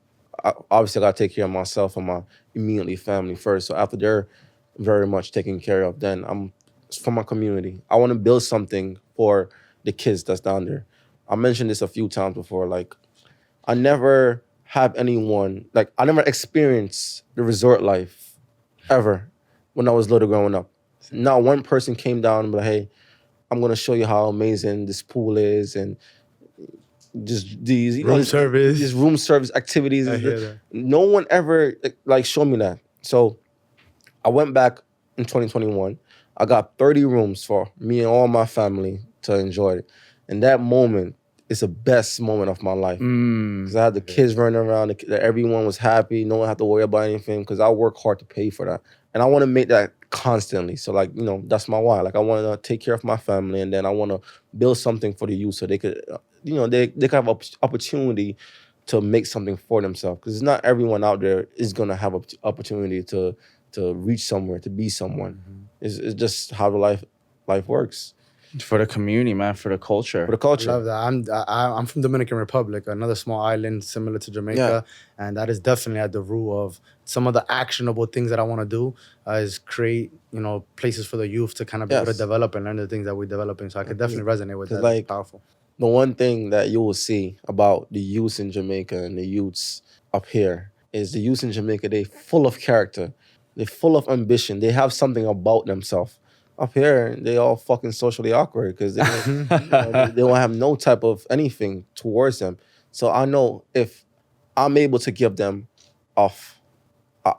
[SPEAKER 2] obviously I gotta take care of myself and my immediately family first. So after they're very much taken care of, then I'm for my community. I want to build something for the kids that's down there. I mentioned this a few times before. Like, I never have anyone, like, I never experienced the resort life ever when I was little growing up. Not one person came down and be like, hey, I'm going to show you how amazing this pool is and just these
[SPEAKER 4] Room service.
[SPEAKER 2] These room service activities.
[SPEAKER 4] I hear that.
[SPEAKER 2] No one ever, like, showed me that. So I went back in 2021. I got 30 rooms for me and all my family to enjoy it. And that moment is the best moment of my life. Because I had the kids running around, everyone was happy, no one had to worry about anything, because I work hard to pay for that. And I want to make that constantly. So, like, you know, that's my why. Like, I want to take care of my family, and then I want to build something for the youth so they could, you know, they could have opportunity to make something for themselves. Because not everyone out there is going to have an opportunity to reach somewhere, to be someone. It's just how the life works.
[SPEAKER 1] For the community, man, for the culture.
[SPEAKER 2] For the culture.
[SPEAKER 4] I love that. I'm from Dominican Republic, another small island similar to Jamaica, and that is definitely at the root of some of the actionable things that I want to do. Is create, you know, places for the youth to kind of be able to develop and learn the things that we're developing. So I could definitely resonate with that.
[SPEAKER 2] Like,
[SPEAKER 4] It's powerful.
[SPEAKER 2] The one thing that you will see about the youths in Jamaica and the youths up here is the youths in Jamaica, they're full of character. They're full of ambition. They have something about themselves. Up here, they all fucking socially awkward because they don't have no type of anything towards them. So I know if I'm able to give them an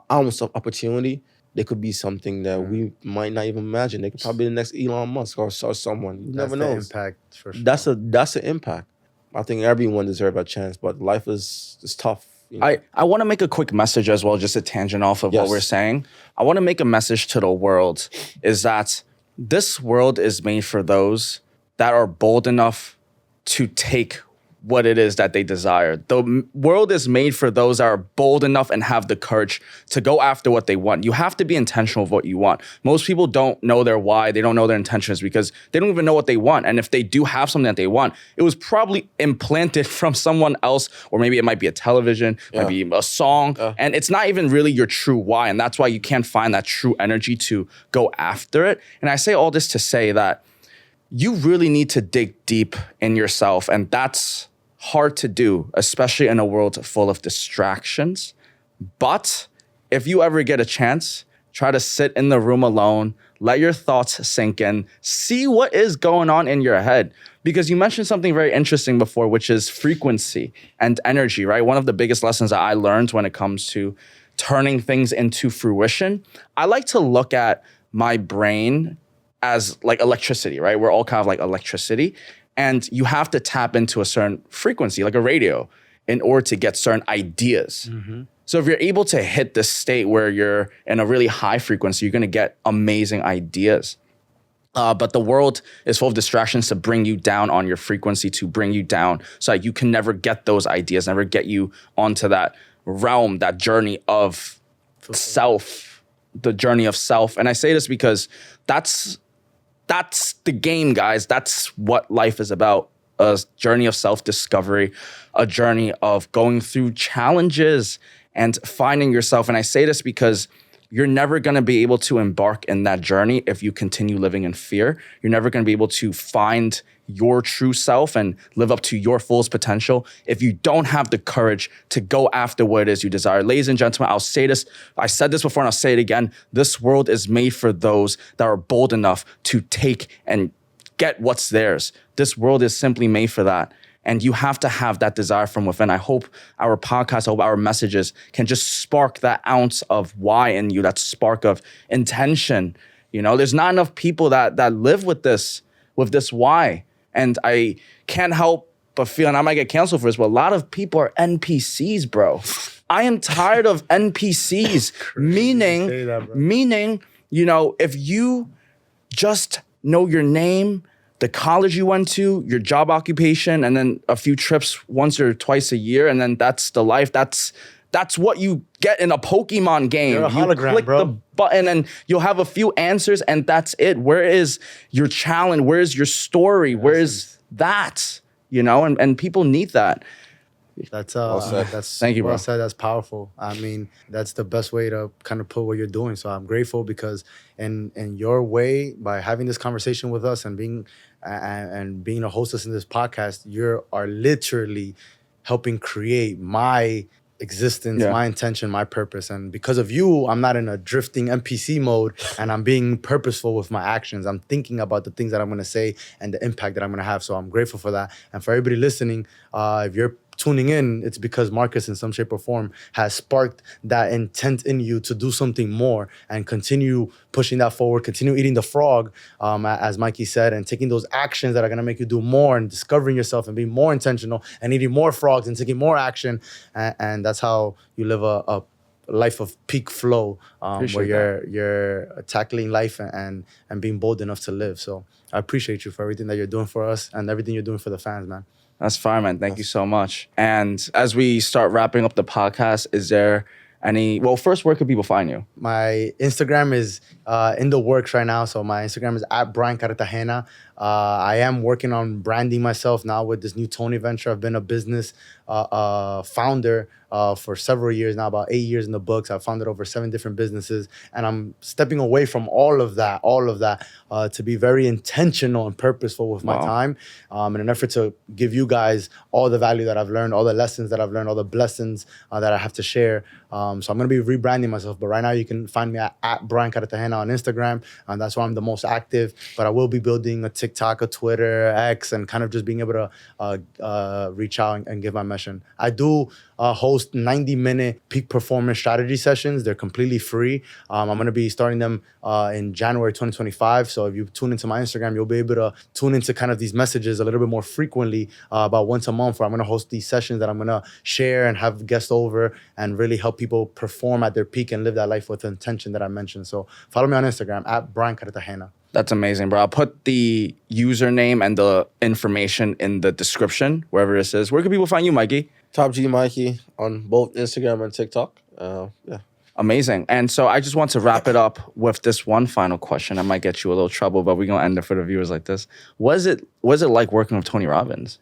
[SPEAKER 2] ounce of opportunity, they could be something that we might not even imagine. They could probably be the next Elon Musk or someone. You never know.
[SPEAKER 4] Impact for sure.
[SPEAKER 2] That's an impact. I think everyone deserves a chance, but life is tough. You know?
[SPEAKER 1] I want to make a quick message as well, just a tangent off of what we're saying. I want to make a message to the world is that this world is made for those that are bold enough to take what it is that they desire. The world is made for those that are bold enough and have the courage to go after what they want. You have to be intentional of what you want. Most people don't know their why. They don't know their intentions because they don't even know what they want. And if they do have something that they want, it was probably implanted from someone else, or maybe it might be a television, might be a song. And it's not even really your true why. And that's why you can't find that true energy to go after it. And I say all this to say that you really need to dig deep in yourself. And that's hard to do, especially in a world full of distractions. But if you ever get a chance, try to sit in the room alone, let your thoughts sink in, see what is going on in your head. Because you mentioned something very interesting before, which is frequency and energy, right? One of the biggest lessons that I learned when it comes to turning things into fruition, I like to look at my brain as like electricity, right? We're all kind of like electricity. And you have to tap into a certain frequency, like a radio, in order to get certain ideas. So if you're able to hit this state where you're in a really high frequency, you're gonna get amazing ideas. But the world is full of distractions to bring you down on your frequency, to bring you down so that you can never get those ideas, never get you onto that realm, that journey of self, the journey of self. And I say this because that's the game, guys. That's what life is about. A journey of self-discovery, a journey of going through challenges and finding yourself. And I say this because you're never going to be able to embark in that journey if you continue living in fear. You're never going to be able to find your true self and live up to your fullest potential if you don't have the courage to go after what it is you desire. Ladies and gentlemen, I'll say this. I said this before and I'll say it again. This world is made for those that are bold enough to take and get what's theirs. This world is simply made for that. And you have to have that desire from within. I hope our podcast, I hope our messages can just spark that ounce of why in you, that spark of intention. You know, there's not enough people that live with this why. And I can't help but feel, and I might get canceled for this, but a lot of people are NPCs, bro. I am tired of NPCs, meaning, you know, if you just know your name, the college you went to, your job occupation, and then a few trips once or twice a year, and then that's the life. That's what you get in a Pokemon game.
[SPEAKER 4] You're a hologram,
[SPEAKER 1] you click
[SPEAKER 4] bro.
[SPEAKER 1] the button and you'll have a few answers, and that's it. Where is your challenge? Where is your story? Where is that? You know, and people need that.
[SPEAKER 4] That's
[SPEAKER 2] said.
[SPEAKER 4] that's
[SPEAKER 1] Thank you, bro.
[SPEAKER 4] well said. That's powerful. I mean, that's the best way to kind of put what you're doing. So I'm grateful because in your way, by having this conversation with us and being a hostess in this podcast, you are literally helping create my existence, my intention, my purpose. And because of you, I'm not in a drifting NPC mode and I'm being purposeful with my actions. I'm thinking about the things that I'm going to say and the impact that I'm going to have. So I'm grateful for that. And for everybody listening, if you're tuning in, it's because Marcus in some shape or form has sparked that intent in you to do something more and continue pushing that forward, continue eating the frog, as Mikey said, and taking those actions that are going to make you do more and discovering yourself and being more intentional and eating more frogs and taking more action. And that's how you live a life of peak flow, where you're tackling life and being bold enough to live. So I appreciate you for everything that you're doing for us and everything you're doing for the fans, man.
[SPEAKER 1] That's fine, man. Thank you so much. And as we start wrapping up the podcast, is there first, where could people find you?
[SPEAKER 4] My Instagram is in the works right now. So my Instagram is at Bryant Cartagena. I am working on branding myself now with this new Tony venture. I've been a business founder for several years now, about 8 years in the books. I've founded over 7 different businesses, and I'm stepping away from all of that to be very intentional and purposeful with my time in an effort to give you guys all the value that I've learned, all the lessons that I've learned, all the blessings that I have to share. So I'm going to be rebranding myself, but right now you can find me at Bryant Cartagena on Instagram, and that's where I'm the most active. But I will be building a TikTok, a Twitter, X, and kind of just being able to reach out and give my mission. I do host 90-minute peak performance strategy sessions. They're completely free. I'm going to be starting them in January 2025. So if you tune into my Instagram, you'll be able to tune into kind of these messages a little bit more frequently, about once a month, where I'm going to host these sessions that I'm going to share and have guests over and really help people perform at their peak and live that life with the intention that I mentioned. So follow me on Instagram at Bryant Cartagena.
[SPEAKER 1] That's amazing, bro. I'll put the username and the information in the description, wherever this is. Where can people find you, Mikey?
[SPEAKER 2] Top G Mikey on both Instagram and TikTok. Yeah.
[SPEAKER 1] Amazing. And so I just want to wrap it up with this one final question. I might get you a little trouble, but we're going to end it for the viewers like this. Was it like working with Tony Robbins?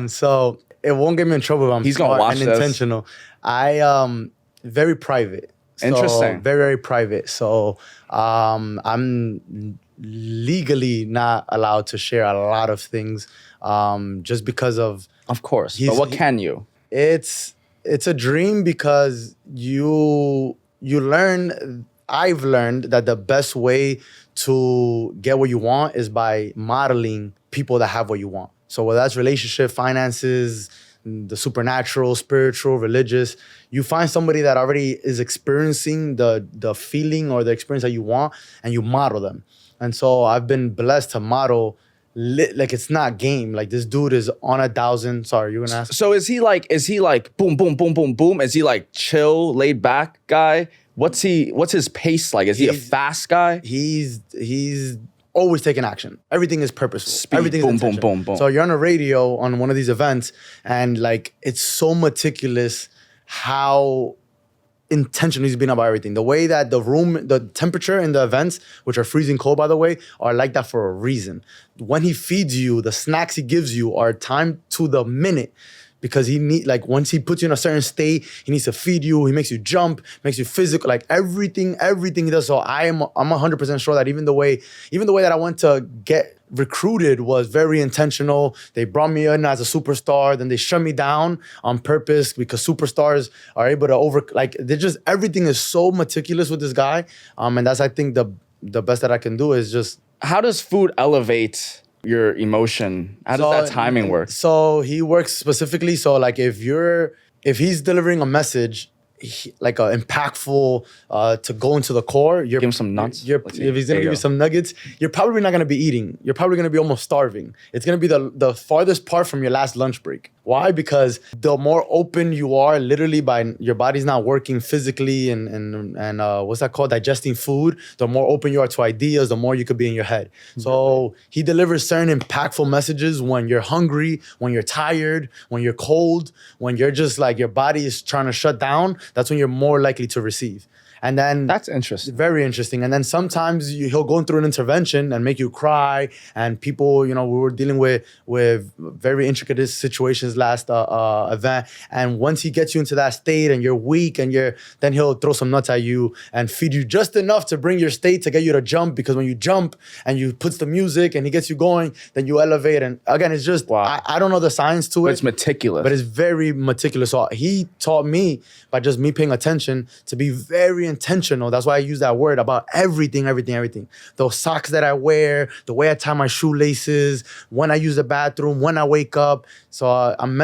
[SPEAKER 4] So it won't get me in trouble if I'm
[SPEAKER 1] He's gonna watch
[SPEAKER 4] and
[SPEAKER 1] this.
[SPEAKER 4] intentional. I very private. So,
[SPEAKER 1] Interesting.
[SPEAKER 4] Very, very private. So I'm legally not allowed to share a lot of things just because of...
[SPEAKER 1] Of course. But what can you?
[SPEAKER 4] It's a dream because you learn I've learned that the best way to get what you want is by modeling people that have what you want. So whether that's relationship, finances, the supernatural, spiritual, religious, you find somebody that already is experiencing the feeling or the experience that you want, and you model them. And so I've been blessed to model like it's not game. Like this dude is on 1,000. Sorry, you gonna ask?
[SPEAKER 1] So is he like boom, boom, boom, boom, boom? Is he like chill, laid back guy? What's his pace like? Is he a fast guy?
[SPEAKER 4] He's always taking action. Everything is purposeful.
[SPEAKER 1] Speed,
[SPEAKER 4] Everything is
[SPEAKER 1] boom, boom,
[SPEAKER 4] intentional.
[SPEAKER 1] boom, boom.
[SPEAKER 4] So you're on a radio on one of these events, and like it's so meticulous how intentional he's been about everything. The way that the room, the temperature in the events, which are freezing cold by the way, are like that for a reason. When he feeds you, the snacks he gives you are timed to the minute. Because like once he puts you in a certain state, he needs to feed you, he makes you jump, makes you physical, like everything he does. So I'm 100% sure that even the way that I went to get recruited was very intentional. They brought me in as a superstar, then they shut me down on purpose because superstars are able to everything is so meticulous with this guy. And that's, I think, the best that I can do is just.
[SPEAKER 1] How does food elevate your emotion? How does that timing work?
[SPEAKER 4] So he works specifically. So like if he's delivering a message, like a impactful to go into the core,
[SPEAKER 1] Give him some nuts.
[SPEAKER 4] If he's gonna give you some nuggets, you're probably not gonna be eating. You're probably gonna be almost starving. It's gonna be the farthest part from your last lunch break. Why? Because the more open you are, literally by your body's not working physically and what's that called? Digesting food. The more open you are to ideas, the more you could be in your head. So he delivers certain impactful messages when you're hungry, when you're tired, when you're cold, when you're just like your body is trying to shut down. That's when you're more likely to receive. And then
[SPEAKER 1] That's interesting.
[SPEAKER 4] Very interesting. And then sometimes he'll go through an intervention and make you cry. And people, we were dealing with very intricate situations last event. And once he gets you into that state and you're weak and then he'll throw some nuts at you and feed you just enough to bring your state to get you to jump. Because when you jump and you puts the music and he gets you going, then you elevate. And again, it's just,
[SPEAKER 1] wow.
[SPEAKER 4] I don't know the science to it.
[SPEAKER 1] It's meticulous.
[SPEAKER 4] But it's very meticulous. So he taught me, by just me paying attention, to be very intentional. That's why I use that word about everything. Those socks that I wear, the way I tie my shoelaces, when I use the bathroom, when I wake up. So I'm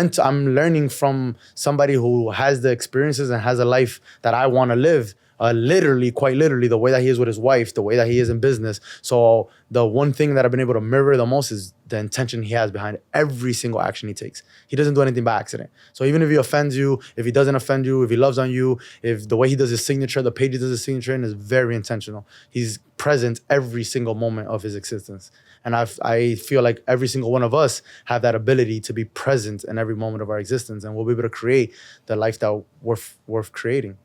[SPEAKER 4] learning from somebody who has the experiences and has a life that I want to live. Quite literally, the way that he is with his wife, the way that he is in business. So the one thing that I've been able to mirror the most is the intention he has behind every single action he takes. He doesn't do anything by accident. So even if he offends you, if he doesn't offend you, if he loves on you, if the way he does his signature, the page he does his signature in is very intentional. He's present every single moment of his existence. And I feel like every single one of us have that ability to be present in every moment of our existence, and we'll be able to create the life that worth creating.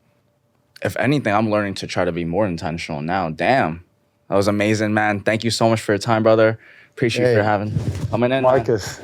[SPEAKER 1] If anything, I'm learning to try to be more intentional now. Damn. That was amazing, man. Thank you so much for your time, brother. Appreciate you for coming in.
[SPEAKER 4] Marcus.